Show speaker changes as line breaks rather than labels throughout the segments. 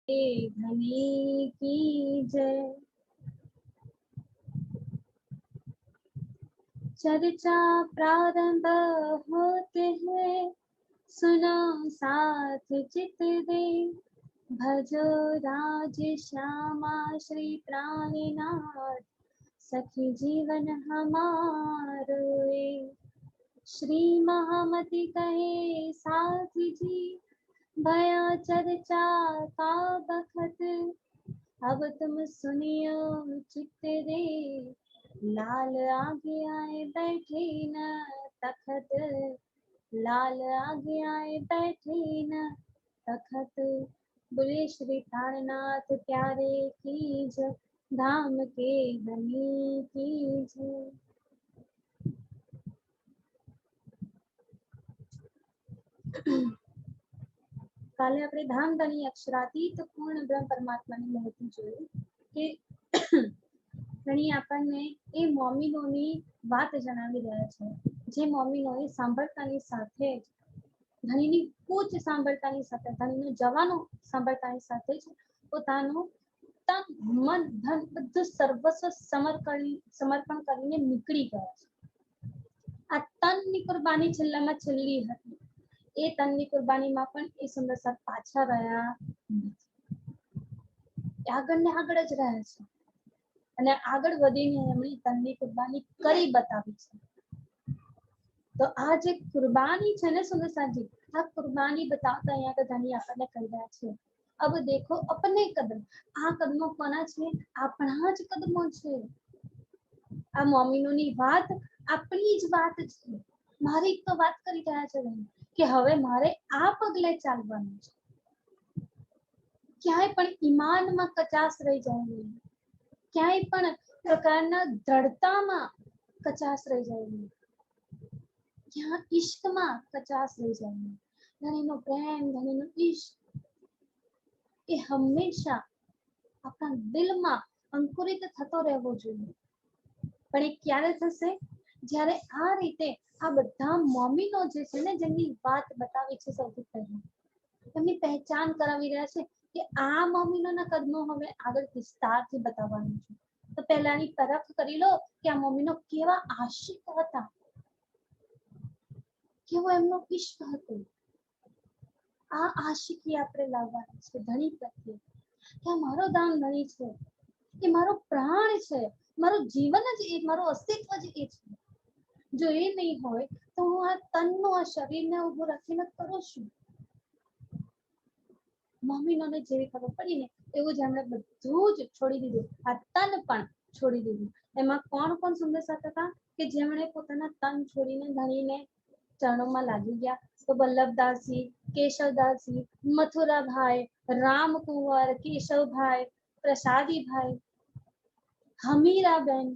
धनी की जय। चर्चा प्रारंभ होते हैं, सुनो साथ चित दे। भजो राज श्यामा श्री प्राणीनाथ, सखी जीवन हमारो ए। श्री महामति कहे साथी जी, भया चर्चा का बखत। अब तुम सुनियो चित्त दे, लाल आगे आए बैठे न तखत। लाल आगे आए बैठे न तखत। बोले श्री प्राणनाथ प्यारे की जय, धाम के धनी की जय। કાલે આપણે ધામ ધની અક્ષરાતીત પૂર્ણ બ્રહ્મ પરમાત્માની મહત્વ જોયું કે ધણી આપણને એ મોમીનોની વાત જણાવી રહ્યા છે, જે મોમીનોએ સાંભળતાની સાથે જ ધણીની કૂચ સાંભળતાની સાથે, ધણીનો જવાનો સાંભળતાની સાથે જ પોતાનું તન મન ધન બધું સર્વસ્વ સમર્પણ કરીને નીકળી ગયા છે. આ તનની કુરબાની છેલ્લામાં છેલ્લી હતી. એ તનની કુરબાનીમાં પણ એ સુંદર સાથ પાછા રહ્યા નથી. આગળ ને આગળ જ રહ્યા છે અને આગળ વધીને એમણે તનની કુરબાની કરી બતાવી છે. તો આ જે કુરબાની છે ને સુંદર સાથજી, આ કુરબાની બતાવતા અહીંયા આગળ ધણી આપણને કહી રહ્યા છે, अब देखो अपने कदम। આ કદમો કોના છે? આપણા જ કદમો છે. આ મોમીનોની વાત આપણી જ વાત છે. મારી તો વાત કરી રહ્યા છે કે હવે મારે આ પગલે ચાલવાનું છે. ક્યાંય પણ ઈમાનમાં કચાશ રહી જાય નહીં, ક્યાંય પણ પ્રકારના દ્રઢતામાં કચાશ રહી જાય નહીં, ક્યાં ઈશ્કમાં કચાશ રહી જાય નહીં. ધણીનો પ્રેમ, ધણીનો ઈશ્ક એ હંમેશા આપણા દિલમાં અંકુરિત થતો રહેવો જોઈએ. પણ એ ક્યારે થશે? જ્યારે આ રીતે આ બધા મોમીનો જે છે ને, જેમની વાત બતાવી છે સૌથી પહેલા, એમની પહેચાન કરાવી રહ્યા છે કે આ મોમીનોના કદમો હવે આગળ વિસ્તારથી બતાવવાનું છે. તો પહેલાની પરખ કરી લો કે આ મોમીનો કેવા આશિક હતા, કેવો એમનો ઈશ્ક હતો. આ આશિકી આપણે લાવવાની છે ધણી પ્રત્યે, કે આ મારો ધામ ધણી છે, એ મારો પ્રાણ છે, મારું જીવન જ એ, મારું અસ્તિત્વ જ એ છે. જો એ નહીં હોય તો હું આ તનનું, આ શરીરને ઉભું રાખીને કરું છું. મોમીનોને જેવી ખબર પડી ને, એવું જ એમણે બધું જ છોડી દીધું. આ તન પણ છોડી દીધું. એમાં કોણ કોણ સુંદર સાથ હતા કે જેમણે પોતાના તન છોડીને ધણીને ચરણોમાં લાગી ગયા? તો વલ્લભદાસજી, કેશવદાસજી, મથુરાભાઈ, રામકુંવર, કેશવભાઈ, પ્રસાદીભાઈ, હમીરાબેન,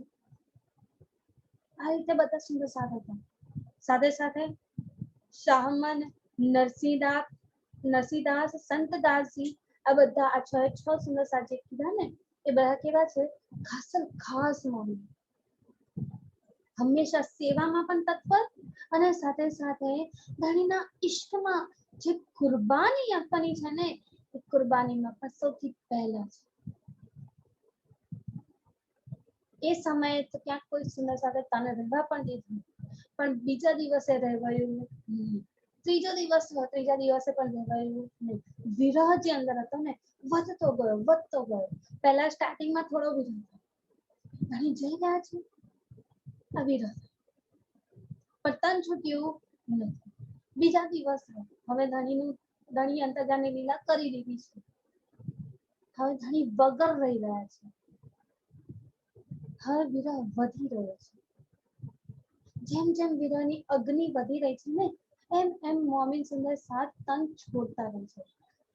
આ રીતે બધા સુંદર સાથ હતા. સાથે સાથે શાહમન, નરસિંહદાસ, સંતદાસજી, આ બધા આ છ સુંદર સાથ જે કીધા ને, એ બધા કેવા છે? ખાસ મોમી, હંમેશા સેવામાં પણ તત્પર અને સાથે સાથે ધણીના ઈશ્કમાં જે કુરબાની આપવાની છે ને, એ કુરબાનીમાં પણ સૌથી પહેલા છે. એ સમયે તો ક્યાંક કોઈ સુંદર સાથે તને રહેવા પણ દીધું, પણ બીજા દિવસે રહેવાયું નહીં, ત્રીજા દિવસે પણ રહેવાયું નહીં. વિરહ જે અંદર હતો ને, વધતો ગયો. પહેલા સ્ટાર્ટિંગમાં થોડો વિરહ હતો, ધણી જઈ રહ્યા છે આ વિરહ, પણ તન છૂટ્યું નથી. બીજા દિવસ હવે ધણી અંતર્જાની લીલા કરી દીધી છે. હવે ધણી વગર રહી રહ્યા છે. હવે વિરહ વધી રહ્યો છે. જેમ જેમ વિરહની અગ્નિ વધી રહી છે ને, એમ એમ મોમીન સુંદર સાથ તન છોડતા રહે છે.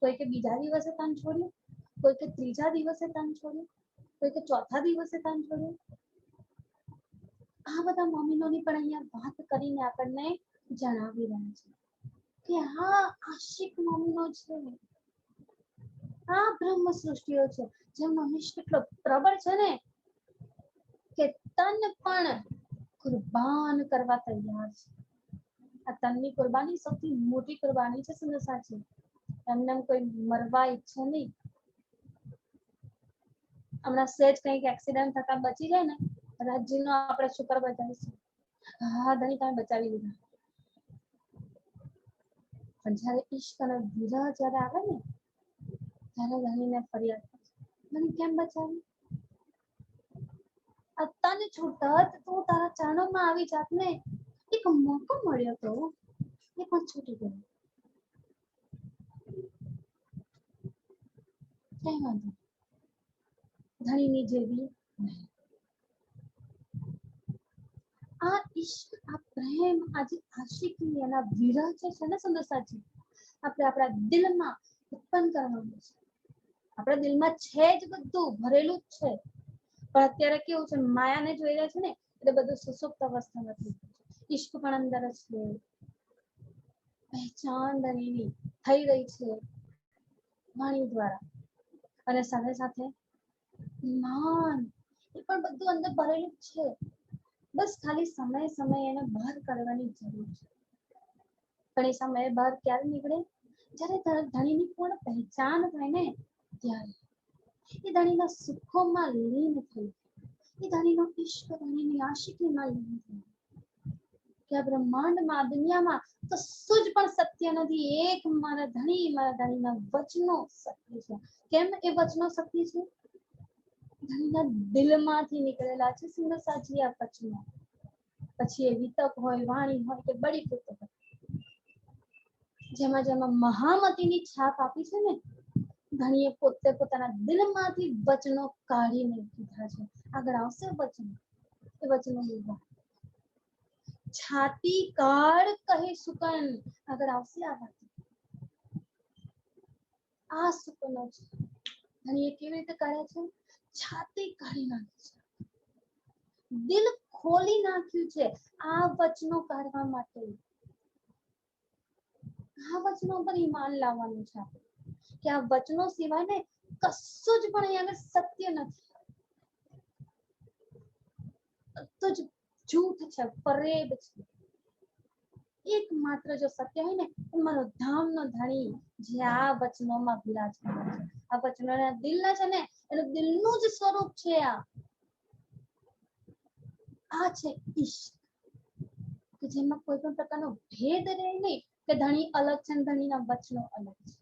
કોઈ કે બીજા દિવસે તન છોડ્યું, કોઈ કે ત્રીજા દિવસે તન છોડ્યું, કોઈ કે ચોથા દિવસે તન છોડ્યું. આ બધા મોમીનોની પણ અહીંયા વાત કરીને આપણને જણાવી રહ્યા છે કે હા, આશિક મોમીનો છે, આ બ્રહ્મ સૃષ્ટિઓ છે, જેમનો નિષ્ઠ કેટલો પ્રબળ છે ને, કે તન પણ કુરબાન કરવા તૈયાર છે. આ તનની કુરબાની સૌથી મોટી કુરબાની છે સુંદર સાથી. એમને કોઈ મરવા ઈચ્છે નહીં, હમણાં સેજ કંઈક એક્સિડન્ટ થતા બચી જાય ને, રાજ્યનો આપણે શુક્ર બચાવીશું. હા ધણી તમે બચાવી લીધા. પણ જયારે ઈશ્ક અને વિરહ જયારે આવે ને ત્યારે ધણીને ફરિયાદ મને કેમ બચાવી? અત્યારને છૂટત તું તારા ચરણોમાં આવી જાત ને, એક મોકો મળ્યો તો એ પણ છૂટી ગયો. કઈ વાંધો ધણીની જેવી નહીં. આ ઈશ્ક, આ પ્રેમ, આજે આશિકી અને વિરહ છે ને સુંદરસાજી, આપણે આપણા દિલમાં ઉત્પન્ન કરવાનું છે. આપણા દિલમાં છે જ, બધું ભરેલું જ છે. પણ અત્યારે કેવું છે, માયાને જોઈ રહ્યા છે ને એટલે બધું સુસુપ્ત અવસ્થામાં થઈ ગયું છે. ઈશ્ક પણ અંદર જ છે, પહેચાન ધણીની થઈ રહી છે વાણી દ્વારા, અને સાથે સાથે ઈમાન એ પણ બધું અંદર ભરેલું જ છે. બસ ખાલી સમય એને બહાર કાઢવાની જરૂર છે. પણ એ સમય બહાર ક્યારે નીકળે? જ્યારે ધણીની પૂર્ણ પહેચાન થાય ને ત્યારે. એ ધણીના સુખોમાં લીન થઈ, એ ધણીનો ઈશ્ક, ધણીની આશિકીમાં લીન થઈ કે આ બ્રહ્માંડમાં, દુનિયામાં કશું જ પણ સત્ય નથી, એક મારા ધણીના વચનો સત્ય છે. કેમ એ વચનો સત્ય છે? ધણીના દિલમાંથી નીકળેલા છે સુંદરસાજી આ વચનો. પછી એ વિતક હોય, વાણી હોય કે બળી કૃત હોય, જેમાં જેમાં મહામતીની છાપ આપી છે ને, ધણીએ પોતે પોતાના દિલમાંથી વચનો કાઢીને કીધા છે. આગળ આવશે વચનો, એ વચનો લીધા. છાતી કાળ કહે સુકન, આગળ આવશે આ વાત. આ સુકનો છે ધણીએ કેવી રીતે કાઢ્યા છે? છાતી કાઢી નાખી છે, દિલ ખોલી નાખ્યું છે આ વચનો કાઢવા માટે. આ વચનો પર ઈમાન લાવવાનું છે આપણે, કે આ વચનો સિવાય ને કશું જ પણ અહીંયા સત્ય નથી. બધું જ જૂઠ છે, ફરેબ છે. એકમાત્ર જો સત્ય હોય ને, મારો ધામનો ધણી જે આ વચનોમાં બિરાજમાન છે. આ વચનોના દિલના છે ને, એનું દિલનું જ સ્વરૂપ છે. આ છે ઈશ્ક, કે જેમાં કોઈ પણ પ્રકારનો ભેદ રહે નહીં, કે ધણી અલગ છે ધણીના વચનો અલગ છે.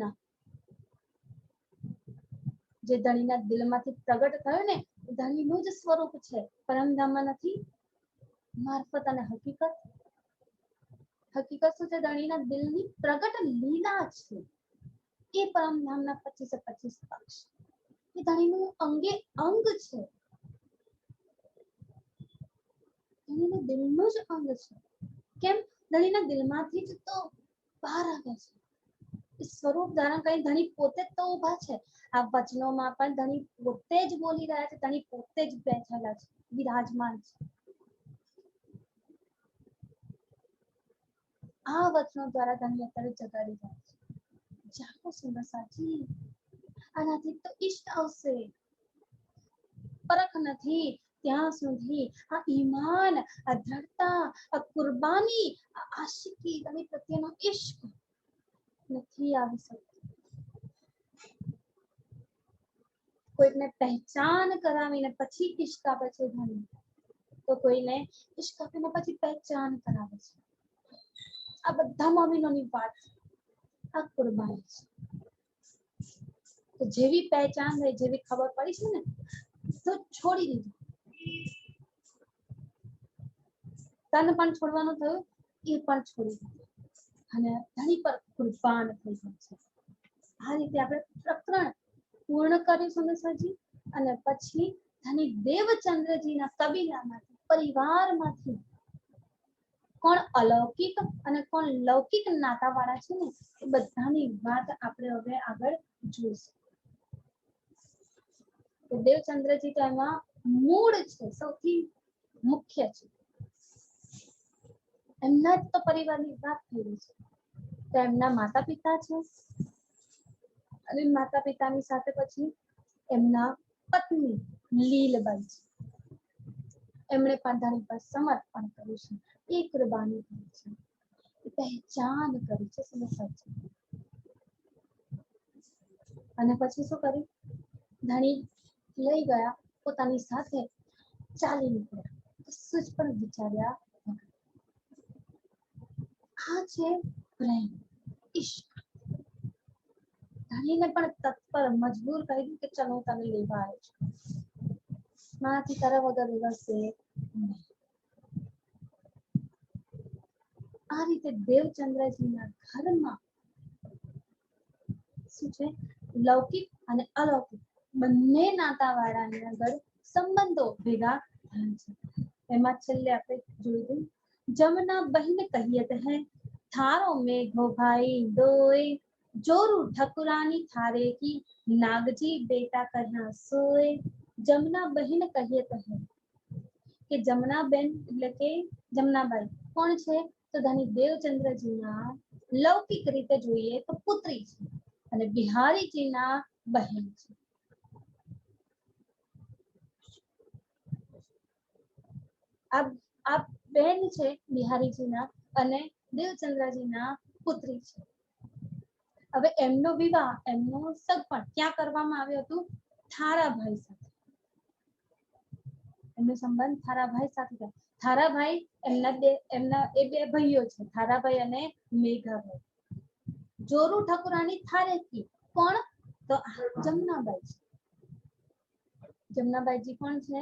ના, જે ધણીના દિલમાંથી પ્રગટ થયો ને, ધણીનું જ સ્વરૂપ છે. પરમધામમાં નથી મારફત અને હકીકત. હકીકત શું છે? ધણીના દિલની પ્રગટ લીલા છે. એ પરમધામના 25 પક્ષ, એ ધણીનું અંગે અંગ છે, ધણીનું દિલનું જ અંગ છે. કેમ? ધણીના દિલમાંથી જ તો બહાર આવે છે. સ્વરૂપ ધારણ કરી ધણી પોતે જ તો ઉભા છે. આ વચનોમાં પણ ધણી પોતે જ બોલી રહ્યા છે, ધણી પોતે જ બેઠેલા છે, વિરાજમાન છે. આ વચનો દ્વારા ધણી અત્યારે જગાડી જાય છે. જાગો સુંદરસાજી, આનાથી તો ઈષ્ટ આવશે. પરખ નથી ત્યાં સુધી આ ઈમાન, આ દ્રઢતા, આ કુરબાની, આ આશિકી, ધણી પ્રત્યેનો ઈશ્ક નથી આવી શકતું. કોઈને પહેચાન કરાવીને પછી ઈશ્ક આપે છે ધણી, તો કોઈને ઈશ્ક આપીને પછી પહેચાન કરાવે છે. આ બધા મોમિનોની વાત, આ કુરબાની છે. જેવી પહેચાન થઈ, જેવી ખબર પડી છે ને, તો છોડી દીધું. તન પણ છોડવાનું થયું, એ પણ છોડી દીધું, અને ધણી પર કુરબાન થઈ જાય છે. આ રીતે આપણે પ્રકરણ પૂર્ણ કર્યું સુંદરસાજી. અને પછી ધણી દેવચંદ્રજીના કબીલામાંથી, પરિવારમાંથી કોણ અલૌકિક અને કોણ લૌકિક નાતાવાળા છે ને, એ બધાની વાત આપણે હવે આગળ જોઈશું. દેવચંદ્રજી તો એમાં મૂળ છે, સૌથી મુખ્ય છે. એમના જ તો પરિવારની વાત થઈ રહી છે. તો એમના માતા પિતા છે, અને માતા પિતાની સાથે પછી એમના પત્ની લીલબાઈ છે. એમણે પણ ધણી પર સમર્પણ કર્યું છે, એ કુરબાની કરી છે, પહેચાન કરી છે સુંદરસાજી. અને પછી શું કર્યું? ધણી લઈ ગયા, પોતાની સાથે ચાલી નીકળ્યા, કશું જ પણ વિચાર્યા વગર. આ છે પ્રેમ, ઈશ્ક. ધણીને પણ તત્પર મજબૂર કહી દીધું કે ચલો હું તને લેવા આવ્યો છું, મારાથી તારા વગર રહેશે નહીં. આ રીતે દેવચંદ્રજીના ઘરમાં શું છે, લૌકિક અને અલૌકિક બંને નાતાવાળાની અંદર સંબંધો ભેગા થાય છે. એમાં છેલ્લે આપણે જોયું જમના બહેન કહિયત હૈ થારો મેઘો ભાઈ દોય જોરું ઠકુરાની થારે કી નાગજી બેટા કર્યા સોય. જમના બહેન કહિયત હૈ કે જમનાબેન એટલે કે જમનાબાઈ કોણ છે, તો ધની દેવચંદ્રજીના લૌકિક રીતે જોઈએ તો પુત્રી છે અને બિહારીજીના બહેન છે. આ બહેન છે બિહારીજીના અને દેવચંદ્રજીના પુત્રી છે. હવે એમનો વિવાહ, એમનો સગપણ ક્યાં કરવામાં આવ્યો હતું, થારાભાઈ સાથે. એમનો સંબંધ થારાભાઈ સાથે થયો. થારાભાઈ એમના એ બે ભાઈઓ છે, થારાભાઈ અને મેઘાભાઈ. જોરું ઠકુરાની થારેકી કોણ, તો જમનાબાઈ છે. જમનાબાઈજી કોણ છે,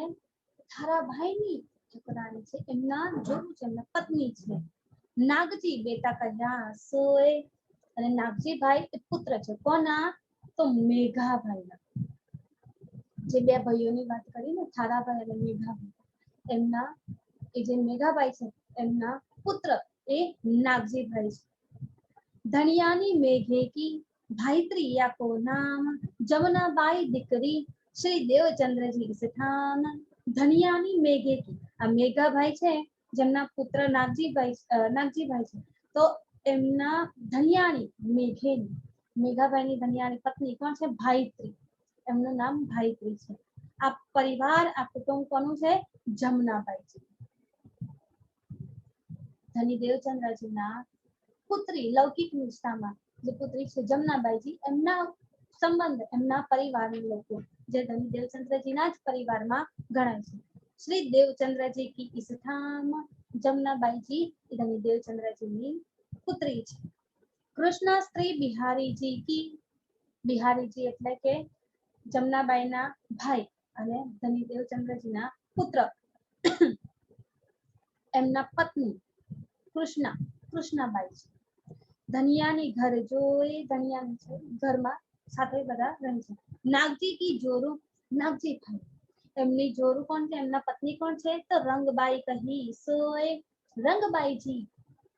થારાભાઈની ઠકુરાની છે, એમના જોરું છે, એમના પત્ની છે. નાગજી બેટા કન્યા સોય અને નાગજીભાઈ એ પુત્ર છે. કોના, તો મેઘાભાઈના. જે બે ભાઈઓની વાત કરી ને, થારાભાઈ અને મેઘાભાઈ, એમના એ જે મેઘાભાઈ છે એમના પુત્ર એ નાગજીભાઈ છે. ધણિયાની મેઘે કી ભાઈત્રી યા કો નામ જમનાબાઈ દીકરી શ્રી દેવચંદ્રજી સ્થાન. ધણિયાની મેઘે કી, આ મેઘાભાઈ છે જેમના પુત્ર નાગજીભાઈ છે, તો એમના ધણિયાની મેઘેની, મેઘાભાઈની ધણિયાની પત્ની કોણ છે, ભાઈત્રી. એમનું નામ ભાઈત્રી છે. આ પરિવાર, આ કુટુંબ કોનું છે, જમનાબાઈ છે. ધની દેવચંદ્રજીના પુત્રી લૌકિક નિષ્ઠામાં જે પુત્રી છે જમનાબાઈજી, એમના સંબંધ, એમના પરિવારના લોકો જે ધની દેવચંદ્રજીના જ પરિવારમાં ગણાય છે. શ્રી દેવચંદ્રજી કી સ્થાન. જમનાબાઈજી એ ધની દેવચંદ્રજીની પુત્રી છે. કૃષ્ણ સ્ત્રી બિહારીજી કી, બિહારીજી એટલે કે જમનાબાઈના ભાઈ અને ધની દેવચંદ્રજીના પુત્ર, એમના પત્ની કૃષ્ણાબાઈ છે. ધનિયાની ઘર જોઈ, ધનિયાની છે ઘરમાં સાથે બધા રહે છે. નાગજી કી જોરું, નાગજી ભાઈ, એમની જોરું કોણ છે, એમના પત્ની કોણ છે, તો રંગબાઈ કહી સોય. રંગબાઈજી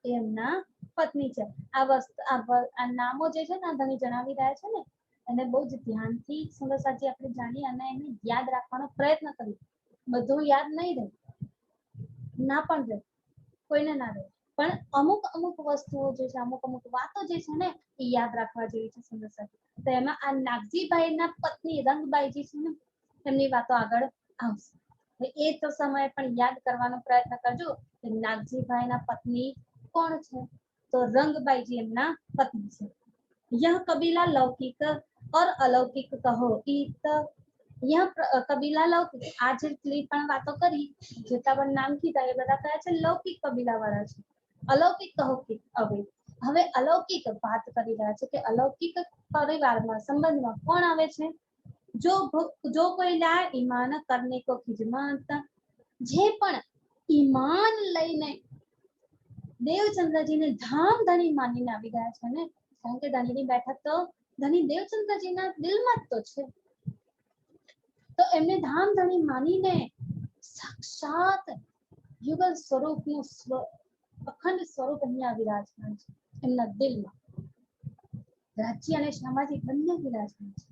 એમના પત્ની છે. આ નામો જે છે ને ધની જણાવી રહ્યા છે ને, અને બહુ જ ધ્યાનથી સુંદરસાજી આપણે જાણીએ અને એને યાદ રાખવાનો પ્રયત્ન કરીએ. બધું યાદ નહીં રહે, ના પણ રહે, કોઈને ના રહે, પણ અમુક વસ્તુઓ જે છે, અમુક વાતો જે છે ને એ યાદ રાખવા જેવી છે સુંદરસાજી. તો એમાં આ નાગજીભાઈના પત્ની રંગબાઈજી છે ને, એમની વાતો આગળ આવશે. એ તો સમયે પણ યાદ કરવાનો પ્રયત્ન કરજો કે નાગજીભાઈના પત્ની કોણ છે, તો રંગબાઈજી એમના પત્ની છે. यह कबीला लौकिक और अलौकिक कहो इत. यह कबीला लौकिक, આ જેટલી પણ વાતો કરી, જેટલા પણ નામ કીધા એ બધા કયા છે, લૌકિક કબીલા વાળા છે. અલૌકિક કહો કે હવે અલૌકિક વાત કરી રહ્યા છે કે અલૌકિક પરિવારમાં સંબંધમાં કોણ આવે છે, જો કોઈ લા ઈમાન કરને કો ખિજમત, જે પણ ઈમાન લઈને દેવચંદ્રજીને ધામ ધણી માનીને આવી ગયા છે ને, કારણ કે ધણીની બેઠક તો ધની દેવચંદ્રજીના દિલમાં જ તો છે, તો એમને ધામ ધણી માનીને સાક્ષાત યુગલ સ્વરૂપનું અખંડ સ્વરૂપ અહીંયા વિરાજમાન છે એમના દિલમાં. રાજ્ય અને સામાજિક બંને વિરાજમાન છે.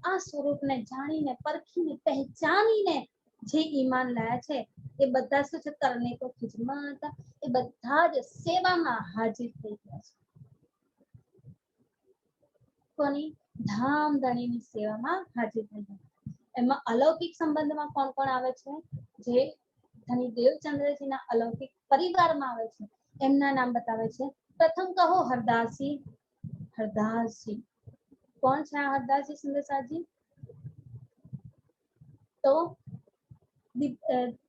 આ સ્વરૂપને જાણીને, પરખીને, પહેચાનીને જે ઈમાન લાયા છે એ બધા શું છે, કરને કો ખિજમત, એ બધા જ સેવામાં હાજર થઈ ગયા છે. કોની, ધામ ધણીની સેવામાં હાજર થઈ ગયા. એમાં અલૌકિક સંબંધમાં કોણ કોણ આવે છે, જે ધની દેવચંદ્રજીના અલૌકિક પરિવારમાં આવે છે, એમના નામ બતાવે છે. પ્રથમ કહો હરદાસજી. હરદાસજી કોણ છે, આ હરદાસજી સુંદરસાજી, તો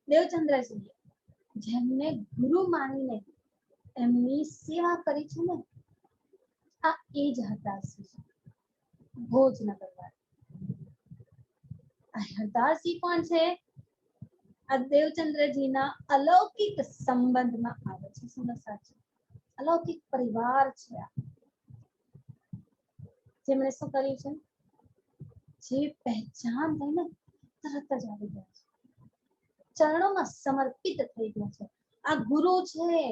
દેવચંદ્રજીએ જેમને ગુરુ માનીને એમની સેવા કરી છે ને, આ એ જ હરદાસજી, ભોજનગર વાળા. આ હરદાસજી કોણ છે? આ દેવચંદ્રજીના અલૌકિક સંબંધમાં આવે છે. સાચું અલૌકિક પરિવાર છે આ, જેમણે શું કર્યું છે? જે પહેચાન થઈ ને તરત જ આવી ગયા છે, ચરણોમાં સમર્પિત થઈ ગયા છે. આ ગુરુ છે.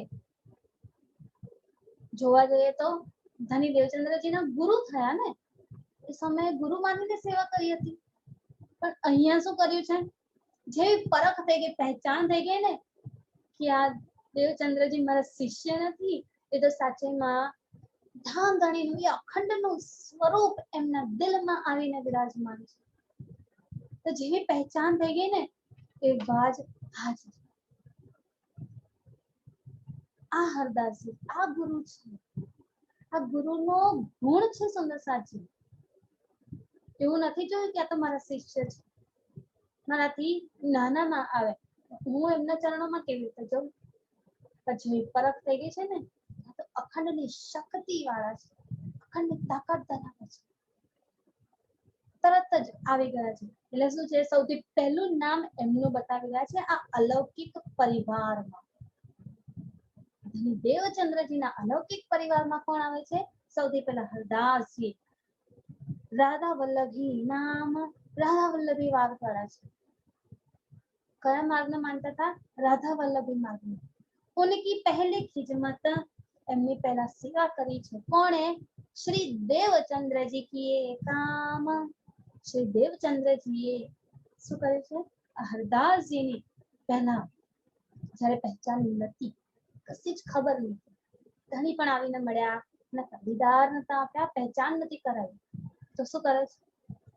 જોવા જઈએ તો ધની દેવચંદ્રજીના ગુરુ થયા ને, એ સમયે ગુરુ માનીને સેવા કરી હતી. પણ અહીંયા શું કર્યું છે? જેવી પરખ થઈ ગઈ, પહેચાન થઈ ગઈ ને કે આ દેવચંદ્રજી મારા શિષ્ય નથી, એ તો સાચેમાં ધામ ધણીનું એ અખંડનું સ્વરૂપ એમના દિલમાં આવીને બિરાજમાન છે. તો જેવી પહેચાન થઈ ગઈ ને એ વાત હાજર. આ હરદાસજી, આ ગુરુ છે. આ ગુરુનો ગુણ છે સુંદર સાચી. એવું નથી જોયું કે આ તો મારા શિષ્ય છે, મારાથી નાનામાં આવે, હું એમના ચરણોમાં કેવી રીતે જાઉં? પછી પરખ થઈ ગઈ છે ને, તો અખંડની શક્તિ વાળા છે, અખંડની તાકાત ધરાવે છે, તરત જ આવી ગયા છે. એટલે શું છે? સૌથી પહેલું નામ એમનું બતાવી રહ્યા છે આ અલૌકિક પરિવારમાં. દેવચંદ્રજીના અલૌકિક પરિવારમાં કોણ આવે છે? સૌથી પહેલા હરદાસજી, राधा वल्लभी नाम, राधा वल्लभी वारवाड़ा છે. કયા માર્ગને માનતા હતા? રાધા વલ્લભી માર્ગને. ઉનકી પહેલી ખિદમત, એમની પહેલા સેવા કરી છે. કોણે? શ્રી દેવચંદ્રજી કીએ કામ. શ્રી દેવચંદ્રજીએ શું કર્યું છે? હરદાસજીની પહેલા જ્યારે પહેચાન નથી, કશી જ ખબર નથી, ધણી પણ આવીને મળ્યા નતા, દીદાર નતા આપ્યા, પહેચાન નથી કરાવી, તો શું કરે છે?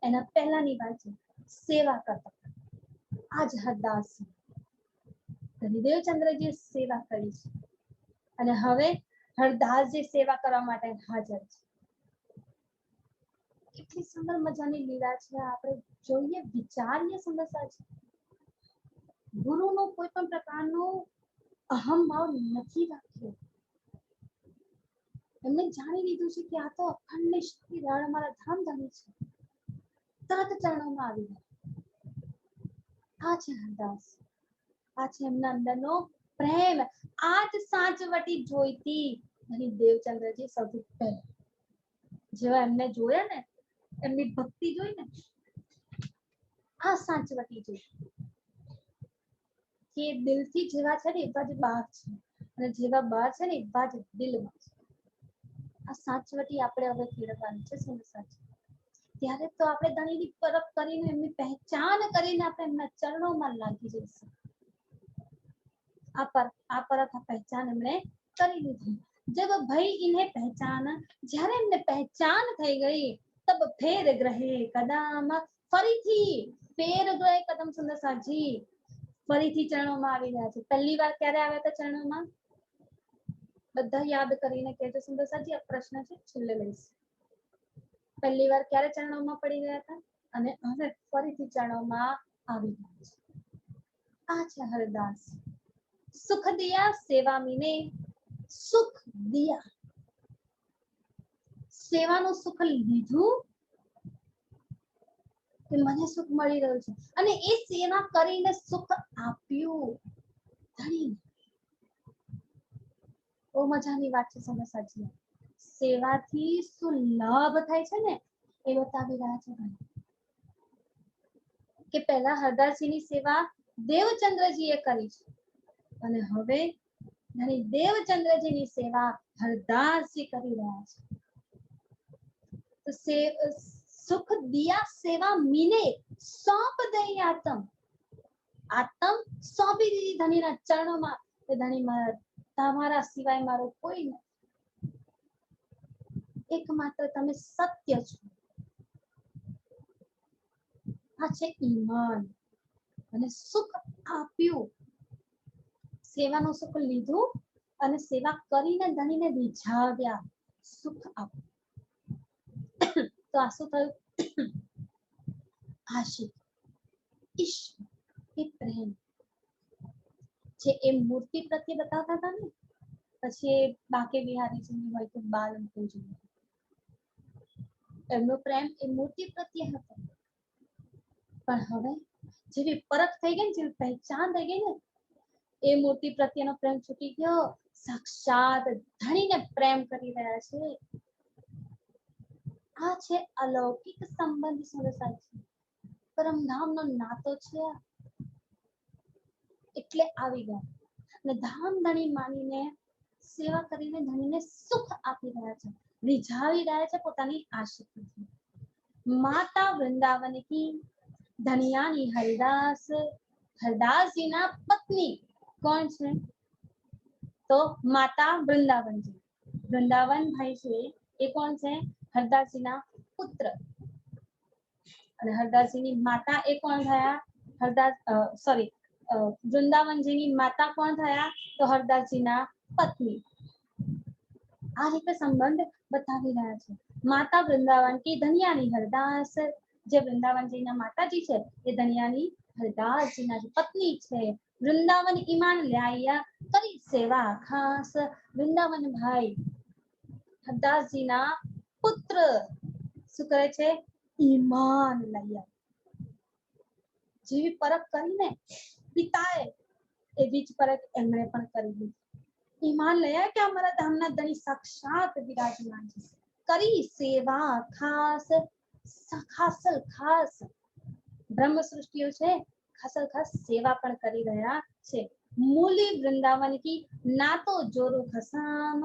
એના પહેલાની વાત છે, સેવા કરતા. આજ હરદાસજી દેવચંદ્રજી સેવા કરી છે અને હવે હરદાસજી સેવા કરવા માટે હાજર છે. કેટલી સુંદર મજાની લીલા છે. આપણે જોઈએ, વિચારીએ સુંદર સાચી. ગુરુનો કોઈ પણ પ્રકારનો અહમ ભાવ નથી રાખ્યો. એમને જાણી લીધું છે કે આ તો અખંડ શક્તિ મારા ધામ ધણી છે, તરત ચરણોમાં આવી ગયા. આ છે હરદાસ, આ છે એમના અંદરનો પ્રેમ. આ જ સાચવટી જોઈતી ધની દેવચંદ્રજી સૌથી પહેલા. જેવા એમને જોયા ને, એમની ભક્તિ જોઈ ને, આ સાચવટી જોઈ કે દિલથી જેવા છે ને એવા જ બહાર છે, અને જેવા બહાર છે ને એવા જ દિલમાં છે. આ સાચવટી આપણે હવે કેળવવાની છે. શું સાચી? ત્યારે તો આપણે ધણીની પરખ કરીને, એમની પહેચાન કરીને આપણે એમના ચરણોમાં લાગી જઈશું. આ પરખ, આ પહેચાન એમણે કરી લીધી. જબ ભઈ ઇન્હે પહેચાન, જ્યારે એમને પહેચાન થઈ ગઈ, તબ ફેર ગ્રહે કદમ, ફરીથી ફેર ગ્રહે કદમ. સુંદર સાજી ફરીથી ચરણોમાં આવી રહ્યા છે. પહેલી વાર ક્યારે આવ્યા હતા ચરણોમાં? બધા યાદ કરીને કહેજો સુંદર સાજી. આ પ્રશ્ન છે, છેલ્લે લઈશ. પહેલી વાર ક્યારે ચરણોમાં પડી ગયા હતા અને હવે ફરીથી ચરણોમાં આવી ગયા છે. આ છે હરદાસ. સુખ દિયા સેવા મીને, સુખ દિયા, સેવાનું સુખ લીધું કે મને સુખ મળી રહ્યું છે, અને એ સેવા કરીને સુખ આપ્યું. ધણી બહુ મજાની વાત છે સુંદર સાજી. સેવાથી શું લાભ થાય છે ને એ બતાવી રહ્યા છે. કે પહેલા હરદાસજીની સેવા દેવચંદ્રજીએ કરી છે અને હવે દેવચંદ્રજીની સેવા હરદાસજી કરી રહ્યા છે. તો સુખ દિયા સેવા મીને, સોંપ દઈ આતમ. આતમ સોંપી દીધી ધણીના ચરણોમાં કે ધણી મારા, તમારા સિવાય મારો કોઈ નથી, એકમાત્ર તમે સત્ય છો. આ છે ઈમાન. અને સુખ આપ્યું, સેવાનું સુખ લીધું અને સેવા કરીને ધણીને રીઝાવ્યા, સુખ આપ્યું. તો આ શું થયું? આશિક. ઈશ્ક એ પ્રેમ છે એ મૂર્તિ પ્રત્યે બતાવતા હતા ને, પછી બાકે બિહારીજીની હોય કે બાલ અંકુજી, એમનો પ્રેમ એ મૂર્તિ પ્રત્યે હતો. પણ હવે જેવી પરખ થઈ ગઈ ને, જેવી પહેચાન થઈ ગઈ ને, એ મૂર્તિ પ્રત્યેનો પ્રેમ છૂટી ગયો, સાક્ષાત ધણીને પ્રેમ કરી રહ્યા છે. આ છે અલૌકિક સંબંધ સાથે પરમધામનો નાતો છે. એટલે આવી ગયા અને ધામ ધણી માનીને સેવા કરીને ધણીને સુખ આપી રહ્યા છે, રીઝાવી રહ્યા છે પોતાની આશીર્વાદથી. માતા વૃંદાવન કી ધનિયાની હરિદાસ, હરદાસજીના પત્ની કોણ છે? તો માતા વૃંદાવનજી. વૃંદાવન ભાઈ છે એ કોણ છે? હરદાસજીના પુત્ર. અને હરદાસજીની માતા એ કોણ થયા? વૃંદાવનજીની માતા કોણ થયા? તો હરદાસજીના પત્ની. આ રીતે સંબંધ બતાવી રહ્યા છે. માતા વૃંદાવન કી ધનિયાની હરદાસ, જે વૃંદાવનજીના માતાજી છે એ ધનિયાની હરદાસજીના પત્ની છે. વૃંદાવન ઈમાન લ્યાયા કરી સેવા ખાસ. વૃંદાવન ભાઈ હરદાસજીના પુત્ર શું કરે છે? ઈમાન લયા. જેવી પરખ કરીને પિતાએ એવી જ પરખ એમણે પણ કરી દીધી. ઈમાન લયા કે અમારા ધામના ધણી સાક્ષાત વિરાજમાન છે. કરી સેવા ખાસ, ખાસલ ખાસ બ્રહ્મ સૃષ્ટિઓ છે, ખાસલ ખાસ સેવા પણ કરી રહ્યા છે. મૂલી વૃંદાવન કી નાતો જોરો ખસામ.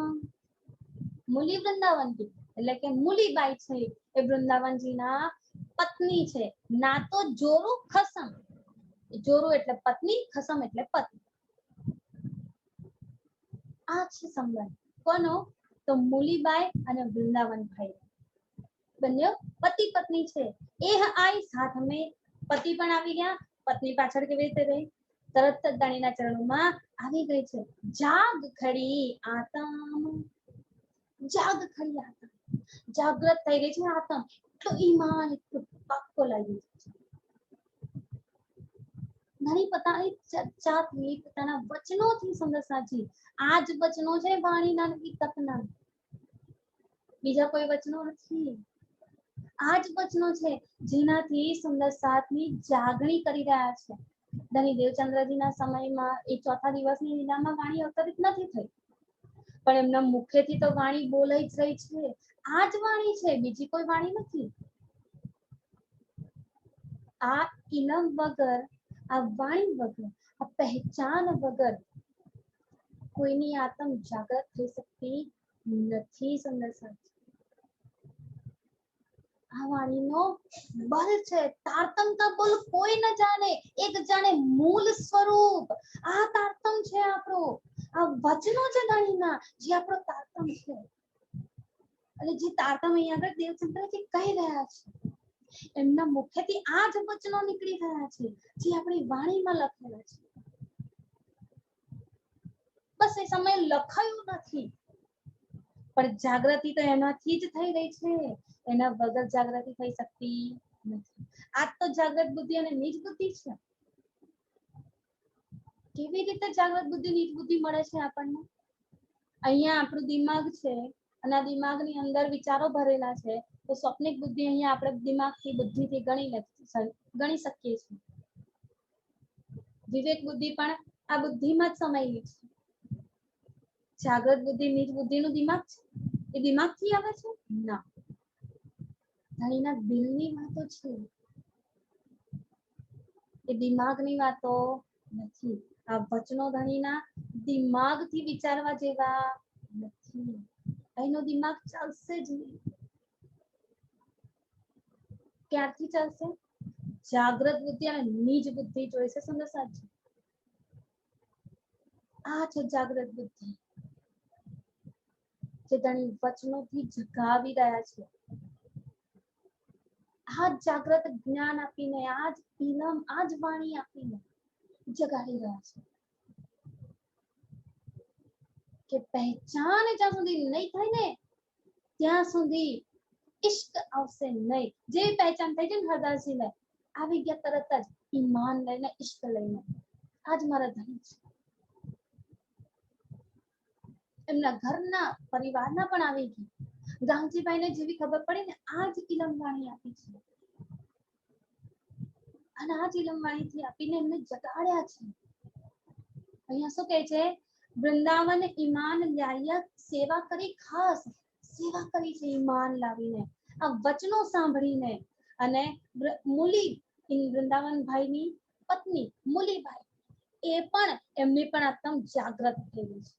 મૂલી વૃંદાવન કી એટલે કે મૂલીબાઈ છે એ વૃંદાવનજીના પત્ની છે. નાતો જોરો ખસમ, જોરો એટલે પત્ની, ખસમ એટલે પતિ. આ છે સંબંધ કોનો? તો મૂલીબાઈ અને વૃંદાવનભાઈ બંને પતિ પત્ની છે. એ આઈ સાથ મેં, પતિ પણ આવી ગયા. પત્ની પાછળ કેવી રીતે રહી? તરત જ ધણીના ચરણોમાં આવી ગઈ છે. જાગ ખડી આતમ, જાગ ખડી આતમ, જાગૃત થઈ ગઈ છે આતમ. એટલો ઈમાન, એટલો પાક્કો લાગી છે. ધણી પોતાની ચર્ચાથી, પોતાના વચનોથી સુંદર સાજી. આ જ વચનો છે વાણીના વિતકના, બીજા કોઈ વચનો નથી. આ જ વચનો છે જેનાથી સુંદર સાથની જાગણી કરી રહ્યા છે. ધણી દેવચંદ્રજીના સમયમાં એ ચોથા દિવસની લીલામાં વાણી અવતરિત નથી થઈ, પણ એમના મુખેથી તો વાણી બોલાઈ જ રહી છે. આ જ વાણી છે, બીજી કોઈ વાણી નથી. આ ઇલમ વગર, આ વાણી વગર, આ પહેચાન વગર કોઈની આત્મ જાગૃત થઈ શકતી નથી. સુંદર સાથી, આ વાણીનો બલ છે. તારતમ કા બલ કોઈ ન જાણે, એક જાણે મૂળ સ્વરૂપ. આ તારતમ છે આપણો, આ વચનો છે ધણીના, જે આપણો તારતમ છે. અને જે તારતમ અહીંયા આગળ દેવચંદ્રજી કહી રહ્યા છે, એમના મુખેથી આ જ વચનો નીકળી રહ્યા છે જે આપણી વાણીમાં લખેલા છે. બસ એ સમય લખાયું નથી, પણ જાગૃતિ તો એનાથી જ થઈ રહી છે. એના વગર જાગૃતિ થઈ શકતી નથી. આ તો જાગૃત બુદ્ધિ અને નીચ બુદ્ધિ છે. કેવી રીતે જાગૃત બુદ્ધિ નીચ બુદ્ધિ મળે છે આપણને? અહીંયા આપણું દિમાગ છે અને આ દિમાગની અંદર વિચારો ભરેલા છે, તો સ્વપ્નિક બુદ્ધિ અહીંયા આપણે દિમાગથી, બુદ્ધિથી ગણી શકીએ છીએ. વિવેક બુદ્ધિ પણ આ બુદ્ધિમાં જ સમાયેલી છે. જાગૃત બુદ્ધિ નીચ બુદ્ધિનું દિમાગ છે, એ દિમાગથી આવે છે? ના, ધણીના દિલની વાતો છે, એ દિમાગની વાતો નથી. આ વચનો ધણીના દિમાગથી વિચારવા જેવા નથી. એનો દિમાગ ચાલશે જ નહીં. ક્યારથી ચાલશે? જાગૃત બુદ્ધિ અને નીચ બુદ્ધિ જોઈશે. સુંદર સાચી, આ છે જાગૃત બુદ્ધિ, જે ધણી વચનોથી જગાવી રહ્યા છે. આ જાગૃત જ્ઞાન આપીને, આ જ ઇલમ, આ જ વાણી આપીને જગાડી રહ્યા છે કે પહેચાન જ્યાં સુધી નહીં થાય ને ત્યાં સુધી ઇશ્ક આવશે નહીં. જે પહેચાન થઈ છે ને હરદાસજીને, આવી ગયા તરત જ ઈમાન લઈને, ઇશ્ક લઈને, આજ મારા ધણી છે. એમના ઘરના પરિવારના પણ આવી ગઈ. ગામજીભાઈને જેવી ખબર પડી ને, આ જ ઇલમવાણી આપી છે, અને આ જ ઇલમવાણીથી આપીને એમને જગાડ્યા છે. અહીંયા શું કહે છે? વૃંદાવન ઈમાન લાયા, સેવા કરી, ખાસ સેવા કરી છે ઈમાન લાવીને, આ વચનો સાંભળીને. અને મુલી વૃંદાવનભાઈની પત્ની મુલીબાઈ, એ પણ એમની પણ આત્મ જાગૃત થયેલી છે.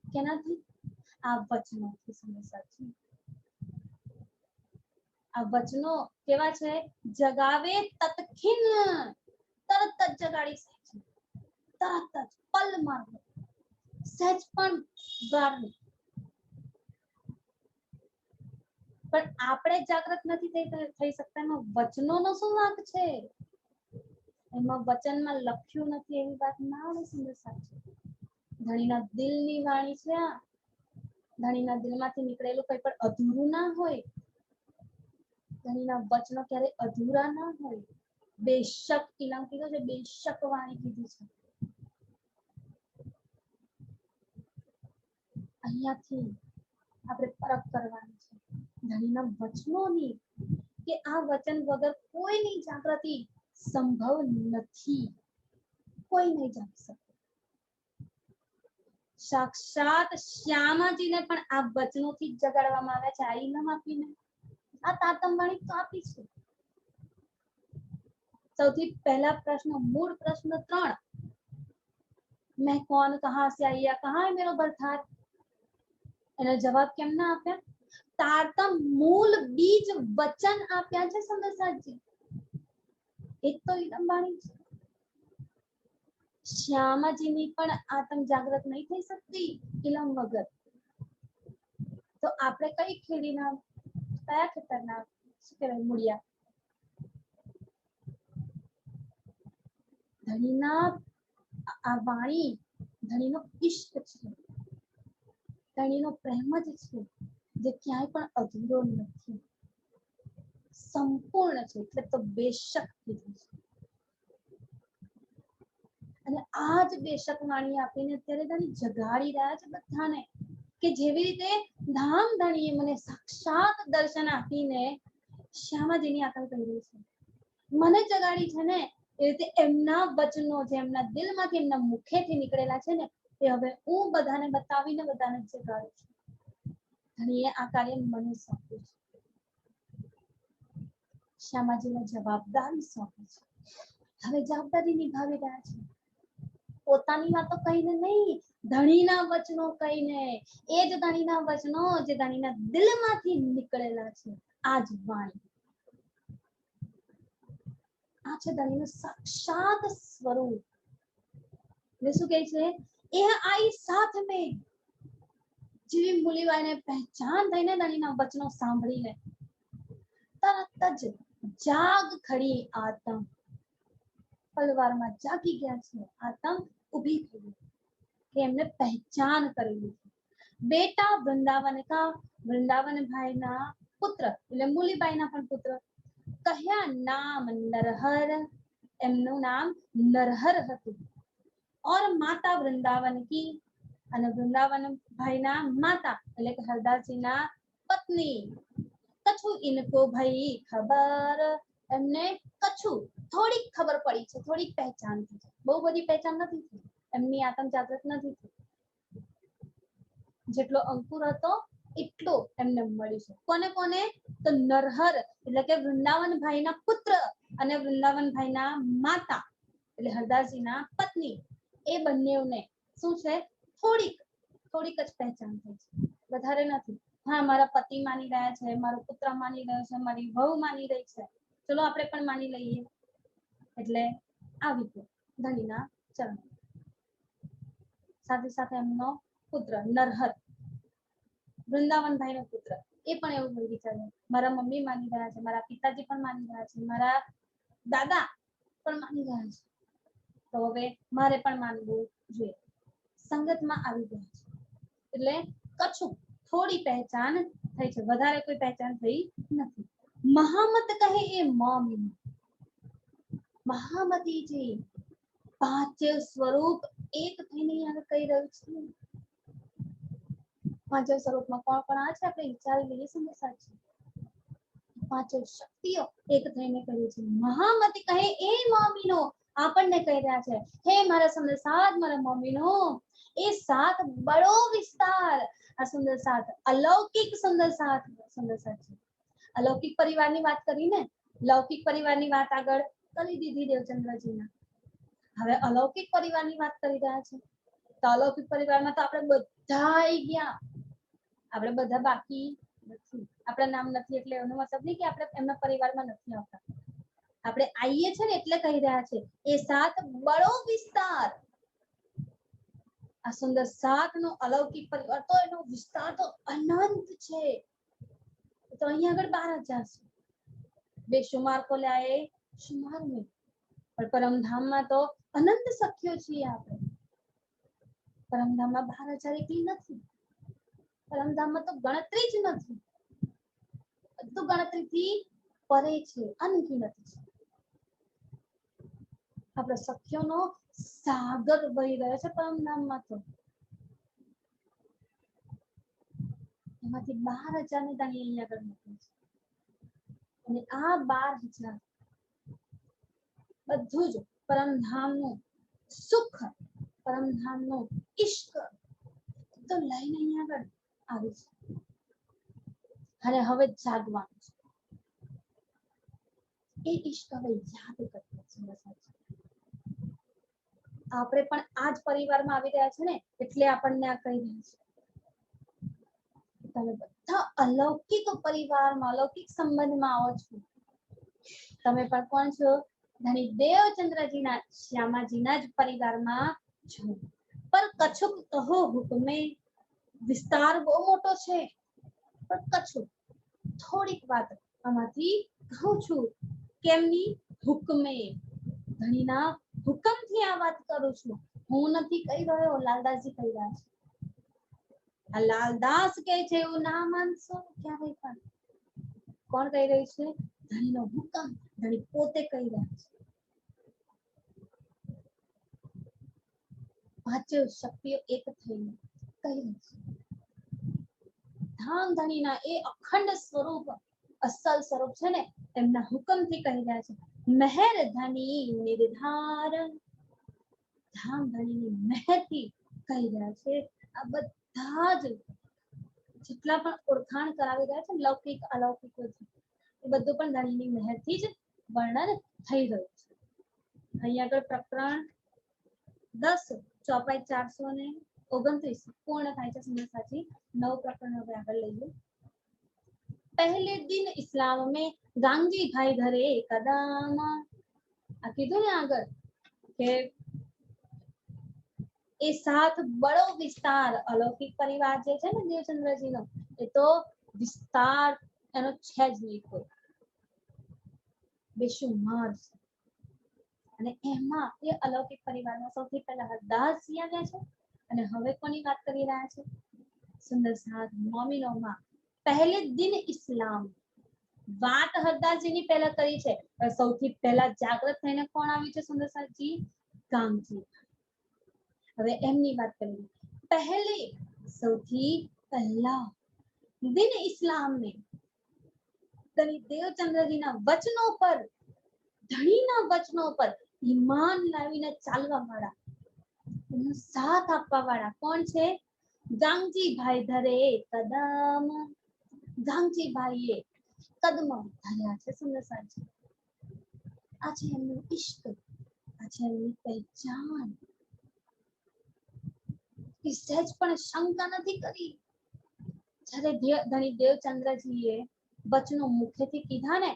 કેનાથી? આ વચનોથી. સમસ્યા છે. આ વચનો કેવા છે? જગાવે તત્ખિન, તરત જ જગાડી શકે છે, તરત જ પલમાં, સહેજ પણ વાર નહીં. પણ આપણે જાગૃત નથી થઈ શકતા. એમાં વચનોનો શું વાંક છે? એમાં વચનમાં લખ્યું નથી એવી વાત ના આવે. સમસ્યા છે. ધણીના દિલની વાણી છે આ. ધણીના દિલમાંથી નીકળેલું કંઈ પણ અધૂરું ના હોય. ધણીના વચનો ક્યારે અધૂરા ના હોય. બેશક ઇલમ કીધું છે, બેશક વાણી કીધી છે. અહીંયાથી આપણે પરખ કરવાની છે ધણીના વચનોની, કે આ વચન વગર કોઈની જાગૃતિ સંભવ નથી. કોઈ નહીં જાગી શકે. સાક્ષાત શ્યામાજીને પણ આ વચનોથી જ જગાડવામાં આવ્યા છે. આ ઇલમ આપીને, આ તાતમવાણી તો આપી છે. સૌથી પહેલા પ્રશ્ન, મૂળ પ્રશ્ન 3, મેં કોણ, કહા સે આયા, કહા હે મેરો બરથાર? એનો જવાબ કેમ ના આપ્યા? તારતમ મૂળ બીજ વચન આપ્યા છે સંદર્શાજી. એક તો ઇલમવાણી છે. શ્યામાજીની પણ આત્મ જાગૃત નહીં થઈ શકતી ઇલમ વગર. તો આપણે કઈ ખેડીના, કયા ખેતરના શું કહેવાય મૂળિયા? ધણીના આ વાણી, ધણીનો ઇશ્ક છે, ધણીનો પ્રેમ જ છે, જે ક્યાંય પણ અધૂરો નથી, સંપૂર્ણ છે. એટલે તો બેશક કીધું છે. અને આ જ બેશક વાણી આપીને અત્યારે ધણી જગાડી રહ્યા છે બધાને, કે જેવી રીતે ધામ ધણીએ મને સાક્ષાત દર્શન આપીને શ્યામાજીની આકલ કરી છે, મને જગાડી છે ને, એ રીતે એમના વચનો જે એમના દિલમાંથી, એમના મુખેથી નીકળેલા છે ને, તે હવે હું બધાને બતાવીને બધાને જગાડું છું. ધણીએ આ કાર્ય મને સોંપ્યું છે. શ્યામાજીને જવાબદારી સોંપી છે. હવે જવાબદારી નિભાવી રહ્યા છે. પોતાની વાતો કહીને નહીં, ધણીના વચનો કહીને. એ જ ધણીના વચનો જે ધણીના દિલમાંથી નીકળેલા છે. આ જ વાણી, આ છે ધણીનું સાક્ષાત સ્વરૂપ. એટલે શું કહે છે? એ આઈ સાથ મેં, જેવી મુલીબાઈને પહેચાન થઈને ધણીના વચનો સાંભળીને તરત જ જાગ ખડી આતમ, પલવારમાં જાગી ગયા છે. આતમ ઊભી થઈ કે એમને પહેચાન કરેલી. બેટા વૃંદાવન કા, વૃંદાવન ભાઈના પુત્ર એટલે મુલીબાઈના પણ પુત્ર. કહ્યા નામ નરહર, એમનું નામ નરહર હતું. ઓર માતા વૃંદાવન કી, અને વૃંદાવન ભાઈના માતા એટલે કે હરદાસજીના પત્ની. કછુ ઇनको ભાઈ ખબર, એમને કછુ થોડીક ખબર પડી છે, થોડીક પહેચાન થઈ છે. બહુ બધી પહેચાન નથી થઈ. એમની આત્મ જાગૃત નથી થઈ. જેટલો અંકુર હતો એટલો એમને મળ્યું છે. કોને કોને? તો નરહર એટલે કે વૃંદાવન ભાઈના પુત્ર અને વૃંદાવન ભાઈના માતા એટલે હરદાસજીના પત્ની, એ બંનેને શું છે? થોડીક જ પહેચાન થઈ છે, વધારે નથી. હા, મારા પતિ માની રહ્યા છે, મારો પુત્ર માની રહ્યો છે, મારી વહુ માની રહી છે, ચલો આપણે પણ માની લઈએ. એટલે આવી ગયો ધણીના ચરણ. સાથે સાથે એમનો પુત્ર નરહર, વૃંદાવનભાઈ નો પુત્ર, એ પણ એવું બધું વિચાર્યું, મારા મમ્મી માની રહ્યા છે, મારા પિતાજી પણ માની રહ્યા છે, મારા દાદા પણ માની રહ્યા છે, તો હવે મારે પણ માનવું જોઈએ. સંગતમાં આવી ગયા છે. એટલે કછું થોડી પહેચાન થઈ છે, વધારે કોઈ પહેચાન થઈ નથી. મહામત કહે એ મમી, મહામતીજી પાંચે સ્વરૂપ એક થઈને આગળ કહી રહ્યું છે. પાંચે સ્વરૂપમાં કોણ કોણ આ છે આપણે વિચારી લઈએ. સમજતા છે પાંચે શક્તિઓ એક થઈને કહ્યું છે. મહામતી કહે એ મમીનો, આપણને કહી રહ્યા છે હે મારા સુંદર સાત, મારા મમ્મીનો એ સાત બડો વિસ્તાર. આ સુંદર સાત અલૌકિક સુંદર સાત, સુંદર સાત છે. અલૌકિક પરિવારની વાત કરીને લૌકિક પરિવારની વાત આગળ કરી દીધી દેવચંદ્રજીના. હવે અલૌકિક પરિવારની વાત કરી રહ્યા છે. તો અલૌકિક પરિવારમાં તો આપણે બધા આવી ગયા, આપણે બધા બાકી નથી. આપણા નામ નથી એટલે એનો મતલબ નહીં કે આપણે એમના પરિવારમાં નથી આવતા. આપણે આવીએ છે ને એટલે કહી રહ્યા છે એ સાત બડો વિસ્તાર. આ સુંદર સાત નો અલૌકિક પરિવાર તો એનો વિસ્તાર તો અનંત છે. તો અહીંયા આગળ 12,000 છે. બેશુમાર को लाए शुमार में, पर परमधामમાં તો અનંત સખ્યો છીએ આપણે. પરમધામમાં 12,000 એકલી નથી. પરમધામમાં તો ગણતરી જ નથી, બધું ગણતરીથી પરે છે, અનગિનત છે. આપણા સખ્યોનો સાગર વહી રહ્યો છે પરમધામમાં. તો એમાંથી 12,000 ને દાણી અહીંયા આગળ મૂકે છે. અને આ 12,000 બધું જ પરમધામનું સુખ, પરમધામનું ઇશ્ક તો લઈને અહીંયા આગળ આવે છે. અને હવે જાગવાનું છે. એ ઇશ્ક હવે યાદ કરતા છે. આપણે પણ આ જ પરિવારમાં આવી રહ્યા છે ને એટલે આપણને આ કહી રહ્યા છે. તમે બધા અલૌકિક પરિવારમાં, અલૌકિક સંબંધમાં આવો છો. તમે પણ કોણ છો? ધણી દેવચંદ્રજીના, શ્યામાજીના જ પરિવારમાં છો. પર કછુક કહો હુકમે, વિસ્તાર બહુ મોટો છે પણ કછુક થોડીક વાત આમાંથી કહું છું. કેમની? હુકમે, ધણીના હુકમથી આ વાત કરું છું. હું નથી કહી રહ્યો, લાલદાસજી કહી રહ્યા છે. આ લાલદાસ કહે છે એવું ના માનશો ક્યારે પણ. કોણ કહી રહ્યું છે? ધણીનો હુકમ, ધણી પોતે કહી રહ્યા છે. પાંચે શક્તિઓ એક થઈને કહી રહી છે. ધામ ધણીના એ અખંડ સ્વરૂપ, અસલ સ્વરૂપ છે ને એમના હુકમથી કહી રહ્યા છે. મહેર ધણી નિર્ધાર, ધામ ધણીની મહેરથી કહી રહ્યા છે. આ બધા જ જેટલા પણ ઓળખાણ કરાવી રહ્યા છે લૌકિક અલૌકિક એ બધું પણ ધણીની મહેરથી જ વર્ણન થઈ રહ્યું છે. અહીં આગળ પ્રકરણ 10 ચોપાઈ 429 પૂર્ણ થાય છે. સુંદર સાચી 9 પ્રકરણ હવે આગળ લઈએ. पहले दिन इस्लाम में गांगी भाई धरे कदम. આ કીધું ને આગળ કે એ સાત બડો વિસ્તાર, અલૌકિક પરિવાર જે છે ને દેવચંદ્રજીનો એ તો વિસ્તાર એનો છે જ નહીં કોઈ, બેશુમાર છે. અને એમાં એ અલૌકિક પરિવારમાં સૌથી પહેલા હરદાસજી આવ્યા છે. અને હવે કોની વાત કરી રહ્યા છે? સુંદર સાત મોમિનોમાં પહેલે દિન ઇસ્લામ. વાત હરદાસજીની પહેલા કરી છે. સૌથી પહેલા જાગૃત થઈને કોણ આવ્યું છે? સુંદર સાતજી ગામજી. હવે એમની વાત કરીએ. પહેલે સૌથી પહેલા દિન ઇસ્લામ ને દેવચંદ્રજીના વચનો પર, ધણીના વચનો પર ઈમાન લાવીને ચાલવા વાળા, એનો સાથ આપવા વાળા કોણ છે? ગાંગજી ભાઈ ધરે કદમ. ગાંગજી ભાઈએ કદમ ધર્યા છે. સુંદર સાચી આ છે એમનું ઇશ્ક, આ છે એમની પહેચાન. સહેજ પણ શંકા નથી કરી. જ્યારે ધણી દેવચંદ્રજીએ વચનો મુખેથી કીધા ને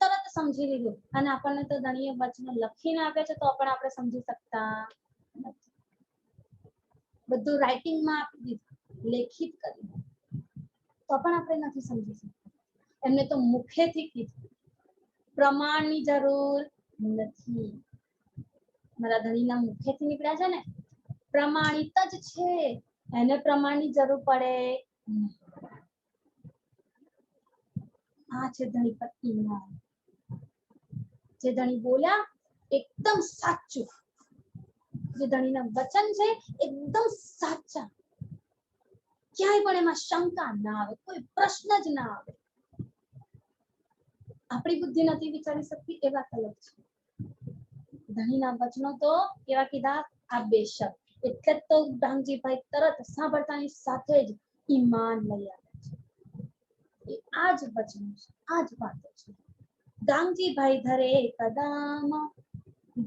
તરત સમજી લીધું. અને આપણને તો ધણીએ વચનો લખીને આપ્યા છે તો પણ આપણે સમજી શકતા નથી. બધું રાઇટિંગમાં આપી દીધું, લેખિત કરી તો પણ આપણે નથી સમજી શકતા. એમને તો મુખેથી કીધું. પ્રમાણની જરૂર નથી. મારા ધણીના મુખેથી નીકળ્યા છે ને પ્રમાણિત જ છે, એને પ્રમાણની જરૂર પડે. આ છે ધણી પર ઈમાન. જે ધણી બોલ્યા એકદમ સાચું, જે ધણીના વચન છે એકદમ સાચા, ક્યાંય પણ એમાં શંકા ના આવે, કોઈ પ્રશ્ન જ ના આવે. આપણી બુદ્ધિ નથી વિચારી શકતી એ વાત અલગ છે. ધણીના વચનો તો કેવા કીધા, આ બેશક. એટલે તો ડાંગજીભાઈ તરત સાંભળતાની સાથે જ ઈમાન લઈ આવે છે. એ આ જ વચનો છે, આ જ વાતો છે. ગાંગજીભાઈ ધરે કદમ,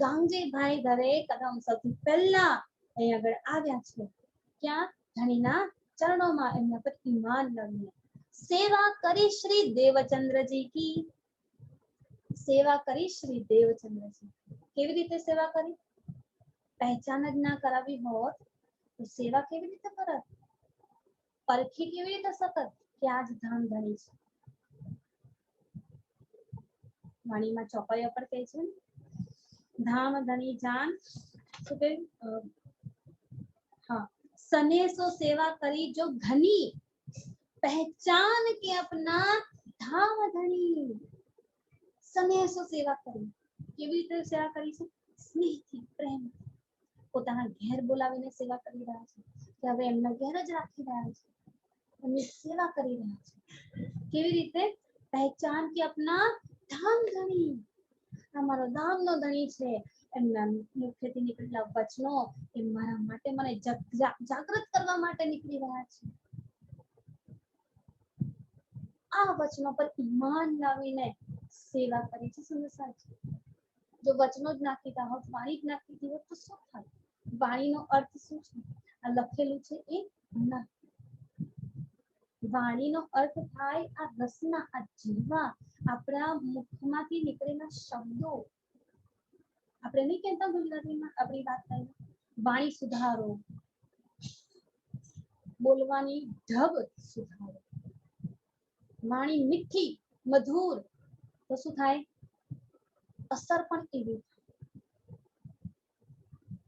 ગાંગજીભાઈ ધરે કદમ સૌથી પહેલા અહીં આગળ આવ્યા છે. ક્યાં? ધણીના ચરણોમાં, એમના પર ઈમાન લઈને. સેવા કરી શ્રી દેવચંદ્રજી કી, સેવા કરી શ્રી દેવચંદ્રજી. કેવી રીતે સેવા કરી? પહેચાન જ ના કરાવી હોત તો સેવા કેવી રીતે કરત? પરખી કેવી રીતે શકત કે આ જ ધામ ધણી છે? વાણીમાં ચોપાઈઓ પર કહે છે ધામ ધણી જાન, શું કહ્યું? हाँ, सनेसो सेवा करी जो घनी, पहचान के अपना धाम धनी. સનેસો સેવા કરી. કેવી રીતે સેવા કરી છે? સ્નેહથી, પ્રેમથી. પોતાના ઘેર બોલાવીને સેવા કરી રહ્યા છે, કે હવે એમના ઘેર જ રાખી રહ્યા છે, એમની સેવા કરી રહ્યા છે. કેવી રીતે? પહેચાન કે અપના ધામ ધણી, અમારો ધામનો ધણી છે. એમના મુખેથી નીકળેલા વચનો એ મારા માટે, મને જાગૃત કરવા માટે નીકળી રહ્યા છે. આ વચનો પર ઈમાન લાવીને સેવા કરી છે સંસારજી. જો વચનો જ નાખીતા હોત, વાણી જ નાખીતી હોત તો શું થાય? વાણીનો અર્થ શું છે? આ લખેલું છે એ ના. વાણીનો અર્થ થાય આ રસના, આ જીવા, આપણા મુખમાંથી નીકળેલા શબ્દો. આપણે નહીં કહેતા ગુજરાતીમાં આપણી વાત થાય વાણી સુધારો, બોલવાની ઢબ સુધારો. વાણી મીઠી મધુર તો શું થાય? અસર પણ એવી.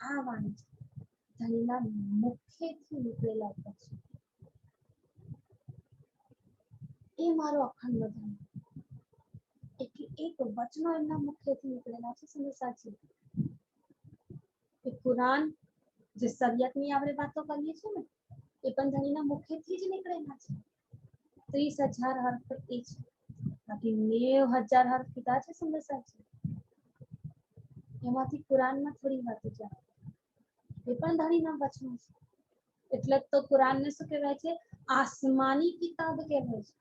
આ વાણી ધણીના મુખેથી નીકળેલા વચન, એ મારો અખંડ ધર્મ. એટલે એક વચનો એમના મુખેથી નીકળેલા છે સંસારજી. એ કુરાન, જે શરિયતની આપણે વાતો કરીએ છીએ ને, એ પણ ધણીના મુખેથી જ નીકળેલા છે. 30,000 હર્ફ એ છે, બાકી 90,000 હર્ફ કીધા છે સંસારજી. એમાંથી કુરાનમાં થોડી વાતો જાય, એ પણ ધણીના વચનો છે. એટલે તો કુરાનને શું કહેવાય છે? આસમાની કિતાબ કહેવાય છે.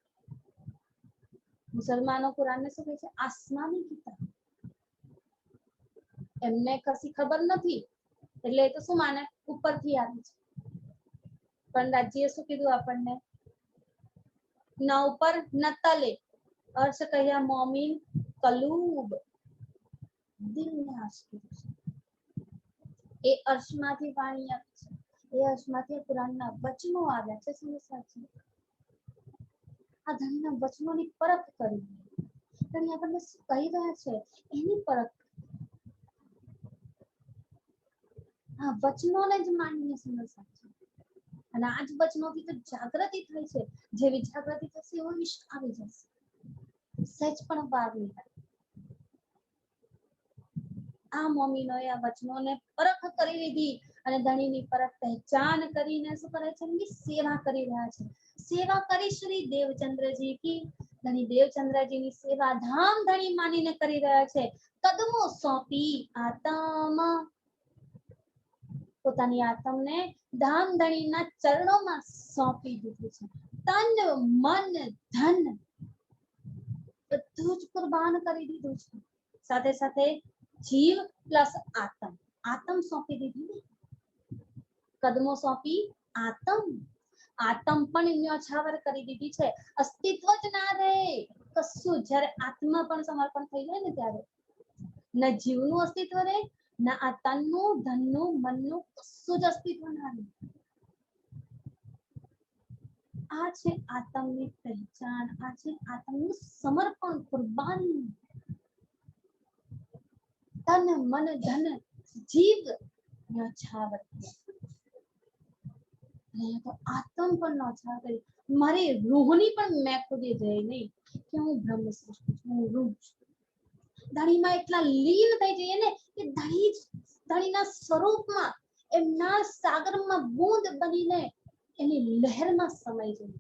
મુસલમાનો કુરાનને શું કહે છે? આસમાની કિતાબ. એમને કશી ખબર નથી એટલે એ તો શું માને? ઉપરથી આવી છે. પણ રાજ્યએ શું કીધું આપણને? ન ઉપર ન તલે, અર્શ કહ્યા મોમીન કલૂબ, દિલને આશીર્વાદ છે. એ અર્શમાંથી વાણી આવે છે, એ અર્શમાંથી કુરાનના વચનો આવ્યા છે સંસારજી. આ ધણીના વચનોની પરખ કરી, ધણી આપણને શું કહી રહ્યા છે એની પરખ. આ વચનોને જ માનીએ સંસારજી. અને આ જ વચનોથી તો જાગૃતિ થાય છે. જેવી જાગૃતિ થશે એવો ઈશ્ક આવી જશે. સહેજ પણ વાર નહીં લાગે. આ મોમીનોએ આ વચનોને પરખ કરી લીધી અને ધણીની પરખ પહેચાન કરીને શું કરે છે? એમની સેવા કરી રહ્યા છે. સેવા કરી શ્રી દેવચંદ્રજી કી, ધણી દેવચંદ્રજીની સેવા ધામ ધણી માનીને કરી રહ્યા છે. કદમો સોંપી આતમ, પોતાની આત્મને ધામ ધણીના ચરણોમાં સોંપી દીધું છે. તન મન ધન બધું જ કુરબાન કરી દીધું છે. સાથે સાથે જીવ પ્લસ આત્મ, આત્મ સોંપી દીધી. કદમો સોંપી આત્મ, આત્મ પણ ન્યોછાવર કરી દીધી છે. અસ્તિત્વ જ ના રહે કશું. જ્યારે આત્મા પણ સમર્પણ થઈ જાય ને ત્યારે ન જીવનું અસ્તિત્વ રહે, ના આ તનનું, ધનનું, મનનું કશું જ અસ્તિત્વ ના રહે. આ છે આત્મની પહેચાન, આ છે આત્મનું સમર્પણ, કુરબાની. તન મન ધન જીવ ન્યોછાવર. અહીંયા તો આત્મ પણ નોચાર કરી, મારી રૂહની પણ મેં ખુદી જઈ નહીં કે હું બ્રહ્મ સૃષ્ટિ છું, હું રૂહ છું. ધણીમાં એટલા લીન થઈ જઈએ ને કે ધણીના સ્વરૂપમાં, એમના સાગરમાં બૂંદ બનીને એની લહેરમાં સમાઈ જઈએ.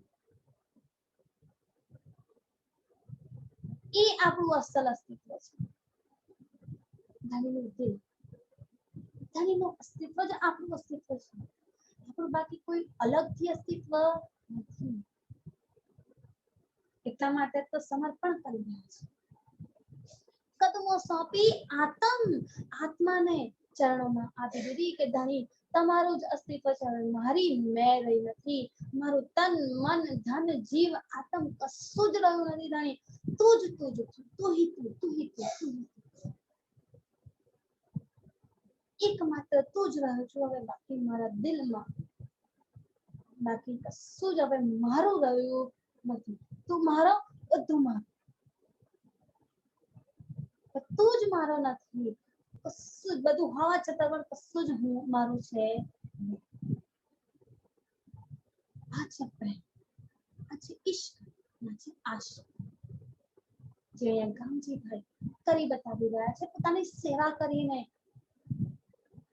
એ આપણું અસલ અસ્તિત્વ છે. ધણીનું દિલ, ધણીનું અસ્તિત્વ જ આપણું અસ્તિત્વ છે. આપણું બાકી કોઈ અલગથી અસ્તિત્વ નથી. એટલા માટે તો સમર્પણ કરી રહ્યા છે. કદમો સોંપી આત્માને ચરણોમાં આપી દીધી કે ધણી તમારું જ અસ્તિત્વ છે, મારી મેં રહી નથી, મારું તન મન ધન જીવ આત્મ કશું જ રહ્યું નથી. ધણી તું જ તું હી તું એકમાત્ર તું જ રહ્યો છું. હવે બાકી મારા દિલમાં બાકી કશું જ હવે મારું રહ્યું નથી. તું મારો, બધું મારું, તું જ મારો નથી. કશું જ, બધું હોવા છતાં પણ કશું જ મારું છે. આ છે પ્રેમ, આ છે ઈશ્ક, આ છે આશા. જે અહીંયા ગામજીભાઈ કરી બતાવી રહ્યા છે પોતાની સેવા કરીને,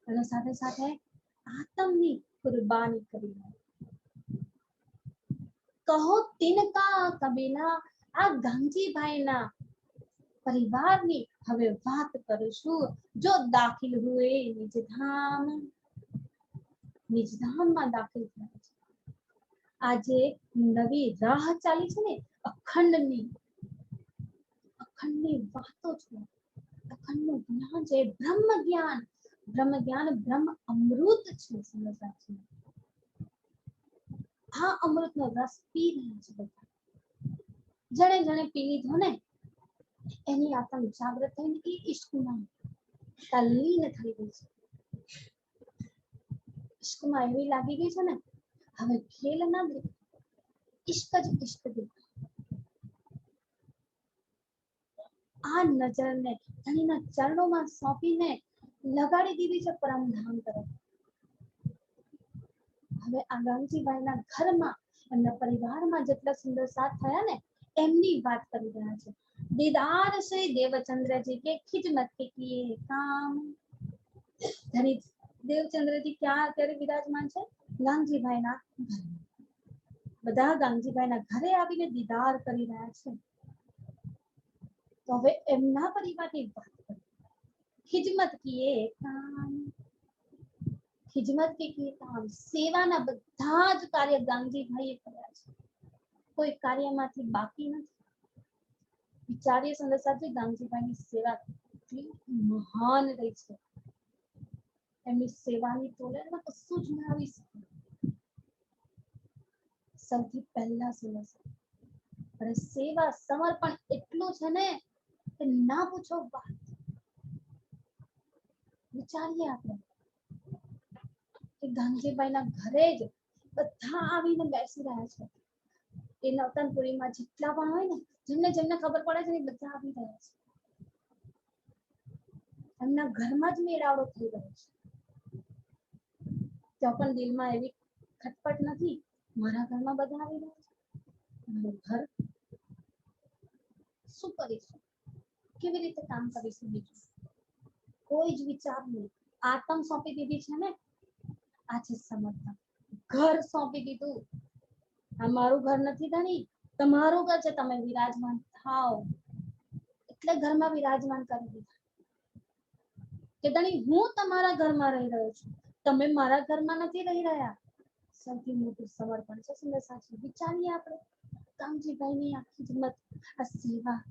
અને સાથે સાથે આત્મની કુરબાની કરી રહ્યા. કહો તિનકા કબીલા, આ ગામજીભાઈના પરિવારની હવે વાત કરીશું. જો દાખિલ હુએ નિજધામમાં દાખલ થયા છે. આજે નવી રાહ ચાલી છે ને, અખંડની વાતો છે, અખંડનું જ્ઞાન છે, બ્રહ્મ જ્ઞાન, બ્રહ્મ અમૃત છે. સમજવા છે, આ અમૃતનો રસ પી રહ્યા છે બધા. જણે પી લીધો ને એની આત્મ જાગૃત થઈને એ ઈશ્કમાં તલ્લીન થઈ ગઈ છે. ઈશ્કમાં એવી લાગી ગઈ છે ને, હવે ખેલ ના દે, ઈશ્ક જ ઈશ્ક દે. આ નજરને ધણીના ચરણોમાં સોંપીને લગાડી દીધી છે પરમધામ તરફ. હવે આ ગામજીભાઈના ઘરમાં, એમના પરિવારમાં જેટલા સુંદર સાથ થયા ને, એમની વાત કરી રહ્યા છે. દીદાર શ્રી દેવચંદ્રજી કે ખિજમત કે કિએ કામ. ધણી દેવચંદ્રજી ક્યાં અત્યારે વિરાજમાન છે? ગામજીભાઈના ઘરમાં. બધા ગામજીભાઈના ઘરે આવીને દીદાર કરી રહ્યા છે. તો હવે એમના પરિવારની વાત કરી. ખિજમત કિએ કામ, ખિજમત કે કિએ કામ, સેવાના બધા જ કાર્ય ગામજીભાઈએ કર્યા છે. કોઈ કાર્યમાંથી બાકી નથી. વિચારીએ સુંદર સાથી, ગામજીભાઈની સેવા કેટલી મહાન રહી છે. એમની સેવાની તોલનમાં કશું જ ના આવી શકે. સૌથી પહેલા સુંદર સેવા સમર્પણ એટલું છે ને કે ના પૂછો વાત. વિચારીએ આપણે કે ગામજીભાઈના ઘરે જ બધા આવીને બેસી રહ્યા છે. એ નવતનપુરીમાં જેટલા પણ હોય ને, જેમને ખબર પડે છે ને, બધા આવી રહ્યા છે. એમના ઘરમાં જ મેળાવડો થઈ રહ્યો છે. તો પણ દિલમાં એવી ખટપટ નથી, મારા ઘરમાં બધા આવી રહ્યા છે, મારું ઘર શું કરીશું, કેવી રીતે કામ કરીશું, બીજું કોઈ જ વિચાર નહીં. આત્મ સોંપી દીધી છે ને, આ છે સમર્પણ. ઘર સોંપી દીધું. આ મારું ઘર નથી ધણી, તમારું ઘર છે, તમે વિરાજમાન થાઓ. એટલે ઘરમાં વિરાજમાન કરી દીધા કે ધણી હું તમારા ઘરમાં રહી રહ્યો છું, તમે મારા ઘરમાં નથી રહી રહ્યા. સૌથી મોટું સમર્પણ છે. સુંદર સાચી વિચારીએ આપણે કામજીભાઈની આ ખિદમત, આ સેવા,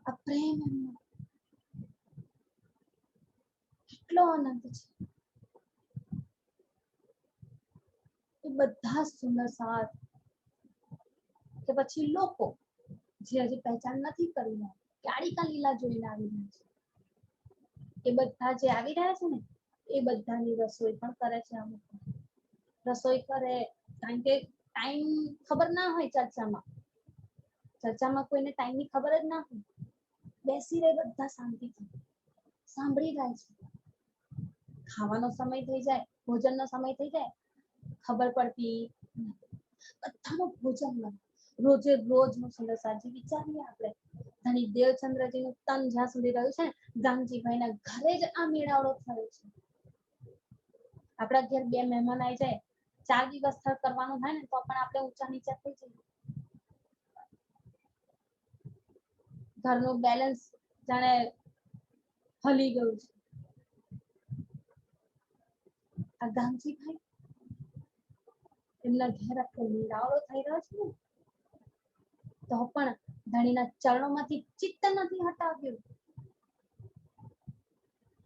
આ પ્રેમ, એમનો કેટલો આનંદ છે. એ બધા સુંદર સાથ કે પછી લોકો જે હજી પહેચાન નથી કરી રહ્યા, કાળિકા લીલા જોઈને આવી રહ્યા છે, એ બધા જે આવી રહ્યા છે ને, એ બધાની રસોઈ પણ કરે છે. અમુક રસોઈ કરે, કારણ કે ટાઈમ ખબર ના હોય ચર્ચામાં કોઈને ટાઈમની ખબર જ ના હોય. બેસી રહે બધા શાંતિથી, સાંભળી રહ્યા છે. ખાવાનો સમય થઈ જાય, ભોજનનો સમય થઈ જાય, ખબર પડતી બધાનું ભોજન મળે રોજે રોજનું સુંદર સાજી વિચારીએ આપણે ધણી દેવચંદ્રજીનું તન જ્યાં સુધી રહ્યું છે ને ગામજીભાઈના ઘરે જ આ મેળાવડો થયો છે આપણા ઘેર બે મહેમાન આવી જાય 4 દિવસ કરવાનું થાય ને તો પણ આપણે ઊંચા નીચા થઈ જઈએ ઘરનું બેલેન્સ જાણે હલી ગયું છે આ ગામજીભાઈ એમના ઘેર આટલો મેળાવડો થઈ રહ્યો છે ને તો પણ ધણીના ચરણોમાંથી ચિત્ત નથી હટાવ્યું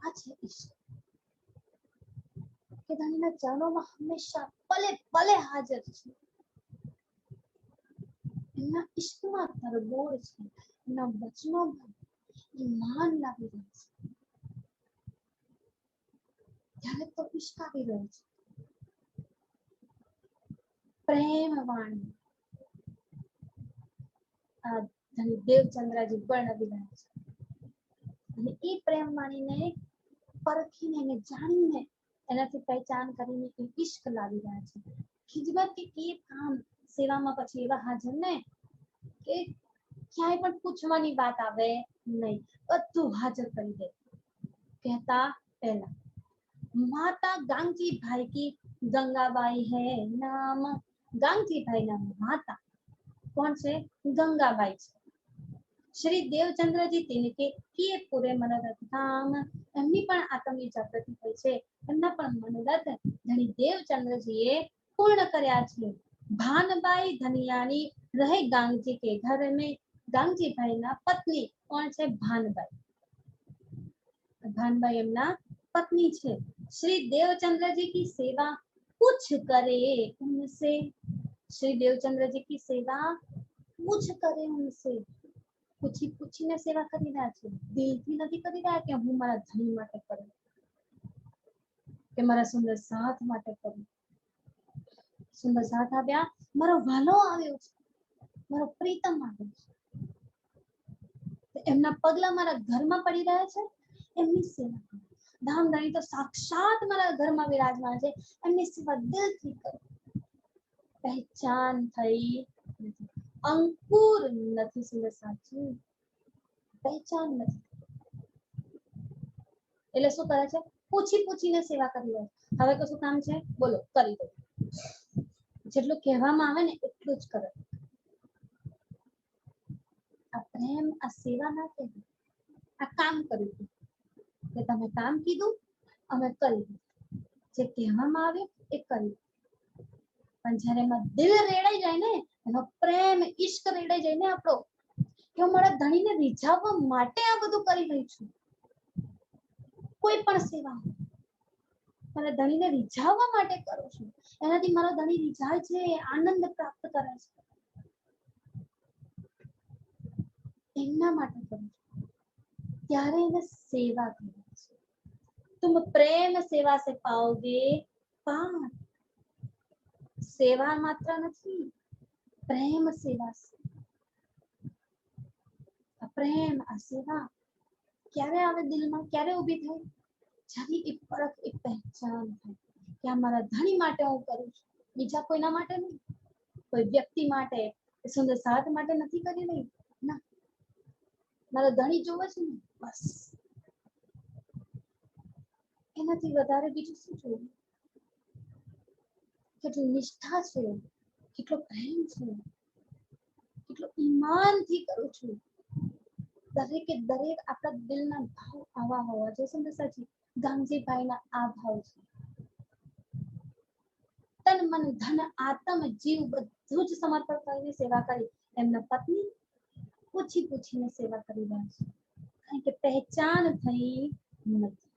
આ છે ઈશ્વર કે ધણીના ચરણોમાં હંમેશા પલે પલે હાજર છે એમના ઈશ્વરમાં તરબોળ છે એમના વચનોમાં ઈમાન લાવી રહ્યું છે ત્યારે તો ઈશ્ક આવી રહ્યો છે પ્રેમ વાણી આ ધણી દેવચંદ્રજી વર્ણવી રહ્યા છે અને એ પ્રેમ વાણીને પરખીને એને જાણીને એનાથી પહેચાન કરીને એ ઈશ્ક લાવી રહ્યા છે ખીજવત કે એ કામ સેવામાં પછી એવા હાજર ને કે ક્યાંય પણ પૂછવાની વાત આવે નહીં બધું હાજર કરી દે કહેતા પહેલા माता गांगी भाई की गंगाबाई है नाम गांगी भाई नाम माता कौन से गंगाबाई છે શ્રી દેવચંદ્રજી तिनके किए पूरे मनोरथ काम એમની પણ આત્મની જાગૃતિ થઈ છે એમના પણ મનોરથ ધણી દેવચંદ્રજીએ પૂર્ણ કર્યા છે ભાનબાઈ ધનિયાની રહે गांगजी के घर में गांगजी भाई ना पत्नी कौन છે ભાનબાઈ ભાનબાઈ એમના पत्नी छे श्री देवचंद्र जी की सेवा कुछ करे उनसे श्री देवचंद्र जी की सेवा कुछ करे उनसे पूछी पूछी ने सेवा करी रहा छे दिल थी नहीं करी रहा कि हूँ मारा धनी माटे करूं के मारा सुंदर साथ माटे करूं सुंदर साथ आव्या मारो वालो आव्यो छे मारो प्रीतम आव्यो छे एमना पगला मारा घर में पड़ी रहा छे एमनी सेवा करो धामधनी तो साक्षात मारा घर में विराजमान है एमनी सेवा दिल थी करो पहचान थई अंकुर નથી સુંદર સાચું પહેચાન નથી એટલે શું કરે છે પૂછી પૂછીને સેવા કરી રહ્યો હવે કશું કામ છે બોલો કરી દો જેટલું કહેવામાં આવે ને એટલું જ કરે આ પ્રેમ આ સેવા ના કહેવાય આ કામ કર્યું કે તમે કામ કીધું અમે કરી જે કહેવામાં આવ્યું એ કર્યું પણ જ્યારે એમાં દિલ રેડાઈ જાય ને એનો પ્રેમ ઈશ્ક રેડાઈ જાય ને આપણો કે હું મારા ધણીને રીઝાવવા માટે આ બધું કરી રહી છું કોઈ પણ સેવા મારા ધણીને રીઝાવવા માટે કરું છું એનાથી મારો ધણી રીઝાય છે આનંદ પ્રાપ્ત કરે છે એમના માટે કરું છું ત્યારે એને સેવા કરે છે तुम प्रेम सेवा से पाओगे पार सेवा मात्र नहीं प्रेम सेवा से प्रेम आ सेवा क्यारे आवे दिल में क्यारे उभी थाय जरी ए परख ए पहचान थाय कि आ मारा धणी माटे हूँ करूं छुं बीजा कोईना माटे नहीं कोई व्यक्ति माटे सुंदर साथ माटे नहीं करी रही ना मारा धणी जोवे छे बस એનાથી વધારે બીજું શું જોવું કેટલી નિષ્ઠા છે કેટલો પ્રેમ છે કેટલો ઈમાનથી કરું છું દરેકે દરેક આપણા દિલના ભાવ આવા હોવા જોઈએ સુંદર સાચી ગાંગજીભાઈના આ ભાવ છે તન મન ધન આત્મ જીવ બધું જ સમર્પણ કરીને સેવા કરી એમના પત્ની પૂછી પૂછીને સેવા કરી રહ્યા છે કારણ કે પહેચાન થઈ નથી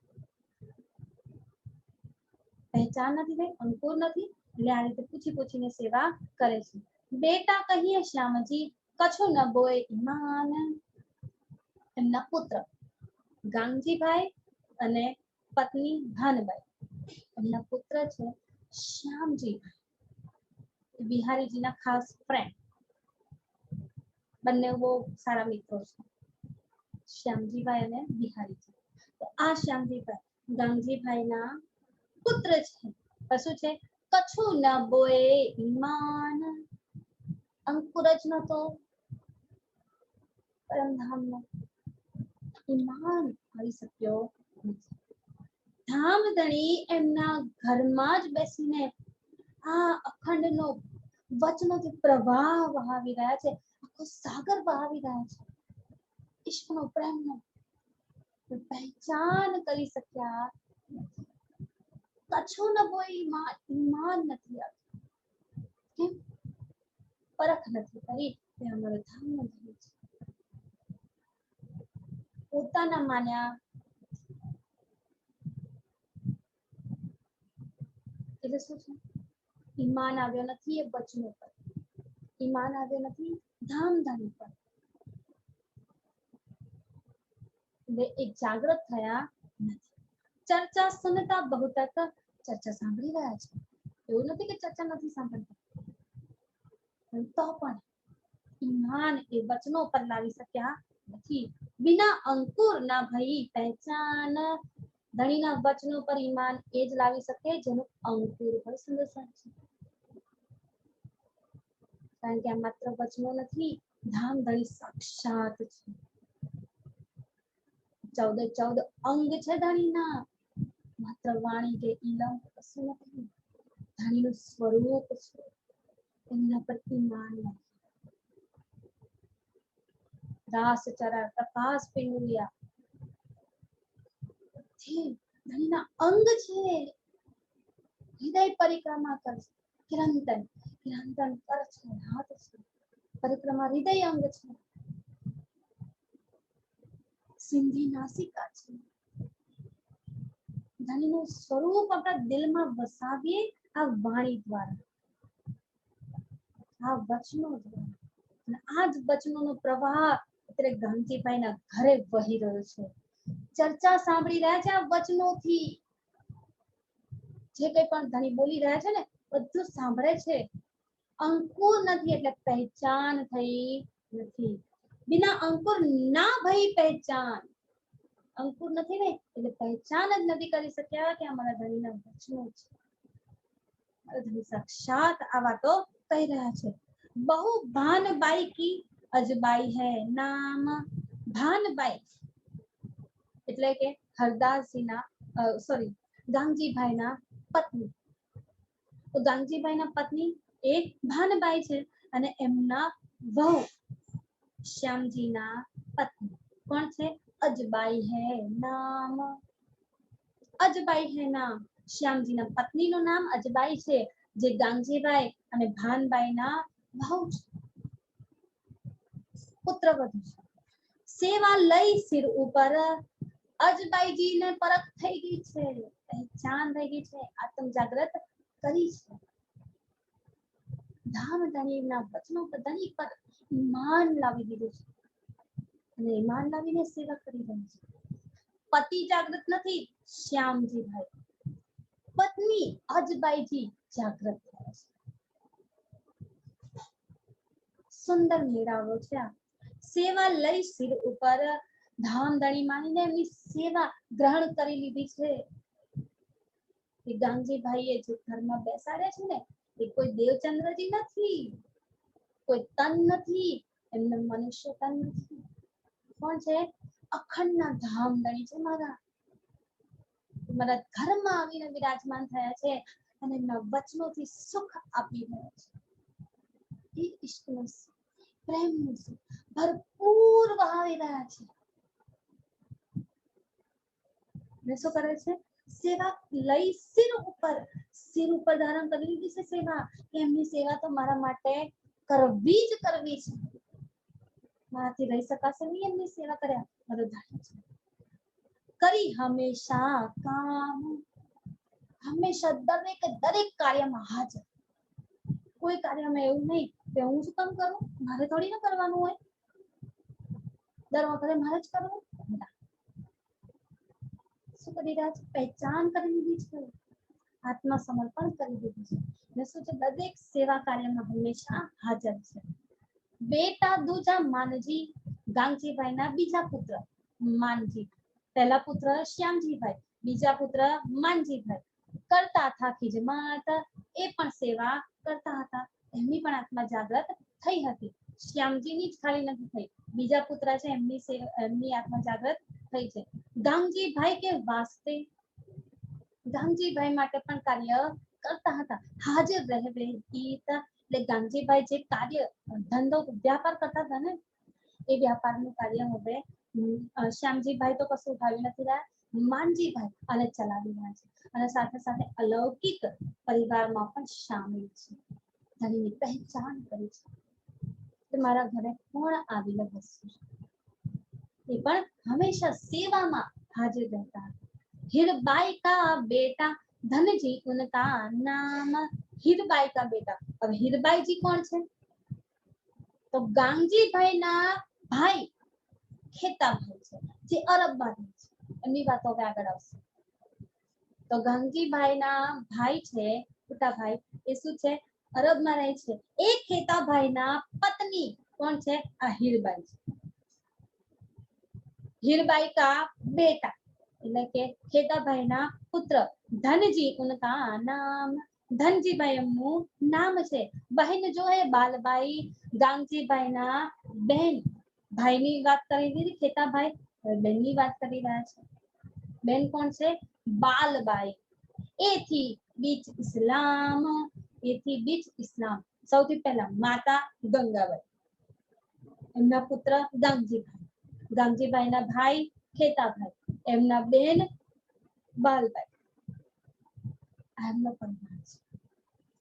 पहचान नहीं भाई अंकुर नहीं એટલે આ રીતે પૂછી પૂછીને સેવા કરે છે બેટા કહીએ શ્યામજી કછો ન બોય ઈમાન એમના પુત્ર ગાંગજીભાઈ અને પત્ની ભાનબાઈ એમના પુત્ર છે શ્યામજી બિહારીજીના ખાસ ફ્રેન્ડ બંને બહુ સારા મિત્રો છે શ્યામજીભાઈ અને બિહારીજી તો આ શ્યામજીભાઈ ગાંગજીભાઈના પુત્ર છે પશુ છે કછું ન બોએ ઈમાન, અંકુર જ નતો પરમધામનો, ઈમાન આવી શક્યો નથી. ધામધણી એમના ઘરમાં જ બેસીને આ અખંડનો વચનોથી પ્રવાહ વહાવી રહ્યા છે, આખો સાગર વહાવી રહ્યા છે ઈશ્વરનો પ્રેમનો, પહેચાન કરી શક્યા નથી. કછું ન બોય ઈમાન, ઈમાન નથી આવતું. કેમ? પરખ નથી કરી કે અમારો ધામનો ધણી છે. પોતાના માન્યા એટલે શું છે? ઈમાન આવ્યો નથી એ વચનો પર, ઈમાન આવ્યો નથી ધામધણી પર. એટલે એ જાગૃત થયા નથી. ચર્ચા સુનતા બહુતક, ચર્ચા સાંભળી રહ્યા છે, એવું નથી કે ચર્ચા નથી સાંભળતા, તો પણ ઈમાન એ વચનો પર લાવી શક્યા નથી. બિના અંકુર ના ભઈ પહેચાન, ધણીના વચનો પર ઈમાન એ જ લાવી શકે જેનું અંકુર હોય. સુંદર છે, કારણ કે આ માત્ર વચનો નથી, ધામધણી સાક્ષાત છે. 14 અંગ છે ધણીના, માત્ર વાણી કે ઈલમ કશું નથી, ધણીનું સ્વરૂપ છે, એમના પર ઈમાન નથી. રાસ ચરા તપાસ પિંગુલિયા, ધણીના અંગ છે, હૃદય પરિક્રમા કરશે કિરંતન, કિરંતન કર છે, હાથ છે, પરિક્રમા હૃદય અંગ છે. સિંધી નાસિકા છે. ધણીનું સ્વરૂપ આપણા દિલમાં વસાવીએ આ વાણી દ્વારા, આ વચનો દ્વારા. અને આ જ વચનોનો પ્રવાહ અત્યારે ગાંધીભાઈના ઘરે વહી રહ્યો છે. ચર્ચા સાંભળી રહ્યા છે આ વચનોથી, જે કંઈ પણ ધણી બોલી રહ્યા છે ને બધું સાંભળે છે. અંકુર નથી એટલે પહેચાન થઈ નથી. બિના અંકુર ના ભઈ પહેચાન, અંકુર નથી ને એટલે પહેચાન જ નથી કરી શક્યા કે અમારા ધણીના વચનો છે. મારા ધણી સાક્ષાત આ વાતો કહી રહ્યા છે. બહુ ભાનબાઈ કી અજબાઈ હૈ નામ, ભાનબાઈ એટલે કે હરદાસજીના સોરી ગાંગજીભાઈના પત્ની. તો ગાંગજીભાઈના પત્ની એક ભાનબાઈ છે અને એમના વહુ શ્યામજીના પત્ની કોણ છે? અજબાઈ હૈ નામ, અજબાઈ હૈ નામ. શ્યામજીના પત્નીનું નામ અજબાઈ છે, જે ગાંગજીભાઈ અને ભાનબાઈના વહુ છે, પુત્રવધુ છે. સેવા લઈ સિર ઉપર, અજબાઈજીને પરખ થઈ ગઈ છે, પહેચાન થઈ ગઈ છે, આત્મ જાગૃત કરી છે. ધામધણીના વચનો પર ધણી પર ઈમાન લાવી દીધું છે અને ઈમાન લાવીને સેવા કરી રહી છે. પતિ જાગૃત નથી શ્યામજીભાઈ, પત્ની અજબાઈજી જાગૃત થયા છે. સુંદર મેળાવો છે આ. સેવા લઈ સિર ઉપર, ધામધણી માનીને એમની સેવા ગ્રહણ કરી લીધી છે. કે ગાંગજીભાઈએ જે ઘરમાં બેસાડ્યા છે ને એ કોઈ દેવચંદ્રજી નથી, કોઈ તન નથી, એમને મનુષ્ય તન નથી. કોણ છે? અખંડના ધામધણી છે મારા, મારા ઘરમાં આવીને વિરાજમાન થયા છે અને એમના વચનોથી સુખ આપી રહ્યા છે. એ ઈશ્વરનું પ્રેમનું ભરપૂર વહાવી રહ્યા છે. ને શું કરે છે? સેવા લઈ સિર ઉપર, સિર ઉપર ધારણ કરી લીધી છે સેવા. એમની સેવા તો મારા માટે કરવી જ કરવી છે, મારાથી રહી શકાશે નહીં એમની સેવા કર્યા. મારો ધણી છે. કરી હંમેશા કામ, હંમેશા દરેક કાર્યમાં હાજર. કોઈ કાર્યમાં એવું નહીં કે હું શું કામ કરું, મારે થોડી ના કરવાનું હોય, દર વખતે મારે જ કરવું. શું કરી રહ્યા છે? પહેચાન કરી લીધી છે, આત્મસમર્પણ કરી દીધું છે ને શું છે? દરેક સેવા કાર્યમાં હંમેશા હાજર છે. બેટા દૂજા માનજી, ગાંગજીભાઈના બીજા પુત્ર માનજી. પહેલા પુત્ર શ્યામજીભાઈ, બીજા પુત્ર માનજીભાઈ. કરતા થા ખિજમત, એ પણ સેવા કરતા હતા, એમની પણ આત્મા જાગૃત થઈ હતી. શ્યામજીની જ ખાલી નથી થઈ, બીજા પુત્ર છે એમની આત્મા જાગૃત થઈ છે. ગાંગજીભાઈ કે વાસ્તે ગાંગજીભાઈ માટે પણ કાર્ય કરતા હતા, હાજર રહેવે ગીત. એટલે ગાંગજીભાઈ જે કાર્ય ધંધો વ્યાપાર કરતા હતા ને, એ વ્યાપારનું કાર્ય હવે શ્યામજીભાઈ તો કશું ઉઠાવી નથી રહ્યા, માનજીભાઈ અને ચલાવી રહ્યા છે. અને સાથે સાથે અલૌકિક પરિવારમાં પણ શામિલ છે. ધણીની પહેચાન કરી છે કે મારા ઘરે કોણ આવીને બેસ્યું છે, એ પણ હંમેશા સેવામાં હાજર રહેતા હતા. हीरबाई का बेटा धनजी उनका नाम, हीरबाई का बेटा. अब हीरबाई जी कौन છે? તો ગાંગજીભાઈ ના ભાઈ ખેતાભાઈ છે, જે અરબમાં રહે છે. એમની વાતો હવે આગળ આવશે. તો ગાંગજીભાઈ ના ભાઈ છે, મોટા ભાઈ, એ શું છે? અરબમાં રહે છે. એ ખેતાભાઈ ના પત્ની કોણ છે? આ હીરબાઈ છે. हीरबाई का बेटा એટલે કે ખેતાભાઈ ના પુત્ર ધનજી ઉનકા નામ, ધનજીભાઈ એમનું નામ છે. બહેન જો હે બાલબાઈ, ગાંગજીભાઈ ના બહેન. ભાઈની વાત કરી દીધી ખેતાભાઈ, બહેનની વાત કરી રહ્યા છે. બહેન કોણ છે? બાલબાઈ. એથી બીચ ઇસ્લામ, એથી બીચ ઇસ્લામ. સૌથી પહેલા માતા ગંગાબાઈ, એમના પુત્ર ગાંગજીભાઈ, ગાંગજીભાઈ ના ભાઈ ખેતાભાઈ, એમના બેન બાલબાઈ. એમનો પરિવાર છે.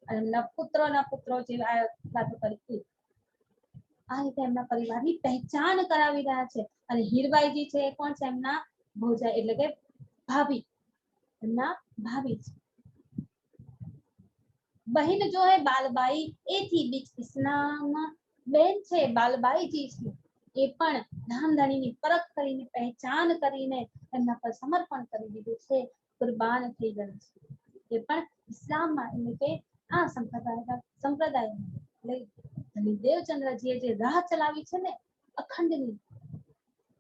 એમના પુત્રોના પુત્રો જે વાતો કરી, આ રીતે એમના પરિવારની પહેચાન કરાવી રહ્યા છે. અને હીરબાઈજી છે એ કોણ છે? એમના ભોજાઈ એટલે કે ભાભી, એમના ભાભી છે. બહેન જો હે બાલબાઈ, એથી બીચ ઇસ્લામ. બેન છે બાલબાઈજી છે, એ પણ ધામધણીની પરખ કરીને પહેચાન કરીને એમના પર સમર્પણ કરી દીધું છે, કુરબાન થઈ ગયું છે. એ પણ ઇસ્લામમાં એટલે કે આ સંપ્રદાય એટલે દેવચંદ્રજીએ જે રાહ ચલાવી છે ને, અખંડની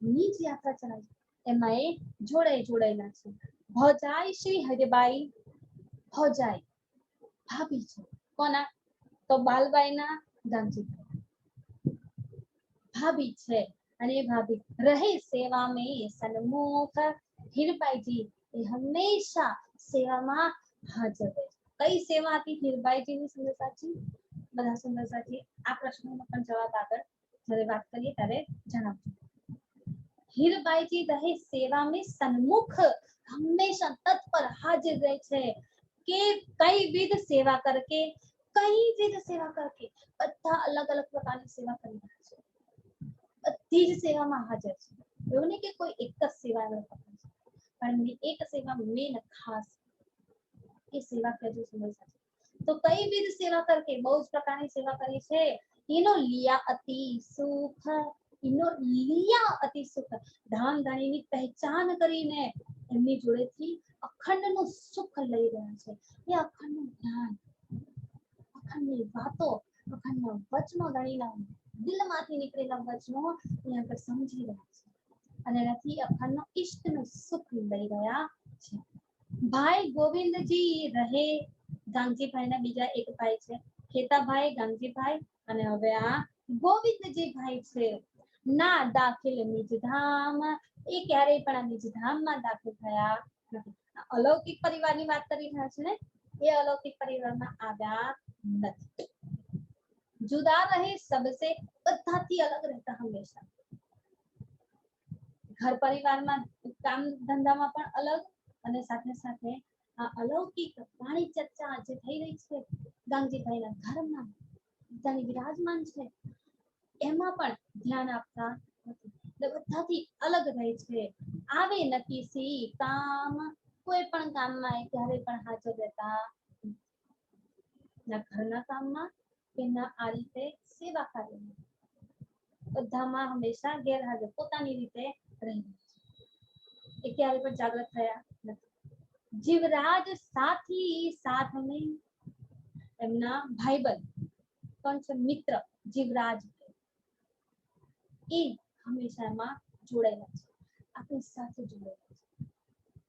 નીચ યાત્રા ચલાવી, એમાં એ જોડાયેલા છે. ભોજાઈ શ્રી હરિબાઈ, ભોજાઈ ભાભી છે કોના? તો બાલબાઈના ગાંગજીભાઈ ભાભી છે. અને એ ભાભી રહે સેવા મેં સન્મુખ. હીરબાઈજી એ હંમેશા સેવામાં હાજર રહે. કઈ સેવા હતી હીરબાઈજીની? સુંદરસાજી, બધા સુંદરસાજી આ પ્રશ્નનો પણ જવાબ આગળ જ્યારે વાત કરીએ ત્યારે જણાવજો. હીરબાઈજી રહે સેવા મેં સન્મુખ, હંમેશા તત્પર હાજર રહે છે. કે કઈ વિધ સેવા કરકે, કઈ વિધ સેવા કરકે, બધા અલગ અલગ પ્રકારની સેવા કરી રહ્યા છે. બધી જ સેવામાં હાજર છે. એવું નહીં કે કોઈ એક જ સેવા પકડે છે, પણ એક સેવા મેન ખાસ એ સેવા કહેજો સમય સાથે. તો કઈ વિધ સેવા કરકે, બહુ જ પ્રકારની સેવા કરી છે. એનો લિયા અતિ સુખ, એનો લિયા અતિ સુખ, ધામધણીની પહેચાન કરીને એમની જોડેથી અખંડનું સુખ લઈ રહ્યા છે. એ અખંડનું જ્ઞાન, અખંડની વાતો, અખંડના વચનો, ધણીના દિલમાંથી નીકળેલા વચનો અહીંયા આગળ સમજી રહ્યા છે. અને એનાથી અખંડનો ઈષ્ટનું સુખ લઈ રહ્યા છે. ભાઈ ગોવિંદજી રહે, ગાંગજીભાઈના બીજા એક ભાઈ છે ખેતાભાઈ, ગાંગજીભાઈ, અને હવે આ ગોવિંદજી ભાઈ છે. ના દાખિલ નિજધામ, એ ક્યારેય પણ આ નિજધામમાં દાખલ થયા નથી. અલૌકિક પરિવારની વાત કરી રહ્યા છે ને, એ અલૌકિક પરિવારમાં આવ્યા નથી. જુદા રહે સબસે, બધાથી અલગ રહેતા હંમેશા. ઘર પરિવારમાં કામ ધંધામાં પણ અલગ, અને સાથે સાથે આ અલૌકિક વાણી ચર્ચા જે થઈ રહી છે ગાંગજીભાઈના ઘરમાં બધાની વિરાજમાન છે, એમાં પણ ધ્યાન આપતા નથી. બધાથી અલગ રહે છે. આવે નથી સી કામ, કોઈ પણ કામમાં એ ક્યારે પણ હાજર રહેતા ના ઘરના કામમાં કે ના આ રીતે સેવા કાર્યમાં, બધામાં હંમેશા ગેરહાજર પોતાની રીતે રહી છે. એ ક્યારે પણ જાગૃત થયા નથી. જીવરાજ સાથી સાથ में, એમના ભાઈબંધ કોણ છે? મિત્ર જીવરાજ, એ હંમેશા એમાં જોડાયેલા છે, આપણી સાથે જોડાયેલા છે.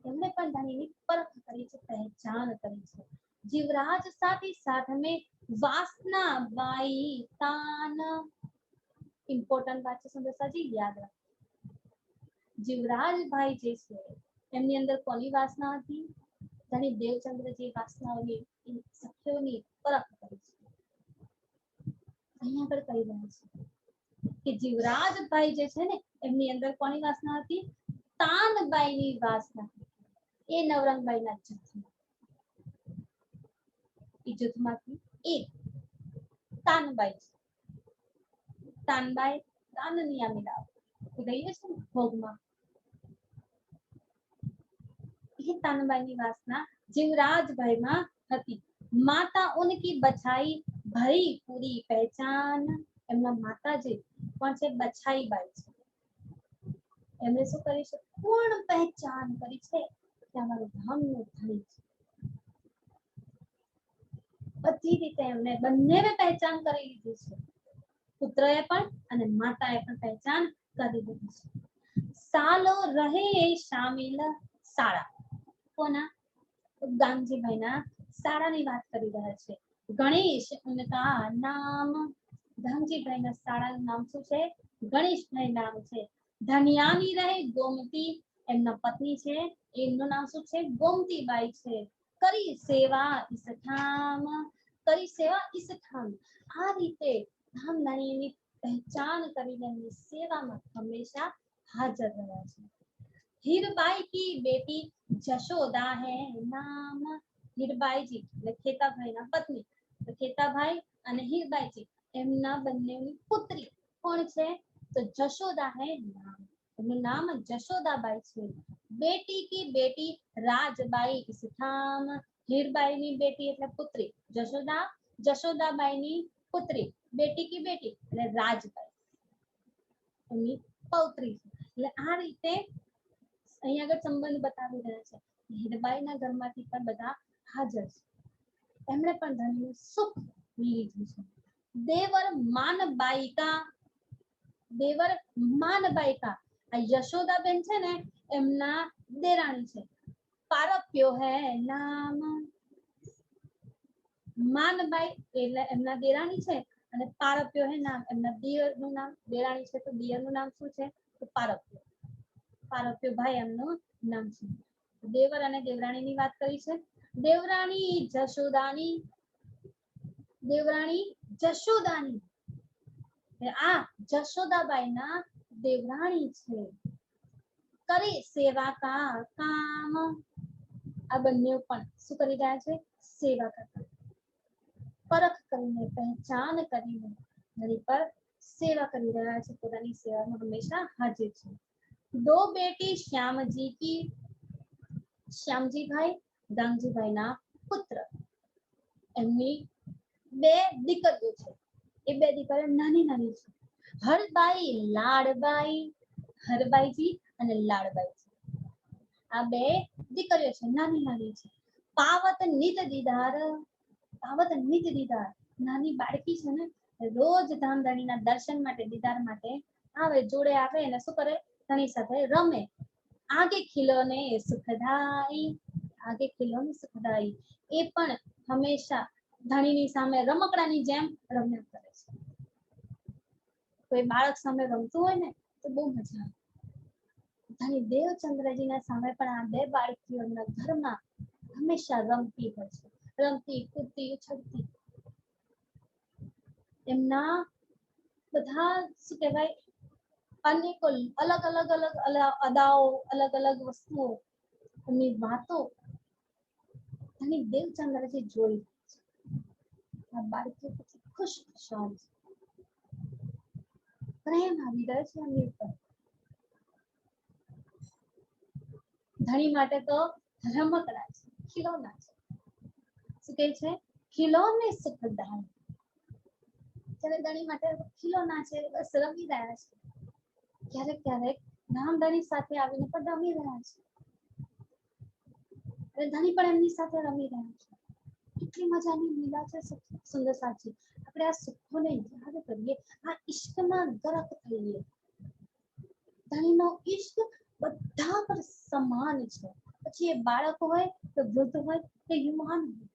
એમને પણ ધણીની પરખ કરી છે, પહેચાન કરી છે. જીવરાજ સાથે સાધમે વાસના બાઈ તાન. ઇમ્પોર્ટન્ટ વાત છે સંદેશાજી, યાદ રાખો. જીવરાજભાઈ જે છે એમની અંદર કોની વાસના હતી? ધણી દેવચંદ્રજી વાસનાઓની સખીઓની પરખ કરી છે. અહીંયા આગળ કહી રહ્યા છે કે જીવરાજભાઈ જે છે ને એમની અંદર કોની વાસના હતી? તાનબાઈની વાસના. એ નવરંગબાઈના જૂથમાં, એ જૂથમાંથી એક તાનબાઈ છે. તાનબાઈ તાનની આ મિલાવ ગઈએ છે ને ભોગમાં, એ તાનબાઈની વાસના જીવરાજભાઈમાં હતી. માતા ઉનકી બછાઈ ભરી પૂરી પહેચાન. એમના માતાજી કોણ છે? બછાઈબાઈ છે. એમણે શું કરી છે? પૂર્ણ પહેચાન કરી છે કે અમારું ધામનું ધણી છે. બધી રીતે એમને બંનેને પહેચાન કરી લીધી છે. પુત્રએ પણ અને માતાએ પણ પહેચાન કરી લીધી છે. સાલો રહે શામિલ શાળા. કોના? ગામજીભાઈના શાળાની વાત કરી રહ્યા છે. ગણેશ ઉનકા નામ. ગામજીભાઈના શાળાનું નામ શું છે? ગણેશભાઈ નામ છે. ધનિયાની રહે ગોમતી. એમના પત્ની છે, એમનું નામ શું છે? ગોમતીબાઈ છે. કરી સેવા ઇસઠામ. કરી સેવા ઇસઠામ. આ રીતે ધામધણીની પહેચાન કરીને એમની સેવામાં હંમેશા હાજર રહ્યા છે. હીરબાઈ की बेटी जशोदा है नाम. હીરબાઈજી એટલે ખેતાભાઈના પત્ની, તો ખેતાભાઈ અને હીરબાઈજી એમના બંનેની પુત્રી કોણ છે? તો જશોદા હે નામ. એમનું નામ જશોદાબાઈ છે. બેટી की बेटी રાજબાઈ ઇસઠામ. હીરબાઈની બેટી એટલે પુત્રી જશોદા, જશોદાબાઈની પુત્રી બેટી की बेटी એટલે રાજબાઈ એમની પૌત્રી છે. એટલે આ રીતે અહીંયા આગળ સંબંધ બતાવી રહ્યા છે. હીરબાઈના ઘરમાંથી પણ બધા હાજર છે. એમણે પણ ધનનું સુખ લીધું છે. દેવર માનબાઈકા. દેવર માનબાઈકા. આ યશોદાબેન છે ને એમના દેરાણી છે. પારપ્યો હે નામ. માનબાઈ એટલે એમના દેરાણી છે અને પારપ્યો હે નામ એમના દિયરનું નામ. દેરાણી છે તો દિયરનું નામ શું છે? તો પારપ્યો. પારપ્યો ભાઈ એમનું નામ છે. દેવર અને દેવરાણીની વાત કરી છે. દેવરાણી જશોદાની. દેવરાણી જશોદાની. આ જશોદાબાઈના દેવરાણી છે. કરી સેવા કા કામ. આ બંને પણ શું કરી રહ્યા છે? સેવા કરતા. પરખ કરીને પહેચાન કરીને ધણી પર સેવા કરી રહ્યા છે. પોતાની સેવામાં હંમેશા હાજર છે. दो बेटी श्यामजी की. श्यामजी भाई गांगजीભાઈ ના પુત્ર. એમની બે દીકરીઓ છે. એ બે દીકરીઓ નાની નાની છે. હરબાઈ લાડબાઈ. હરબાઈજી અને લાડબાઈ. આ બે દીકરીઓ છે, નાની નાની છે. પાવત નિત દીદાર. પાવત નિત દીદાર. નાની બાળકી છે ને રોજ ધામધણીના દર્શન માટે, દીદાર માટે આવે, જોડે આવે અને શું કરે? ધણી સાથે રમે. આગે ખિલોને સુખદાઈ. આગે ખિલોને સુખદાઈ. એ પણ હંમેશા ધણીની સામે રમકડાની જેમ રમ્યા કરે છે. કોઈ બાળક સામે રમતું હોય ને તો બહુ મજા આવે. ધણી દેવચંદ્રજીના સામે પણ આ બે બાળકીઓના ઘરમાં હંમેશા રમતી હોય છે. રમતી, કૂદતી, ઉછળતી. એમના બધા શું કહેવાય? અનેકો અલગ અલગ અદાઓ, અલગ અલગ વસ્તુઓ, એમની વાતો ધણી દેવચંદ્રજી જોઈ. આ બાળકીઓ પછી ખુશ ખુશાલ છે. પ્રેમ આવી રહ્યો છે એમની ઉપર. ધણી માટે તો રમકડા છે, ખિલોના છે. શું કહે છે? ખિલોને સુખદાઈ. જ્યારે ધણી માટે ખિલોના છે, બસ રમી રહ્યા છે. ક્યારેક ક્યારેક ધામધણી સાથે આવીને પણ રમી રહ્યા છે. અને ધણી પણ એમની સાથે રમી રહ્યા છે. કેટલી મજાની લીલા છે સુંદર સાચી. આપણે આ સુખોને યાદ કરીએ, આ ઈશ્કમાં ગરક થઈએ. ધણીનો ઈશ્ક બધા પર સમાન છે. પછી એ બાળક હોય કે વૃદ્ધ હોય કે યુવાન હોય,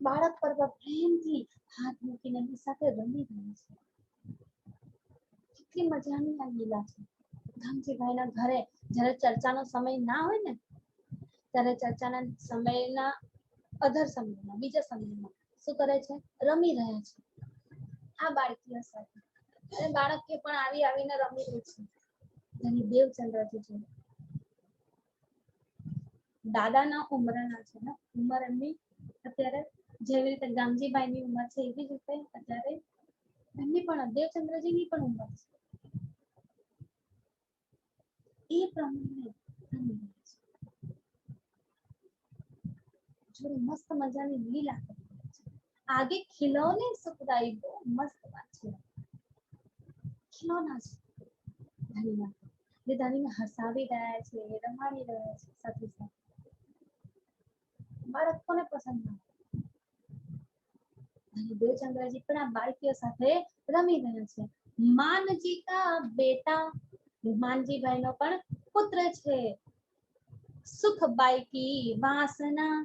બાળક પર પ્રેમથી હાથ મૂકીને એની સાથે રમી રહ્યા છે. કેટલી મજાની આ લીલા છે. ગામજીભાઈના ઘરે જ્યારે ચર્ચાનો સમય ના હોય ને, ત્યારે ચર્ચાના સમયના અધર સમયમાં, બીજા સમયમાં શું કરે છે? રમી રહ્યા છે આ બાળકીઓ સાથે. અને બાળકીઓ પણ આવીને રમી રહી છે. ધણી દેવચંદ્રજી છે, દાદાના ઉંમરના છે ને, ઉંમર એમની અત્યારે જેવી રીતે ગામજીભાઈની ઉંમર છે એવી જ રીતે અત્યારે એમની પણ દેવચંદ્રજીની પણ ઉંમર છે. એ પ્રમાણે જોડે મસ્ત મજાની લીલા કરી છે. आगे खिलौने सुखदाई, बહુ મસ્ત વાત છે. ખિલौना છે ધણીમાં, જે ધણીને હસાવી રહ્યા છે, રમાડી રહ્યા છે સાથે સાથે. બાળક કોને પસંદ ના? દેવચંદ્રજી પણ આ બાળકીઓ સાથે રમી રહ્યા છે. માનજી કા બેટા, માનજીભાઈ નો પણ પુત્ર છે. સુખબાઈ કી વાસના,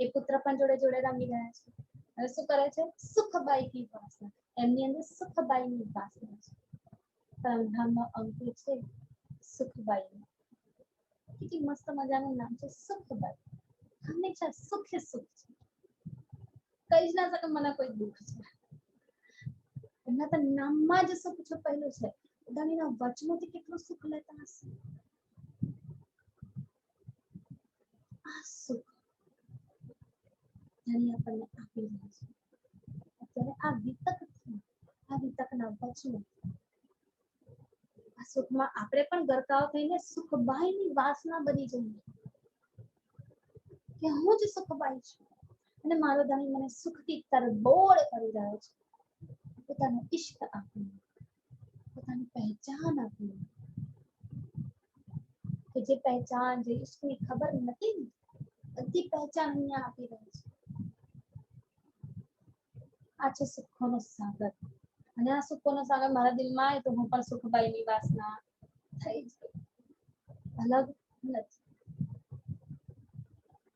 એ પુત્ર પણ જોડે જોડે રમી રહ્યા છે. અને શું કરે છે? સુખબાઈ કી વાસના, એમની અંદર સુખબાઈની વાસના છે. પરમધામનો અંકુર છે સુખબાઈ. કેટલી મસ્ત મજાનું નામ છે સુખબાઈ. હંમેશા સુખ સુખ છે. કહી જ ના શકે મને કોઈ દુઃખ છે. એમના તો નામમાં જ સુખ છુપાયેલું છે. બધાના વચનોથી કેટલું સુખ લેતા હશે. આ સુખ ધણી આપણને આપી રહ્યા છે. અત્યારે આ વિતકના વચનો, આ સુખમાં આપણે પણ ગરકાવ થઈને સુખબાઈની વાસના બની જઈએ કે હું જ સુખબાઈ છું અને મારો ધણી મને સુખથી તરબોળ કરી રહ્યો છે. પોતાનો ઇશ્ક આપીને, પોતાની પહેચાન આપીને, કે જે પહેચાન, જે ઇશ્કની ખબર નથી ને, બધી પહેચાન અહીંયા આપી રહી છે. આ છે સુખોનો સાગર. અને આ સુખોનો સાગર મારા દિલમાં આવે તો હું પણ સુખબાઈની વાસના થઈ જ અલગ નથી.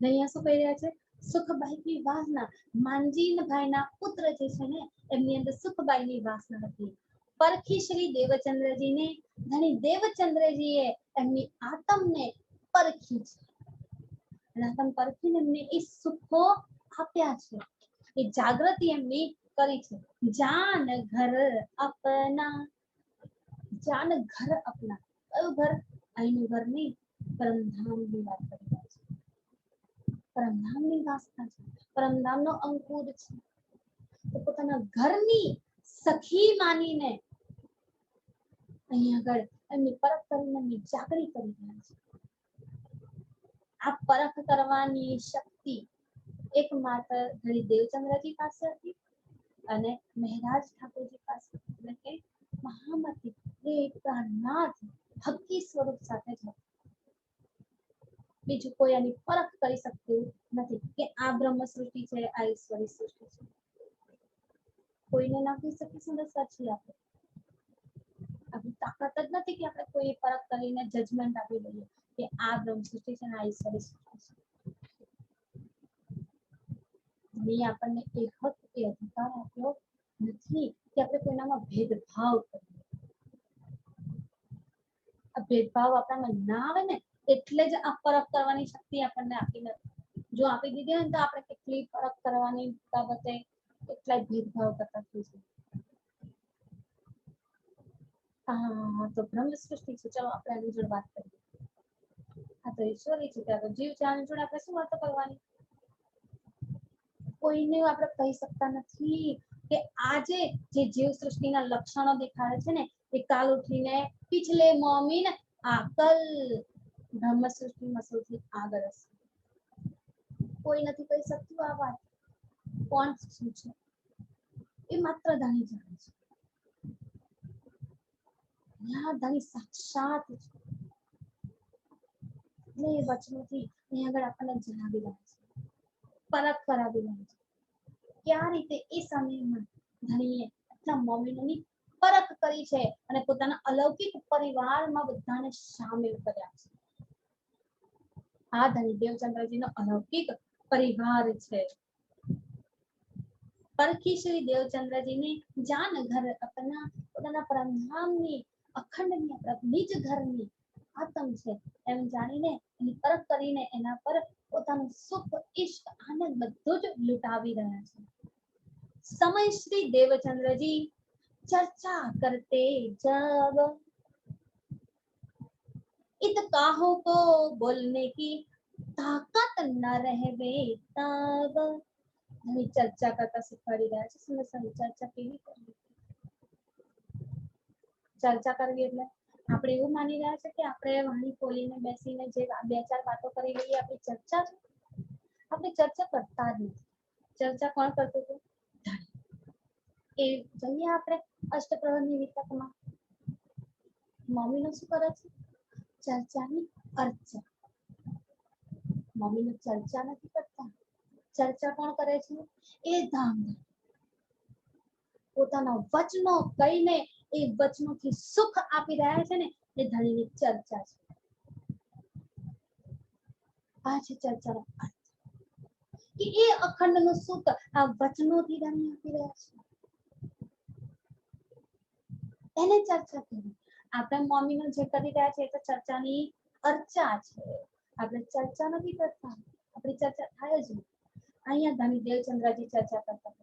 અહીંયા શું કહી રહ્યા છે? સુખબાઈની વાસના. માનજીભાઈના પુત્ર જે છે ને, એમની અંદર સુખબાઈની વાસના હતી. પરખી શ્રી દેવચંદ્રજીને ધણી દેવચંદ્રજીએ એમની આતમને પરખી છે. આતમ પરખીને એમને એ સુખો આપ્યા છે. એ જાગૃતિ એમની કરી છે. જાન ઘર અપના, જાન ઘર અપના. કયું ઘર? અહીંનું ઘર નહીં, પરમધામની વાત કરી રહ્યા છે. પરમધામની વાસના છે, પરમધામનો અંકુર છે. તો પોતાના ઘરની સખી માનીને અહીંયા આગળ એમની પરખ કરીને એમની જાગરી કરી રહ્યા છે. આ પરખ કરવાની શક્તિ એકમાત્ર ધણી દેવચંદ્રજી પાસે હતી અને મહેરાજ ઠાકોરજી પાસે, એટલે કે મહામતી એ પ્રાણનાથ ભક્તિ સ્વરૂપ સાથે જ. બીજું કોઈ આની પરખ કરી શકતું નથી કે આ બ્રહ્મ સૃષ્ટિ છે, આ ઈશ્વરી સૃષ્ટિ છે. કોઈને ના કહી શકીશું ને સાચી આપણે. આપણી તાકાત જ નથી કે આપણે કોઈ પરખ કરીને જજમેન્ટ આપી દઈએ કે આ બ્રહ્મ સૃષ્ટિ છે, આ ઈશ્વરી સૃષ્ટિ છે. આપણને એ હક, એ અધિકાર આપ્યો નથી કે આપણે કોઈનામાં ભેદભાવ કરીએ. આ ભેદભાવ આપણામાં ના આવે ને, એટલે જ આ પરખ કરવાની શક્તિ આપણને આપી નથી. જો આપી દીધી હોય ને તો આપણે કેટલી પરખ કરવાની બાબતે કેટલાય ભેદભાવ કરતા થઈ જાય. તો બ્રહ્મ સૃષ્ટિ છે, ચાલો આપણે આની જોડે વાત કરીએ. આ તો ઈશ્વરી છે, ત્યાં તો જીવ છે, આની જોડે આપણે શું વાતો કરવાની? કોઈને આપણે કહી શકતા નથી કે આજે જે જીવ સૃષ્ટિના લક્ષણો દેખાડે છે ને, એ કાલ ઉઠીને પિછલે મોમીન આકલ બ્રહ્મ સૃષ્ટિમાં સૌથી આગળ હશે. કોઈ નથી કહી શકતું આ વાત. કોણ શું છે એ માત્ર ધણી જાણે છે. ધણી સાક્ષાત છે. એટલે એ વચનોથી અહીં આગળ આપણને જણાવી રહ્યા છે, પરખ કરાવી રહ્યા છે કે આ રીતે એ સમયમાં ધણીએ આટલા મોમિનોની પરખ કરી છે અને પોતાના અલૌકિક પરિવારમાં બધાને સામેલ કર્યા છે. આ ધણી દેવચંદ્રજીનો અલૌકિક પરિવાર છે. परखी श्री देवचंद्रजी ने जान घर अपना પોતાના પરમધામની અખંડની નિજ ઘરની આત્મ છે એમ જાણીને એની પરખ કરીને એના પર પોતાનું સુખ ઇષ્ટ આનંદ બધું જ લૂંટાવી રહ્યા છે. समय श्री देवचंद्र जी चर्चा करते जब इत काहो को बोलने की ताकत न रहवे तब. चर्चा करता શીખવાડી રહ્યા છે. ચર્ચા કેવી કરવી, ચર્ચા કરવી એટલે આપણે એવું માની રહ્યા છે કે આપણે વાણી ખોલીને બેસીને જે બે ચાર વાતો કરી લઈએ આપણી ચર્ચા છે. આપણે ચર્ચા કરતા જ નથી. ચર્ચા કોણ કરતું હતું? એ જોઈએ આપણે અષ્ટપ્રહરની વિતકમાં મમ્મીનો શું કરે છે? ચર્ચાની અર્ચા. મમ્મીનો ચર્ચા નથી કરતા. ચર્ચા કોણ કરે છે? એ ધામ પોતાના વચનો કહીને એ વચનોથી સુખ આપી રહ્યા છે ને એ ધણીની ચર્ચા છે. આ છે ચર્ચાનો અર્થ કે એ અખંડનું સુખ આ વચનોથી ધણી આપી રહ્યા છે. એને ચર્ચા કહેવાય. આપણે મમ્મીનો જે કરી રહ્યા છે એ તો ચર્ચાની અર્ચા છે. આપણે ચર્ચા નથી કરતા. આપણી ચર્ચા થાય જ નહીં. અહીંયા ધણી દેવચંદ્રજી ચર્ચા કરતા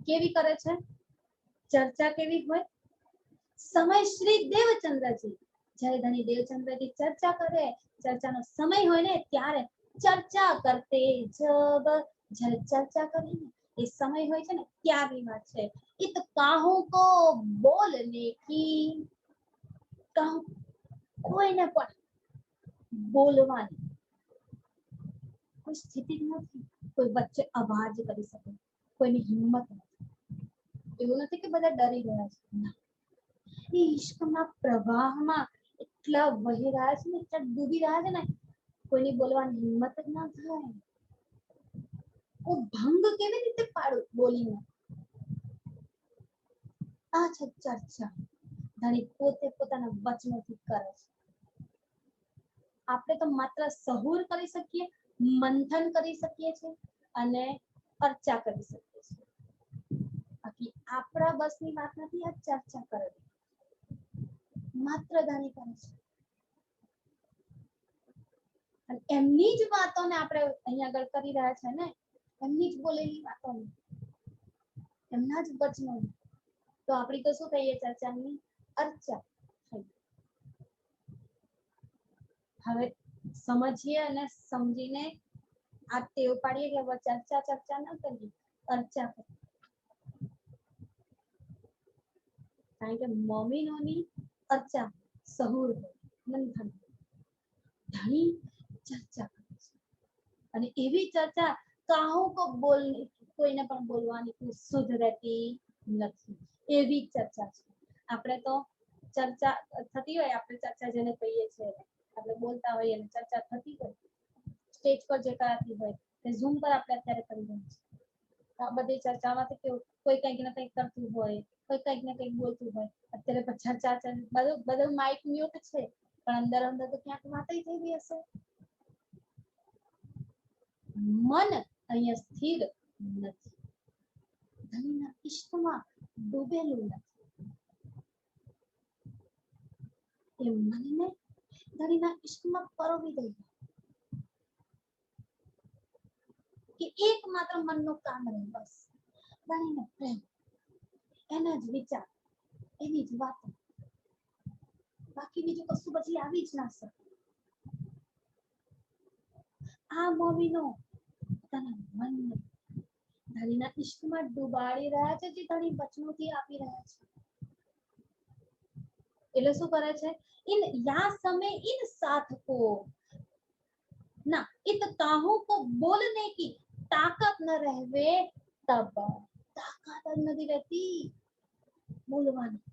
કેવી કરે છે? ચર્ચા કેવી હોય? સમય શ્રી દેવચંદ્રજી જ્યારે ધણી દેવચંદ્રજી ચર્ચા કરે, ચર્ચાનો સમય હોય ને ત્યારે ચર્ચા કરતે જબ જ્યારે ચર્ચા કરીને એ સમય હોય છે ને ત્યારની વાત છે. इत काहों को बोलने की कहूं કોઈને પણ બોલવાની કોઈ સ્થિતિ નથી. કોઈ વચ્ચે અવાજ કરી શકે, કોઈની હિંમત નથી. એવું નથી કે બધા ડરી ગયા છે. એ ઈશ્કના પ્રવાહમાં એટલા વહી રહ્યા છે ને, એટલા ડૂબી રહ્યા છે ને કોઈની બોલવાની હિંમત જ ના થાય. હું ભંગ કેવી રીતે પાડું બોલીને? આ છે ચર્ચા. ધણી પોતે પોતાના વચનોથી કરે છે. આપણે તો માત્ર સહુર કરી શકીએ, મંથન કરી શકીએ છીએ અને અર્ચા કરી શકીએ છીએ. બાકી આપણા બસની વાત નથી આ ચર્ચા કરવી. માત્ર ધણી કરે છે. અને એમની જ વાતોને આપણે અહીંયા આગળ કરી રહ્યા છે ને, એમની જ બોલેલી વાતોને, એમના જ વચનો. તો આપણી તો શું કહીએ? ચર્ચાની અર્ચા થઈ. હવે સમજીએ અને સમજીને આ ટેવ પાડીએ કે હવે ચર્ચા ના કરીએ, અર્ચા કરીએ. કારણ કે મમ્મીનોની અર્ચા સહુર હોય, મંથન. ધણી ચર્ચા કરે છે અને એવી ચર્ચા કાહો કો બોલને કોઈને પણ બોલવાની કોઈ શુદ્ધ રહેતી નથી. એવી ચર્ચા છે. આપણે તો ચર્ચા થતી હોય, આપણે ચર્ચા જેને કહીએ છીએ, આપણે બોલતા હોઈએ અને ચર્ચા થતી હોય સ્ટેજ પર જે કરાતી હોય તે ઝૂમ પર આપણે અત્યારે કરી રહ્યા છીએ. આ બધી ચર્ચામાંથી કેવું કોઈ કંઈક ને કંઈક કરતું હોય, કોઈ કંઈક ને કંઈક બોલતું હોય. અત્યારે ચર્ચા બધું માઇક મ્યુટ છે પણ અંદર અંદર તો ક્યાંક વાતો થઈ રહી હશે. મન અહીંયા સ્થિર નથી. ધણીના ઇશ્કમાં ડૂબેલું નથી. એ મનને ધણીના ઇશ્કમાં પરોવી દે કે એકમાત્ર મનનું કામ રહે. બસ ધણીને પ્રેમ, એના જ વિચાર, એની જ વાતો. બાકી બીજું કશું પછી આવી જ ના શકે. આ મમ્મીનો પોતાના મનને ધણીના ઇશ્કમાં ડુબાડી રહ્યા છે, જે ધણી વચનોથી આપી રહ્યા છે. એટલે શું કરે છે? इन या समय इन साथ को ना इत काहों को बोलने की ताकत न रहवे तब. ताकत જ નથી રહેતી બોલવાની.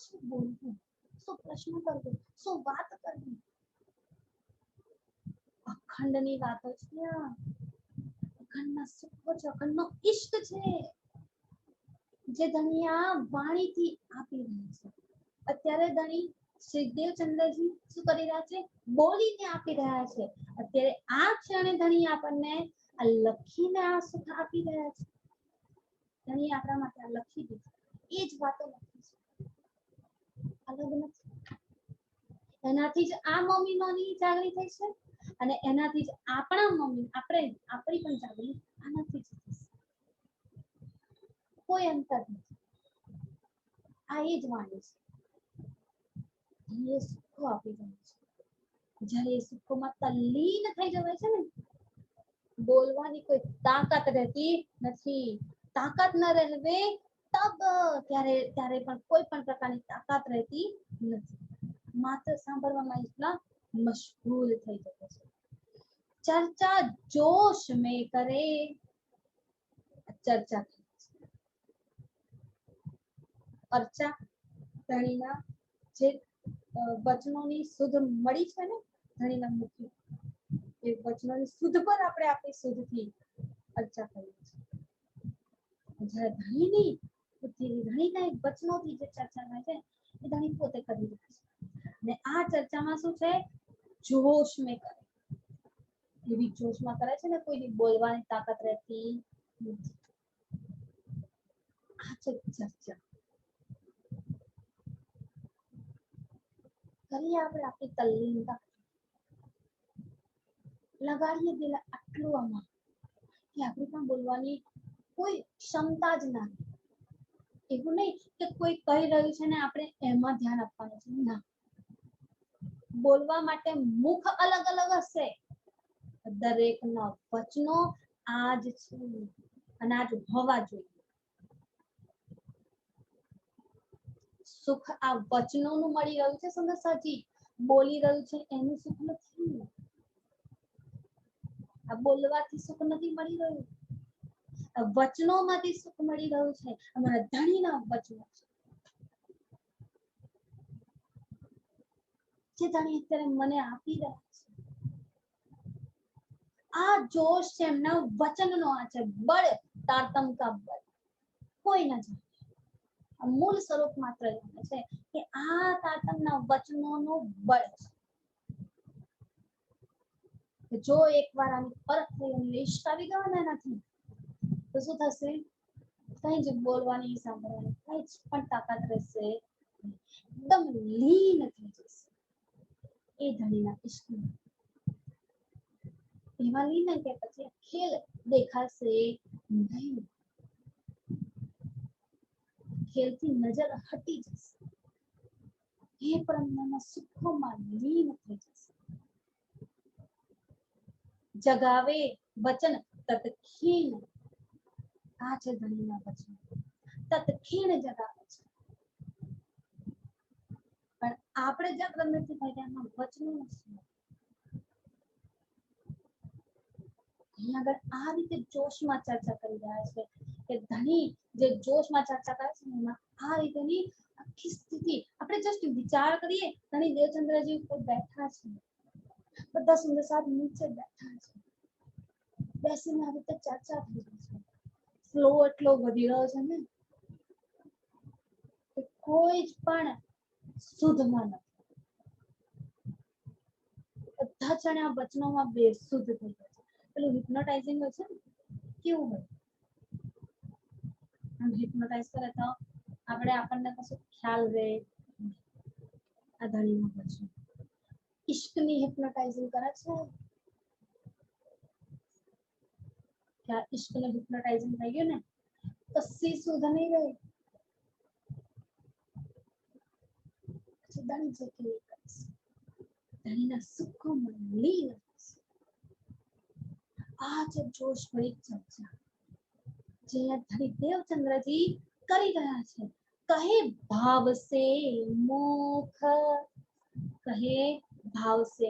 શું બોલવું, શું પ્રશ્ન કરવો, શું વાત કરવી? અખંડની વાતો છે. અખંડના સુખ છે, અખંડનો ઇશ્ક છે જે ધણી આ વાણીથી આપી રહી છે. અત્યારે ધણી શ્રી દેવચંદ્રજી શું કરી રહ્યા છે? બોલીને આપી રહ્યા છે. અત્યારે આ ક્ષણે ધણી આપણને આ લખીને આ સુખ આપી રહ્યા છે. ધણી આપણા માટે લખી દીધું, એ જ વાતો લખી છે, અલગ નથી. એનાથી જ આ મમ્મીની જાગૃતિ થઈ છે અને એનાથી જ આપણા મમ્મી આપણી પણ જાગૃતિ આનાથી જ થશે. કોઈ અંતર નથી. આ એ જ વાણી છે. એ સુખો આપી જાય છે. જ્યારે એ સુખોમાં તલ્લીન થઈ જવાય છે ને, બોલવાની કોઈ તાકાત રહેતી નથી. તાકાત ન રહેવે તબ ત્યારે પણ કોઈ પણ પ્રકારની તાકાત રહેતી નથી. માત્ર સાંભળવામાં એટલા મશગુલ થઈ જાય છે. ચર્ચા જોશ में કરે, ચર્ચા અર્ચા ધણીના જે વચનોની સુધ મળી છે ને, ધણીના મુખી એ વચનોની સુધ પર આપણે આપણી સુધથી અર્ચા કરીએ છીએ. જ્યારે ધણીની ધણીના વચનોથી જે ચર્ચા થાય છે એ ધણી પોતે કરી રહી છે. અને આ ચર્ચામાં શું છે? જોશ મેં કરે. એવી જોશમાં કરે છે ને, કોઈની બોલવાની તાકાત રહેતી નથી. આ છે ચર્ચા. કરીએ આપણે આપણી તલ્લીનતા, લગાડીએ દિલ આટલું આમાં કે આપણી પણ બોલવાની કોઈ ક્ષમતા જ ના. એવું નહીં કે કોઈ કહી રહ્યું છે ને આપણે એમાં ધ્યાન આપવાનું છે, ના. બોલવા માટે મુખ અલગ અલગ હશે, દરેકના વચનો આ જ છે અને આ જ હોવા જોઈએ. સુખ આ વચનોનું મળી રહ્યું છે, સંદેશાજી બોલી રહ્યું છે એનું સુખ નથી. આ બોલવાથી સુખ નથી મળી રહ્યું, વચનોમાંથી સુખ મળી રહ્યું છે. અમારા ધણીના વચનો છે જે ધણી અત્યારે મને આપી રહ્યા છે. આ જોશ છે એમના વચનનો, આ છે બળ, તારતમ કા બળ. કોઈ ના જાણે, મૂળ સ્વરૂપ માત્ર જાણે છે કે આ તારતમના વચનોનું બળ છે. જો એકવાર આની પરખ થઈ અને ઇશ્ક આવી ગયો ને એનાથી, તો શું થશે? કઈ જ બોલવાની, સાંભળવાની કઈ જ પણ તાકાત રહેશે, એકદમ લીન થઈ જશે એ ધણીના ઇશ્કમાં. એવા લીન કે પછી ખેલ દેખાશે નહીં, ખેલથી નજર હટી જશે, એ પરમના સુખોમાં લીન થઈ જશે. જગાવે વચન તત્ક્ષીણ, આ છે ધણીના વચન, તત્ક્ષીણ જગાવે છે. પણ આપણે જાગૃત નથી થાય એમાં વચનો નથી. અહીં આગળ આ રીતે જોશમાં ચર્ચા કરી રહ્યા છે કે ધણી જે જોશમાં ચર્ચા કરે છે એમાં આ રીતેની આખી સ્થિતિ આપણે જસ્ટ વિચાર કરીએ. ધણી દેવચંદ્રજી ઉપર બેઠા છે, બધા સુંદરસાદ નીચે બેઠા છે, બેસીને આ રીતે ચર્ચા થઈ રહી છે. ફ્લો એટલો વધી રહ્યો છે ને કે કોઈ જ પણ શુદ્ધમાં નથી. બધા જણે આ વચનોમાં બેશુદ્ધ થઈ ગયા છે. પેલું હિપ્નોટાઇઝિંગ હોય છે ને, કેવું હોય? આમ હિપ્નોટાઇઝ કરે તો આપણને કશું ખ્યાલ રહે. આ ધણીનું વચન ઇશ્કની હિપ્નોટાઇઝિંગ કરે છે કે આ ઇશ્કનું હિપ્નોટાઇઝિંગ થઈ ગયું ને, કશી સુધ નહીં રહે. ધણી જે કે ધણીના સુખોમાં લીન. આ છે જોશભરી ચર્ચા જે ધણી દેવચંદ્રજી કરી રહ્યા છે. કહે ભાવ સે મુખ, કહે ભાવ સે,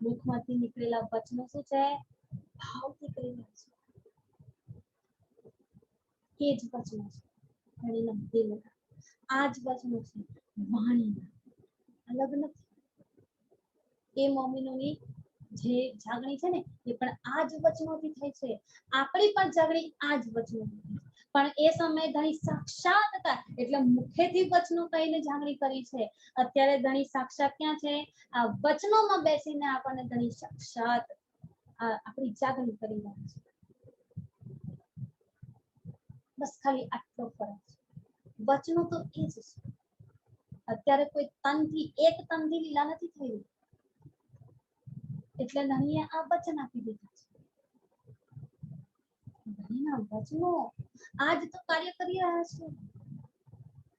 મુખમાંથી નીકળેલા વચનો શું છે? ભાવથી કરી રહ્યા છે. એ જ વચનો છે ધણીના દિલના, આ જ વચનો છે વાણીના, અલગ નથી. એ મમ્મીનોની જે જાગણી છે ને એ પણ આ જ વચનોથી થઈ છે. આપણી પણ જાગણી આ જ વચનોથી, પણ એ સમયે ધણી સાક્ષાત હતા એટલે મુખેથી વચનો કહીને જાગણી કરી છે. અત્યારે ધણી સાક્ષાત ક્યાં છે? આ વચનોમાં બેસીને આપણને ધણી સાક્ષાત આપણી જાગણી કરી રહ્યા છે. બસ ખાલી આટલો ફરક છે. વચનો તો એ જ છે. અત્યારે કોઈ તનથી એક તનથી લીલા નથી થઈ, એટલે ધણીએ આ વચન આપી દીધા છે. ધણીના વચનો આજ તો કાર્ય કરી રહ્યા છે.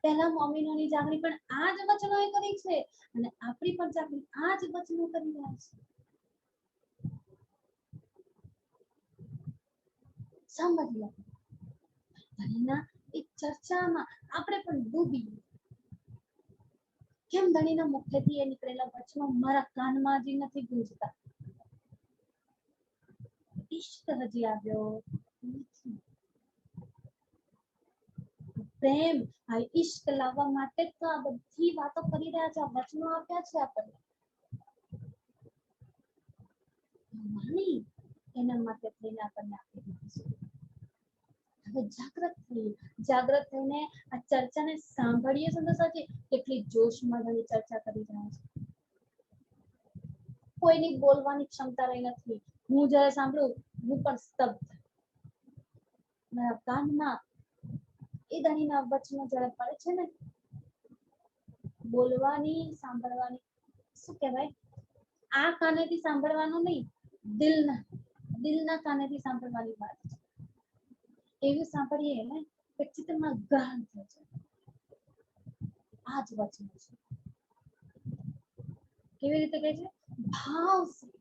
પહેલા મોમિનોની જાગણી પણ આ જ વચનોએ કરી છે અને આપણી પણ જાગણી આ જ વચનો કરી રહ્યા છે. સમજી લો, ધણીના એ ચર્ચામાં આપણે પણ ડૂબી. કેમ ધણીના મુખેથી એ નીકળેલા વચનો મારા કાનમાં હજી નથી ગૂંજતા? ઇશ્ક હજી આવ્યો નથી. પ્રેમ, આ ઇશ્ક લાવવા માટે તો આ બધી વાતો કરી રહ્યા છે, આ વચનો આપ્યા છે આપણને. માની એના માટે થઈને આપણને આપી દીધું છે. હવે જાગૃત થઈને આ ચર્ચાને સાંભળીએ છો તો સાચી કેટલી જોશમાં ધણી ચર્ચા કરી રહ્યા છે. કોઈની બોલવાની ક્ષમતા રહી નથી. હું જ્યારે સાંભળું હું પણ સ્તબ્ધ. મારા કાનમાં એ ધણીના વચનો જ્યારે પડે છે ને, બોલવાની સાંભળવાની શું કહેવાય, આ કાનેથી સાંભળવાનું નહીં, દિલના કાનેથી સાંભળવાની વાત છે. એવું સાંભળીએ ને કે ચિત્તમાં ગહન થઈ જાય. આ જ વચનો છે. કેવી રીતે કહે છે? ભાવથી,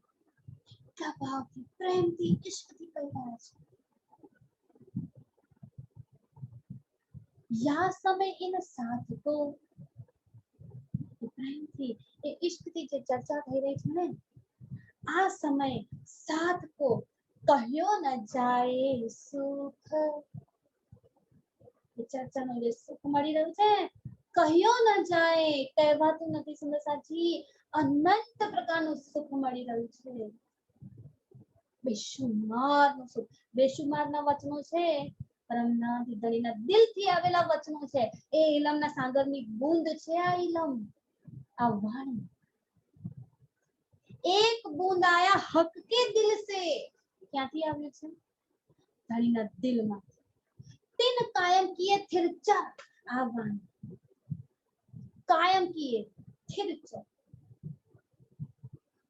એટલા ભાવથી, પ્રેમથી, ઇશ્કથી કહી રહ્યા છે. યા સમય એનો સાથ તો પ્રેમથી, એ ઇશ્કથી જે ચર્ચા થઈ રહી છે ને, આ સમય સાથ કો કહ્યો ન જાય સુખ. ચર્ચાનું જે સુખ મળી રહ્યું છે કહ્યો ન જાય, કહેવાતું નથી સુંદર સાચી. અનંત પ્રકારનું સુખ મળી રહ્યું છે. બેશુમારનું સુખ. બેશુમારના વચનો છે, પરમનાથી ધણીના દિલથી આવેલા વચનો છે. એ ઇલમના સાગરની બૂંદ છે આ ઇલમ, આ વાણી. એક બૂંદ આયા હક કે દિલ સે. ક્યાંથી આવ્યું છે? ધણીના દિલમાં. તિન કાયમ કિએ થિર ચર. આ વાણી કાયમ કિએ થિર ચર.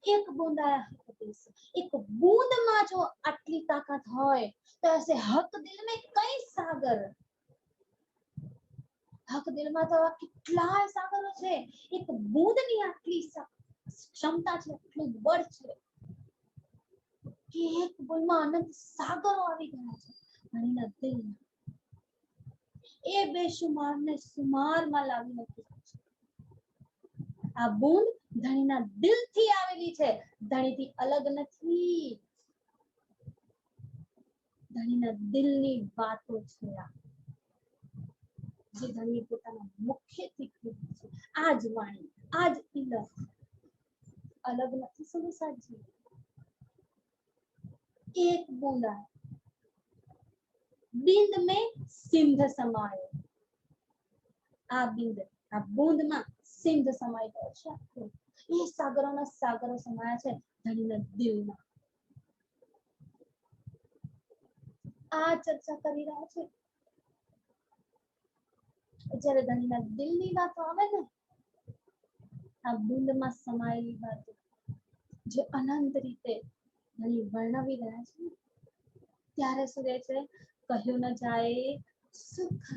એક બૂંદ આયા હક દિલ સે. એક બૂંદમાં જો આટલી તાકાત હોય તો ऐसे હક દિલ में કઈ સાગર. હક દિલમાં તો કેટલા સાગરો છે. એક બૂંદની આટલી ક્ષમતા છે, એટલું બળ છે કે એક બૂંદમાં અનંત સાગરો આવી ગયા છે ધણીના દિલમાં. એ બેશુમારને સુમારમાં લાવી નથી. આ બૂંદ ધણીના દિલથી આવેલી છે, ધણીથી અલગ નથી. ધણીના દિલની વાતો છે આ, જે ધણી પોતાના મુખેથી કીધી છે. આ જ વાણી, આ જ ઇલમ, અલગ નથી સુનિસાજી. એક બૂંદા બિંદ में સિંધ સમાયો. આ બિંદ, આ બૂંદમાં સિંધ સમાઈ ગયો છે. એ સાગરોના સાગરો સમાયા છે ધણીના દિલમાં. આ ચર્ચા કરી રહ્યા છે. જ્યારે ધણીના દિલની વાતો આવે ને, આ બૂંદમાં સમાયેલી વાતો જે અનંત રીતે ધણી વર્ણવી રહ્યા છે, ત્યારે શું કહે છે? કહ્યું ન જાય સુખ.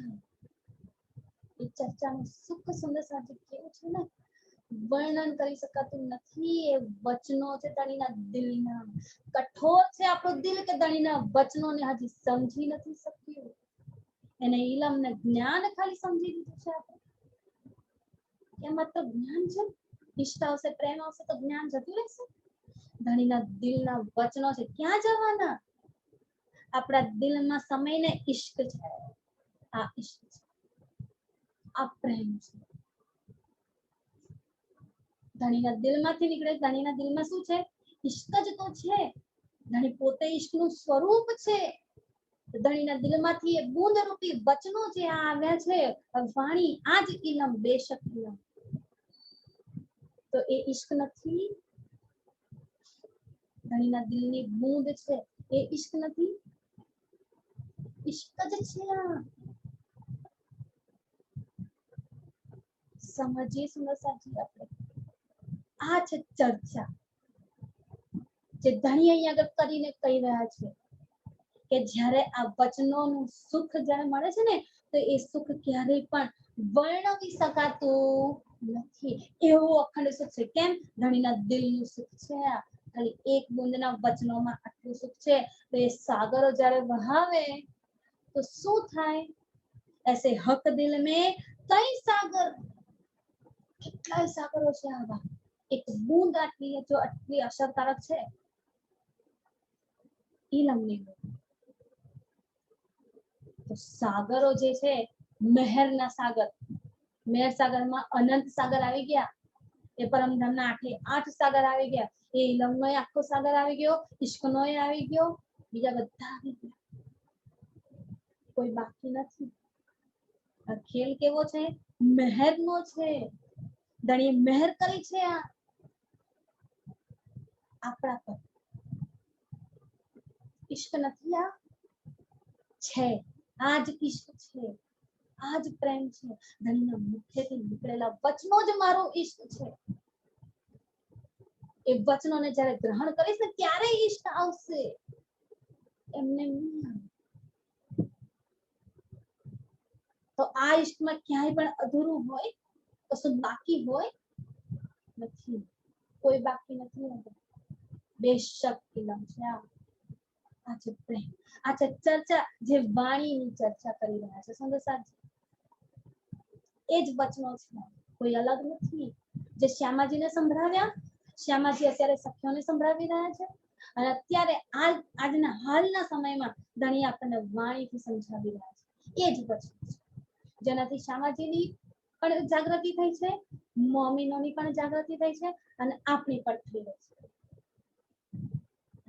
એ ચર્ચાનું સુખ સુંદર સાચું કેવું છે ને, વર્ણન કરી શકાતું નથી. એ વચનો છે ધણીના દિલના. કઠોર છે આપણું દિલ કે ધણીના વચનોને હજી સમજી નથી શક્યું. એને ઇલમ ને જ્ઞાન ખાલી સમજી દીધું છે આપણે. એમાં તો જ્ઞાન છે, નિષ્ઠા આવશે, પ્રેમ આવશે તો જ્ઞાન જતું રહેશે. ધણીના દિલના વચનો છે, ક્યાં જવાના? આપણા દિલમાં સમયને ઇશ્ક છે. આ ઇશ્ક છે, આ પ્રેમ છે. ધણીના દિલમાંથી નીકળે. ધણીના દિલમાં શું છે? ઇશ્ક જ તો છે. ધણી પોતે ઇશ્કનું સ્વરૂપ છે. ધણીના દિલમાંથી એ બૂંદ રૂપી વચનો જે આવ્યા છે, વાણી, આ જ ઇલમ, બેશક ઇલમ. તો એ ઇશ્ક નથી? ધણીના દિલની બૂંદ છે, એ ઇશ્ક નથી? इश्क ज छे आ। समझिए सुंदर साथी આપણે આ છે ચર્ચા જે ધણી અહીં આગળ કરીને કહી રહ્યા છે કે જ્યારે આ વચનોનું સુખ જ્યારે મળે છે ને તો એ સુખ ક્યારેય પણ વર્ણવી શકાતું નથી એવું અખંડ સુખ છે કેમ ધણીના દિલનું સુખ છે આ ખાલી એક બુંદના વચનોમાં આટલું સુખ છે તો એ સાગરો જ્યારે વહાવે તો શું થાય ऐसे हक दिल में कई सागर કેટલાય સાગરો છે આવા એક બૂંદ આટલી જો આટલી અસરકારક છે એ લમણી તો સાગરો જે છે મહેરના સાગર મહેર સાગરમાં અનંત સાગર આવી ગયા એ પરમધામના 8 સાગર આવી ગયા એ ઇલમનો આખો સાગર આવી ગયો ઇશ્કનો આવી ગયો બીજા બધા આવી ગયા કોઈ બાકી નથી આ ખેલ કેવો છે મહેરનો છે ધણીએ મહેર કરી છે આ આપણા પર इश्क નથી આ છે આજ इश्क છે આજ પ્રેમ છે ધણીના મુખેથી નીકળેલા વચનો જ મારો इश्क છે એ વચનોને જ્યારે ગ્રહણ કરીશ ને ત્યારે इश्क આવશે એમને તો આ इश्कમાં ક્યાંય પણ અધૂરું હોય કશું બાકી હોય નથી કોઈ બાકી નથી બેશક ઇલમ છે આ છે પ્રેમ આ છે ચર્ચા જે વાણીની ચર્ચા કરી રહ્યા છે સુંદર સાથી એ જ વચનો છે કોઈ અલગ નથી જે શ્યામાજીને સંભળાવ્યા શ્યામાજી અત્યારે સખીઓને સંભળાવી રહ્યા છે અને અત્યારે આજના હાલના સમયમાં ધણી આપણને વાણીથી સમજાવી રહ્યા છે એ જ વચનો છે જેનાથી શ્યામાજીની પણ જાગૃતિ થઈ છે મોમીનોની પણ જાગૃતિ થઈ છે અને આપણી પણ થઈ રહી છે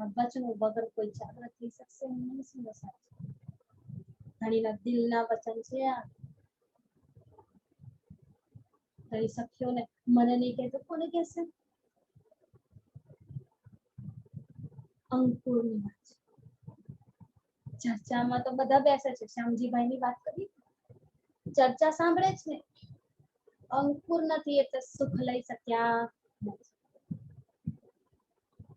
વચનો વગર કોઈ જાગૃત થઈ શકશે નહીં સુંદર સાથી ધણીના દિલના વચન છે આ ધણી સખીઓને મને નહીં કહેતો કોને કહેશે અંકુરની વાત છે ચર્ચામાં તો બધા બેસે છે શ્યામજીભાઈની વાત કરી ચર્ચા સાંભળે છે અંકુર નથી એટલે સુખ લઈ શક્યા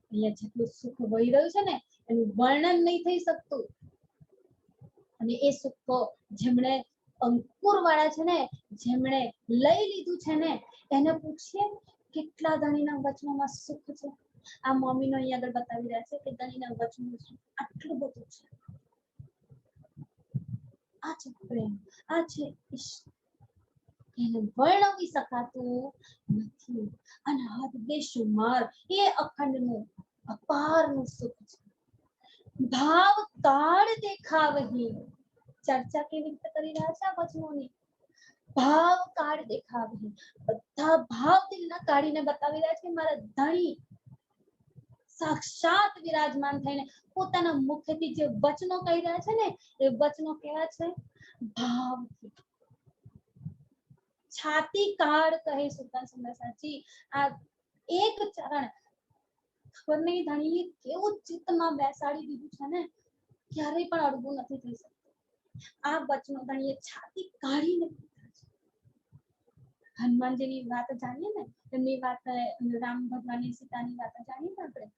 અહીંયા જેટલું સુખ વહી રહ્યું છે ને એનું વર્ણન નહીં થઈ શકતું અને એ સુખ જેમણે અંકુર વાળા છે ને જેમણે લઈ લીધું છે ને એને પૂછીએ કેટલા ધણીના વચનોમાં સુખ છે આ મમ્મીનો અહીં આગળ બતાવી રહ્યા છે કે ધણીના વચનોનું સુખ આટલું બધું છે આ છે પ્રેમ આ છે ઈશ્ક એને વર્ણવી શકાતું નથી અને હદ બેશુમાર એ અખંડનું અપારનું સુખ છે ભાવ કાળ દેખાવહી ચર્ચા કેવી રીતે કરી રહ્યા છે આ વચનોની ભાવ કાળ દેખાવહી બધા ભાવ દિલના કાઢીને બતાવી રહ્યા છે મારા ધણી સાક્ષાત વિરાજમાન થઈને પોતાના મુખથી જે વચનો કહી રહ્યા છે ને એ વચનો કેવા છે ભાવથી છાતી કાળ કહે સુલતાન સુંદર સાચી આ એક ચરણ ખબર નહીં ધણીએ કેવું ચિત્તમાં બેસાડી દીધું છે ને ક્યારેય પણ અડગું નથી થઈ શકતું આ વચનો ધણીએ છાતી કાઢીને હનુમાનજીની વાત જાણીએ ને એમની વાત રામ ભગવાનની સીતાની વાત જાણીએ ને આપણે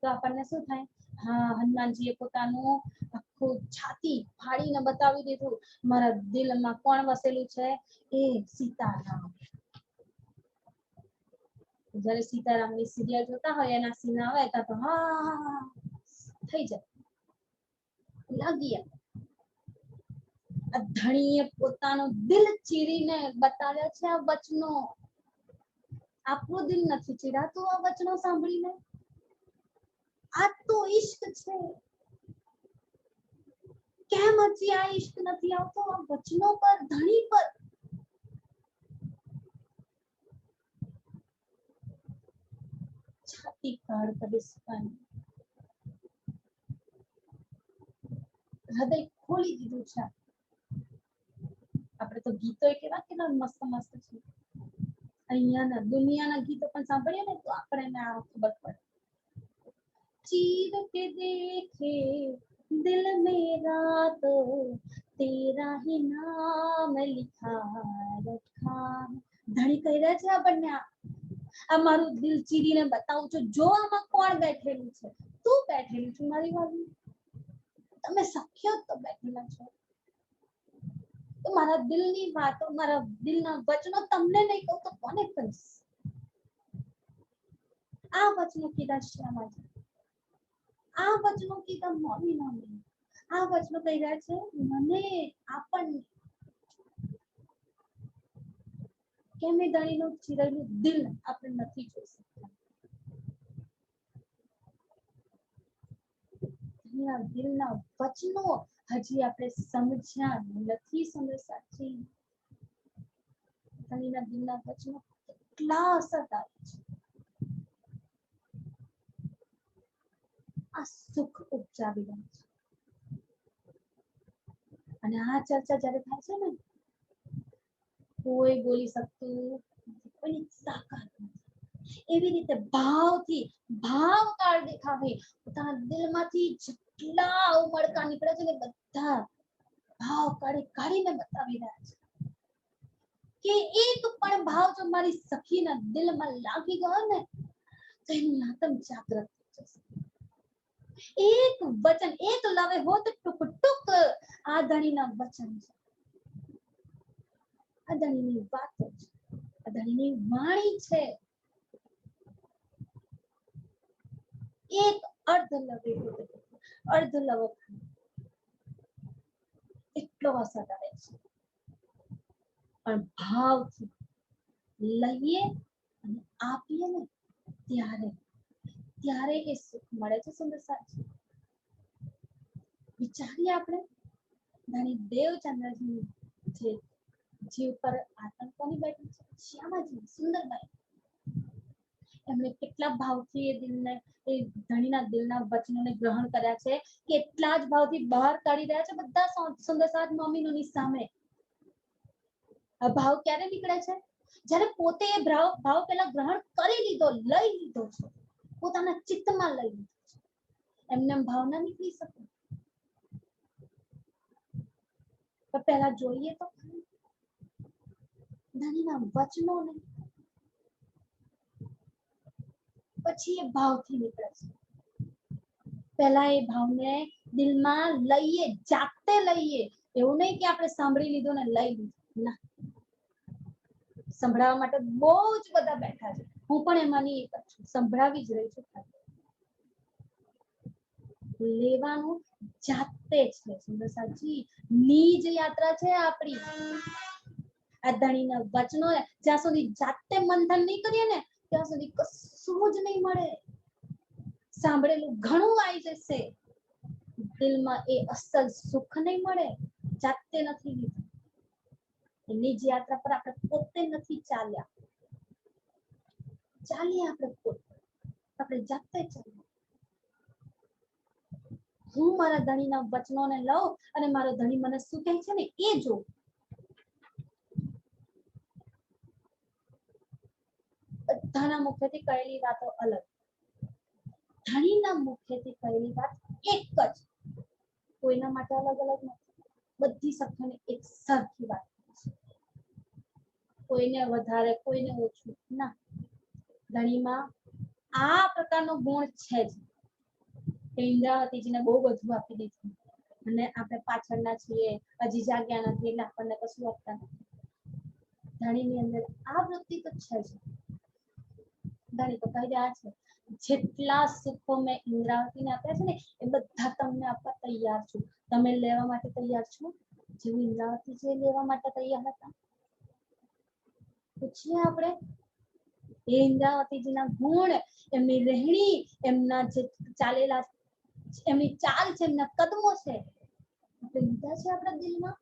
તો આપણને શું થાય હા હનુમાનજીએ પોતાનું આખું છાતી ફાડીને બતાવી દીધું મારા દિલમાં કોણ વસેલું છે એ સીતારામ જ્યારે સીતારામની સિરિયલ જોતા હોય એના સીન આવે ત્યાં તો હા થઈ જાય લાગી આ ધણીએ પોતાનું દિલ ચીરીને બતાવ્યા છે આ વચનો આપણું દિલ નથી ચીરાતું આ વચનો સાંભળીને આ તો ઈશ્ક છે કેમ હજી આ ઈશ્ક નથી આવતો આ વચનો પર ધણી પર છાતી કાળ કરી શકાય હૃદય ખોલી દીધું છે આપણે તો ગીતો કેવા કેવા મસ્ત મસ્ત છે અહીંયાના દુનિયાના ગીતો પણ સાંભળીએ ને તો આપણને આ ખબર પડે ચીર કે દેખે दिल मेरा तो तेरा ही नाम लिखा रखा. ધણી કહી રહ્યા છે આપણને આ મારું દિલ ચીરીને બતાવું છું, જો આમાં કોણ બેઠેલું છે, તું બેઠેલું છું મારી બાજુ, તમે સખ્યો તો બેઠેલા છો. તો મારા દિલની વાતો, મારા દિલના વચનો તમને નહીં કહું તો કોને કહીશ? આ વચનો કીધા શ્યામાજી, આ વચનો કીધા મમ્મી મમ્મી, આ વચનો કહી રહ્યા છે મને, આપણને. કેમ એ ધણીનું ચીરેલું દિલ આપણે નથી જોઈ શકતા? દિલના વચનો હજી આપણે સમજ્યા નથી. સમજ સાચી, ધણીના દિલના વચનો કેટલા અસરકારક છે. આ સુખ ઉપજાવી દે છે. અને આ ચર્ચા જયારે થાય છે ને, કોઈ બોલી શકતું, કોઈની તાકાત નથી. એવી રીતે ભાવથી, ભાવ કાળ દેખાવી, પોતાના દિલમાંથી જેટલા ઉમળકા નીકળે છે ને બધા ભાવ કાઢીને બતાવી રહ્યા છે કે એક પણ ભાવ જો મારી સખીના દિલમાં લાગી ગયો ને તો એની આત્મ જાગૃત થઈ જશે. એક વચન, એક લવે હોત ટુક ટુક, આ ધણીના વચન છે, આ ધણીની વાતો છે, આ ધણીની વાણી છે. એક અર્ધ લવે હોત, અર્ધ લવો એટલો અસર કરે છે. પણ ભાવથી લઈએ અને આપીએ ને ત્યારે એ સુખ મળે છે. સુંદર સાચી વિચારીએ આપણે ધણી દેવચંદ્રજી જે જીવ પર આતંકોની બેઠી છે, શ્યામાજી સુંદરબાઈ, એમણે કેટલા ભાવથી એ દિલને, એ ધણીના દિલના વચનોને ગ્રહણ કર્યા છે, કેટલા જ ભાવથી બહાર કાઢી રહ્યા છે બધા સુંદર સાત નોમિનોની સામે. આ ભાવ ક્યારે નીકળે છે? જ્યારે પોતે એ ભાવ પેલા ગ્રહણ કરી લીધો, લઈ લીધો છે, પોતાના ચિત્તમાં લઈ લીધો છે. એમને ભાવના નીકળી શકે? પહેલા જોઈએ તો ધણીના વચનોને, પછી એ ભાવથી નીકળે છે. પહેલા એ ભાવને દિલમાં લઈએ, જાતે લઈએ. એવું નહીં કે આપણે સાંભળી લીધું ને લઈ લીધું, ના. સંભળાવવા માટે બહુ જ બધા બેઠા છે, હું પણ એમાંની એક છું, સંભળાવી જ રહી છું. લેવાનું જાતે છે. સુંદર સાચી નીજ યાત્રા છે આપણી. આ ધણીના વચનો જ્યાં સુધી જાતે મંથન નહીં કરીએ ને ત્યાં સુધી કશું જ નહીં મળે. સાંભળેલું ઘણું આવી જશે, દિલમાં એ અસલ સુખ નહીં મળે. જાતે નથી લીધું, નીજ યાત્રા પર આપણે પોતે નથી ચાલ્યા. ચાલીએ આપણે પોતે, આપણે જાતે ચાલીએ. હું મારા ધણીના વચનોને લઉં અને મારો ધણી મને શું કહે છે ને એ જોઉં. બધાના મુખેથી કહેલી વાતો અલગ, ધણીના મુખેથી કહેલી વાત એક જ, કોઈના માટે અલગ અલગ નથી. બધી સખીઓને એક સરખી વાત છે, કોઈને વધારે કોઈને ઓછું ના. ધણીમાં આ પ્રકારનો ગુણ છે જ. ઇન્દ્રાવતીજીને બહુ બધું આપી દીધું અને આપણે પાછળના છીએ, હજી જાગ્યા નથી એટલે આપણને કશું આપતા નથી. ધણીની અંદર આ વૃત્તિ તો છે જ. ધણી તો કહી રહ્યા છે જેટલા સુખો મેં ઇન્દ્રાવતીને આપ્યા છે ને એ બધા તમને આપવા તૈયાર છું. તમે લેવા માટે તૈયાર છો જેવું ઇન્દ્રાવતીજી લેવા માટે તૈયાર હતા? પૂછીએ આપણે. એ ઇન્દ્રાવતીજીના ગુણ, એમની રહેણી, એમના જે ચાલેલા, એમની ચાલ છે, એમના કદમો છે, આપણે લીધા છે આપણા દિલમાં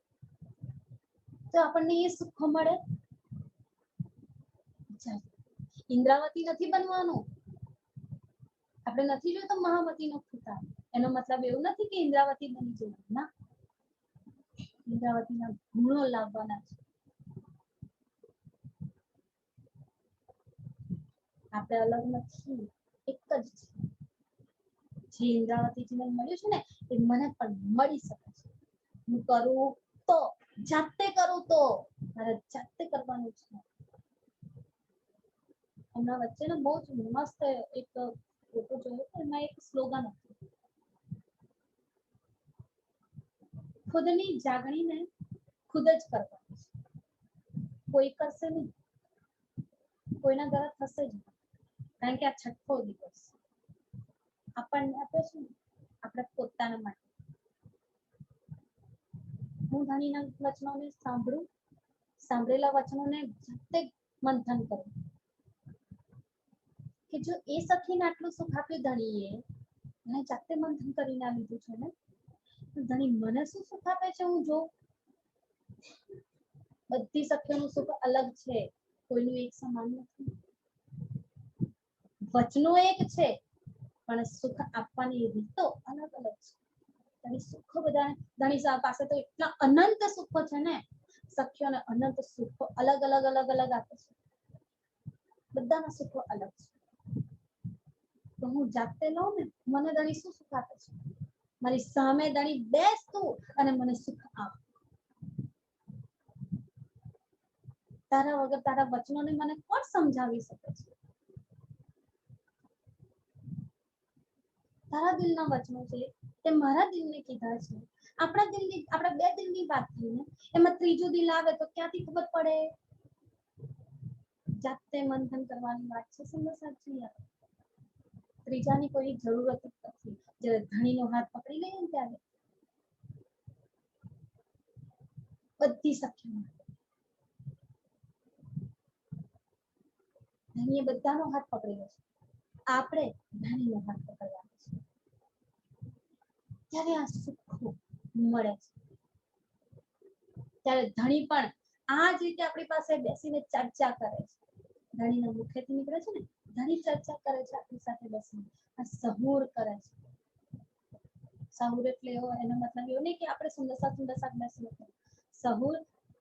તો આપણને એ સુખ મળે. ઇન્દ્રાવતી નથી બનવાનું. આપણે નથી જોતો મહામતીનો ખિતાબ, એનો મતલબ એવું નથી કે ઇન્દ્રાવતી બની જવું, ના. ઇન્દ્રાવતીના ગુણો લાવવાના છે. આપણે અલગ નથી, એક જ છે. જે ઇન્દ્રાવતીજીને મળ્યું છે ને એ મને પણ મળી શકે છે. હું કરું તો, જાતે કરું તો, મારે જાતે કરવાનું છે. હમણાં વચ્ચે ને બહુ જ મસ્ત એક ફોટો જોયો તો એમાં એક સ્લોગન હતું, ખુદની જાગણીને ખુદ જ કરવાની છે, કોઈ કરશે નહીં, કોઈના દ્વારા થશે જ નહીં. કારણ કે આ છઠ્ઠો દિવસ આપણને આપ્યો છે ને આપણે પોતાના માટે. હું ધણીના વચનોને સાંભળું, સાંભળેલા વચનોને જાતે મંથન કરું કે જો એ સખીને આટલું સુખ આપ્યું ધણીએ, અને જાતે મંથન કરીને આ લીધું છે ને, ધણી મને શું સુખ આપે છે હું જોઉં. બધી સખીઓનું સુખ અલગ છે, કોઈનું એક સમાન નથી. વચનો એક છે પણ સુખ આપવાની રીતો અલગ અલગ છે. ધણી સુખો બધા ધણી પાસે તો એટલા અનંત સુખો છે ને, સખીઓને અનંત સુખો અલગ અલગ અલગ અલગ આપે છે. બધાના સુખો અલગ છે. તો હું જાતે લઉં ને, મને ધણી શું સુખ આપે છે, મારી સામે ધણી બેસતું અને મને સુખ આપ. તારા વગર તારા વચનોને મને કોણ સમજાવી શકે છે? તારા દિલના વચનો છે તે મારા દિલને કીધા છે. આપણા બે દિલની વાત થઈ ને, એમાં ત્રીજું દિલ આવે તો ક્યાંથી ખબર પડે? જાતે મંથન કરવાની વાત છે. સુંદર સાચી, ત્રીજાની કોઈ જરૂરત જ નથી. જ્યારે ધણીનો હાથ પકડી લઈએ ને ત્યારે બધી સખીઓ ધણીએ બધાનો હાથ પકડેલો છે, આપણે ધણીનો હાથ પકડવાનો છે. ત્યારે આ સુખો મળે છે. ત્યારે ધણી પણ આ જ રીતે આપણી પાસે બેસીને ચર્ચા કરે છે. ધણીના મુખેથી નીકળે છે ને, ધણી ચર્ચા કરે છે આપણી સાથે બેસીને, આ સહુર કરે છે. સહુર એટલે એનો મતલબ એવો નહીં કે આપણે સુંદર સાથ બેસીને. સહુર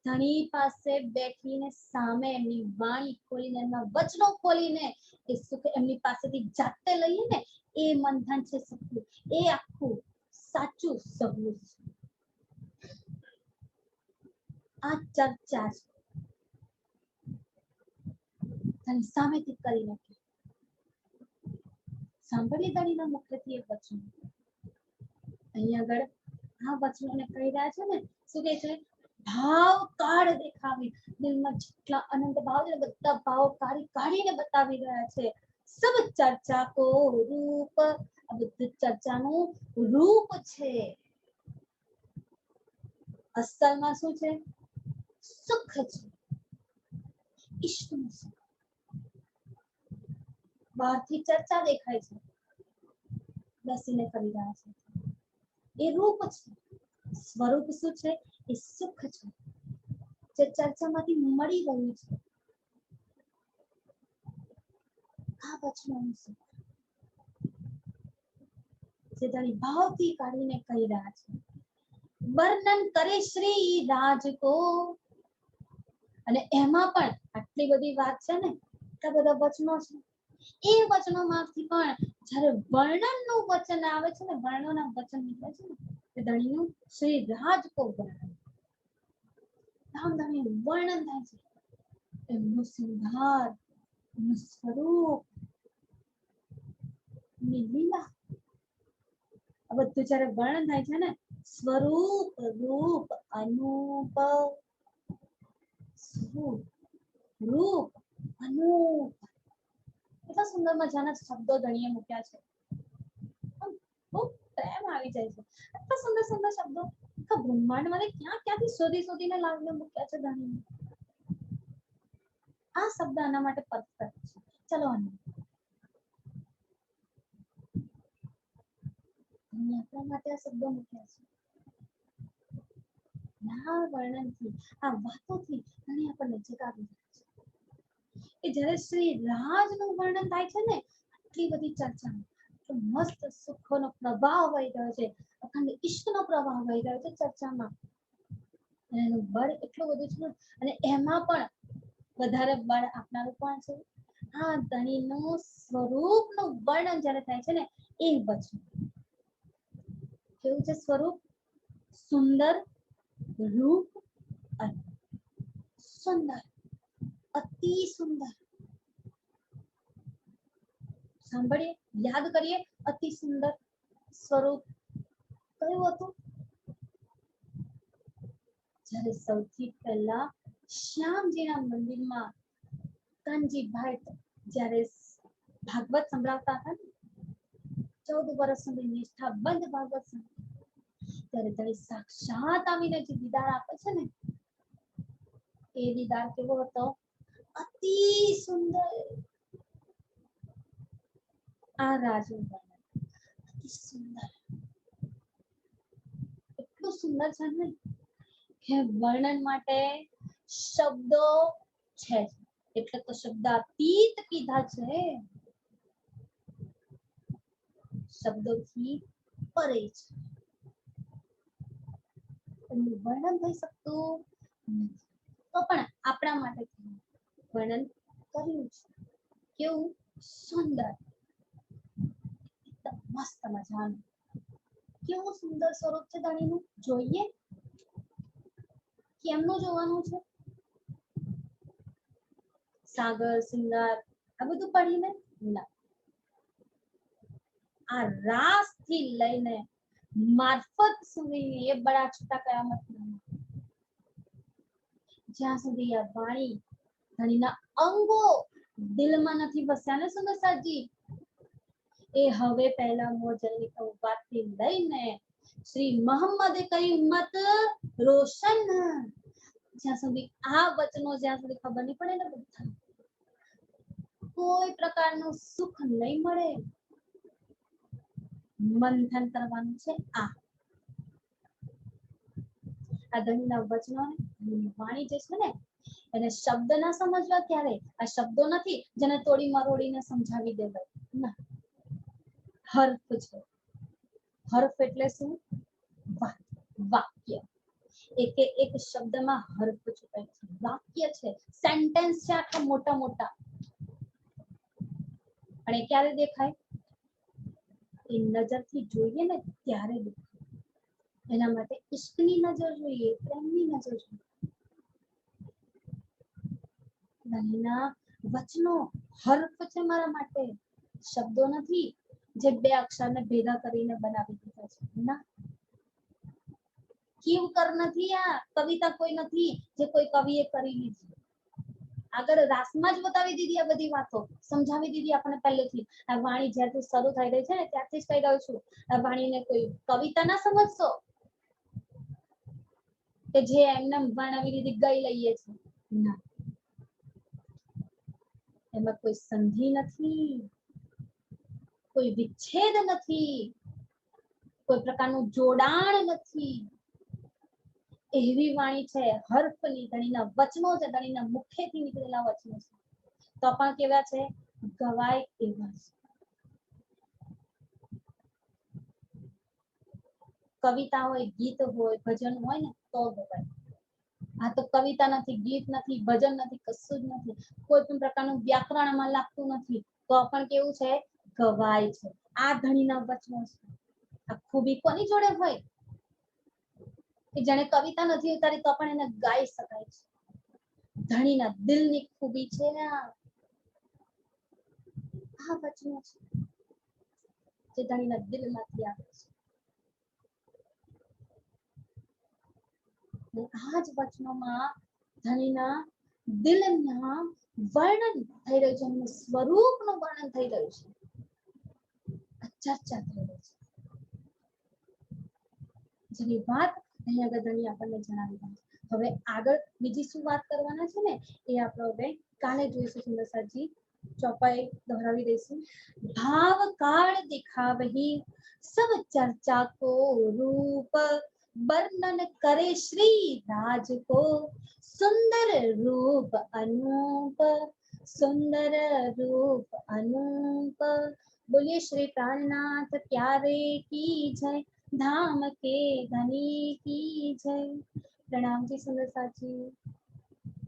ધણી પાસે બેઠીને સામે એમની વાણી ખોલીને, એમના વચનો ખોલીને એ સુખ એમની પાસેથી જાતે લઈએ ને, એ મંથન છે સહુર. એ આખું સાચું સહુર છે. આ ચર્ચા છે. ધણી સામેથી કરી નાખી, સાંભળી ધણીના મુખેથી એ વચન. અહીંયા આગળ આ વચનોને કહી રહ્યા છે ને, શું કહે છે? ભાવ કાઢ દેખાવી, દિલમાં જેટલા અનંત ભાવ છે બધા ભાવ કાઢીને બતાવી રહ્યા છે. સબ ચર્ચા કો રૂપ, આ બધી ચર્ચાનું રૂપ છે. અસલમાં શું છે? સુખ છે, ઈશ્વરનું સુખ. બહારથી ચર્ચા દેખાય છે, બેસીને કરી રહ્યા છે, એ રૂપ છે. સ્વરૂપ શું છે? એ સુખ છે, જે ચર્ચામાંથી મળી રહ્યું છે. આ વચનોનું સુખ જે ધણી ભાવથી કાઢીને કહી રહ્યા છે. વર્ણન કરે શ્રી રાજ કો, અને એમાં પણ આટલી બધી વાત છે ને, એટલા બધા વચનો છે. એ વચનોમાંથી પણ જ્યારે વર્ણનનું વચન આવે છે ને, વર્ણોના વચન નીકળે છે ને, તે ધણીનું શ્રી રાજ કો વર્ણન, રામ ધણીનું વર્ણન થાય છે. એમનું શૃંગાર, એમનું સ્વરૂપ, એમની લીલા, આ બધું જ્યારે વર્ણન થાય છે ને, સ્વરૂપ, રૂપ, અનુપ, સ્વરૂપ, રૂપ, અનુપ, કેટલા સુંદર મજાના શબ્દો ધણીએ મૂક્યા છે. બહુ પ્રેમ આવી જાય છે. એટલા સુંદર સુંદર શબ્દો બ્રહ્માંડમાં ક્યાંથી શોધીને લાવીને મૂક્યા છે ધણીએ. આ શબ્દ આના માટે પરફેક્ટ છે. ચલો આપણા માટે આ શબ્દો મૂક્યા છે. આ વર્ણનથી, આ વાતોથી ધણી આપણને નજીક આવી જાય છે. કે જ્યારે શ્રી રાજનું વર્ણન થાય છે ને, આટલી બધી ચર્ચામાં મસ્ત સુખોનો પ્રભાવ વહી રહ્યો છે, અખંડ ઈશ્કનો પ્રભાવ વહી રહ્યો છે ચર્ચામાં. એનું બળ એટલું બધું છે, અને એમાં પણ વધારે બળ આપનારું પણ છે. આ ધણીનું સ્વરૂપનું વર્ણન જ્યારે થાય છે ને, એ વચન કેવું છે સ્વરૂપ? સુંદર રૂપ અને સુંદર, અતિ સુંદર. સાંભળીએ, યાદ કરીએ, અતિ સુંદર સ્વરૂપ કયું હતું? જ્યારે સૌથી પહેલા શ્યામજીના મંદિરમાં કાનજીભાઈ જ્યારે ભાગવત સંભળાવતા હતા, 14 વર્ષ સુધી નિષ્ઠાબંધ ભાગવત ત્યારે ત્યારે સાક્ષાત આવીને જે દીદાર આપે છે ને, એ દીદાર કેવો હતો? અતિ સુંદર. આ રાજનું વર્ણન અતિ સુંદર, એટલું સુંદર છે ને કે વર્ણન માટે શબ્દો છે, એટલે તો શબ્દાતીત કીધા છે, શબ્દોથી પરે છે. એનું વર્ણન થઈ શકતું નથી, તો પણ આપણા માટે વર્ણન કર્યું છે. કેવું સુંદર, એકદમ મસ્ત મજાનું. કેવું સુંદર સ્વરૂપ છે ધણીનું, જોઈએ કેમનું જોવાનું છે? સાગર સિંગાર આ બધું પડીને ના, આ રાસ થી લઈને મારફત સુધી એ બડા છૂટા કયામત, જ્યાં સુધી આ વાણી ધણીના અંગો દિલમાં નથી વસ્યા ને સુંદરસાજી, એ હવે પહેલા મોજલની વાતથી લઈને શ્રી મોહમ્મદે કઈ ઉમ્મત રોશન, જ્યાં સુધી આ વચનો જ્યાં સુધી ખબર નહીં પડે ને બધા, કોઈ પ્રકારનું સુખ નહીં મળે. મંથન કરવાનું છે આ ધણીના વચનો વાણી જે છે ને, એને શબ્દ ના સમજવા ક્યારે, આ શબ્દો નથી જેને તોડી મરોડીને સમજાવી દેવાય ના, હર્ફ છે. હર્ફ એટલે શું? વાક્ય. એક શબ્દમાં હર્ફ છુપાય છે, વાક્ય છે, સેન્ટેન્સ છે આખા મોટા મોટા. અને ક્યારે દેખાય? એ નજરથી જોઈએ ને ત્યારે દેખાય. એના માટે ઈશ્કની નજર જોઈએ, પ્રેમની નજર જોઈએ. ધણીના વચનો હર્ફ છે મારા માટે, શબ્દો નથી જે બે અક્ષરને ભેગા કરીને બનાવી દીધા છે ના. કિવકર નથી, આ કવિતા કોઈ નથી જે કોઈ કવિએ કરી લીધી. આગળ રાસમાં જ બતાવી દીધી આ બધી વાતો, સમજાવી દીધી આપણને પહેલેથી. આ વાણી જ્યારથી શરૂ થઈ રહી છે ને ત્યારથી જ કહી રહ્યું છું, આ વાણીને કોઈ કવિતા ના સમજશો કે જે એમને વર્ણવી દીધી ગઈ લઈએ છે ના, એમાં કોઈ સંધિ નથી, કોઈ વિચ્છેદ નથી, કોઈ પ્રકારનું જોડાણ નથી. એવી વાણી છે હર્ફની, ધણીના વચનો છે, ધણીના મુખેથી નીકળેલા વચનો છે, તો પણ કેવા છે? ગવાય એવા છે. કવિતા હોય, ગીત હોય, ભજન હોય ને તો ગવાય. આ તો કવિતા નથી, ગીત નથી, ભજન નથી, કશું જ નથી, કોઈ પણ પ્રકારનું વ્યાકરણમાં લાગતું નથી, તો પણ કેવું છે? ગવાય છે. આ ધણીના વચનો છે. આ ખૂબી કોની જોડે હોય કે જેને કવિતા નથી ઉતારી તો પણ એને ગાઈ શકાય છે? ધણીના દિલની ખૂબી છે આ વચનો છે જે ધણીના દિલમાંથી આવે છે. આ જ વચનોમાં ધણીના દિલના વર્ણન થઈ રહ્યું છે, એમનું સ્વરૂપનું વર્ણન થઈ રહ્યું છે, ચર્ચા થઈ રહી છે, જેની વાત અહીં આગળ ધણી આપણને જણાવી રહ્યા છે. હવે આગળ બીજી શું વાત કરવાના છે ને એ આપણે હવે કાલે જોઈશું. સુંદરસાજી ચોપાઈ દોહરાવી દઈશું. ભાવ કાળ દિખાવહી સબ ચર્ચા કો રૂપ, वर्णन करे श्री राज को सुंदर रूप अनूप, सुंदर रूप अनूप। बोलिए श्री प्राणनाथ प्यारे की जय, धाम के धनी की जय। प्रणाम जी सुंदरसाजी।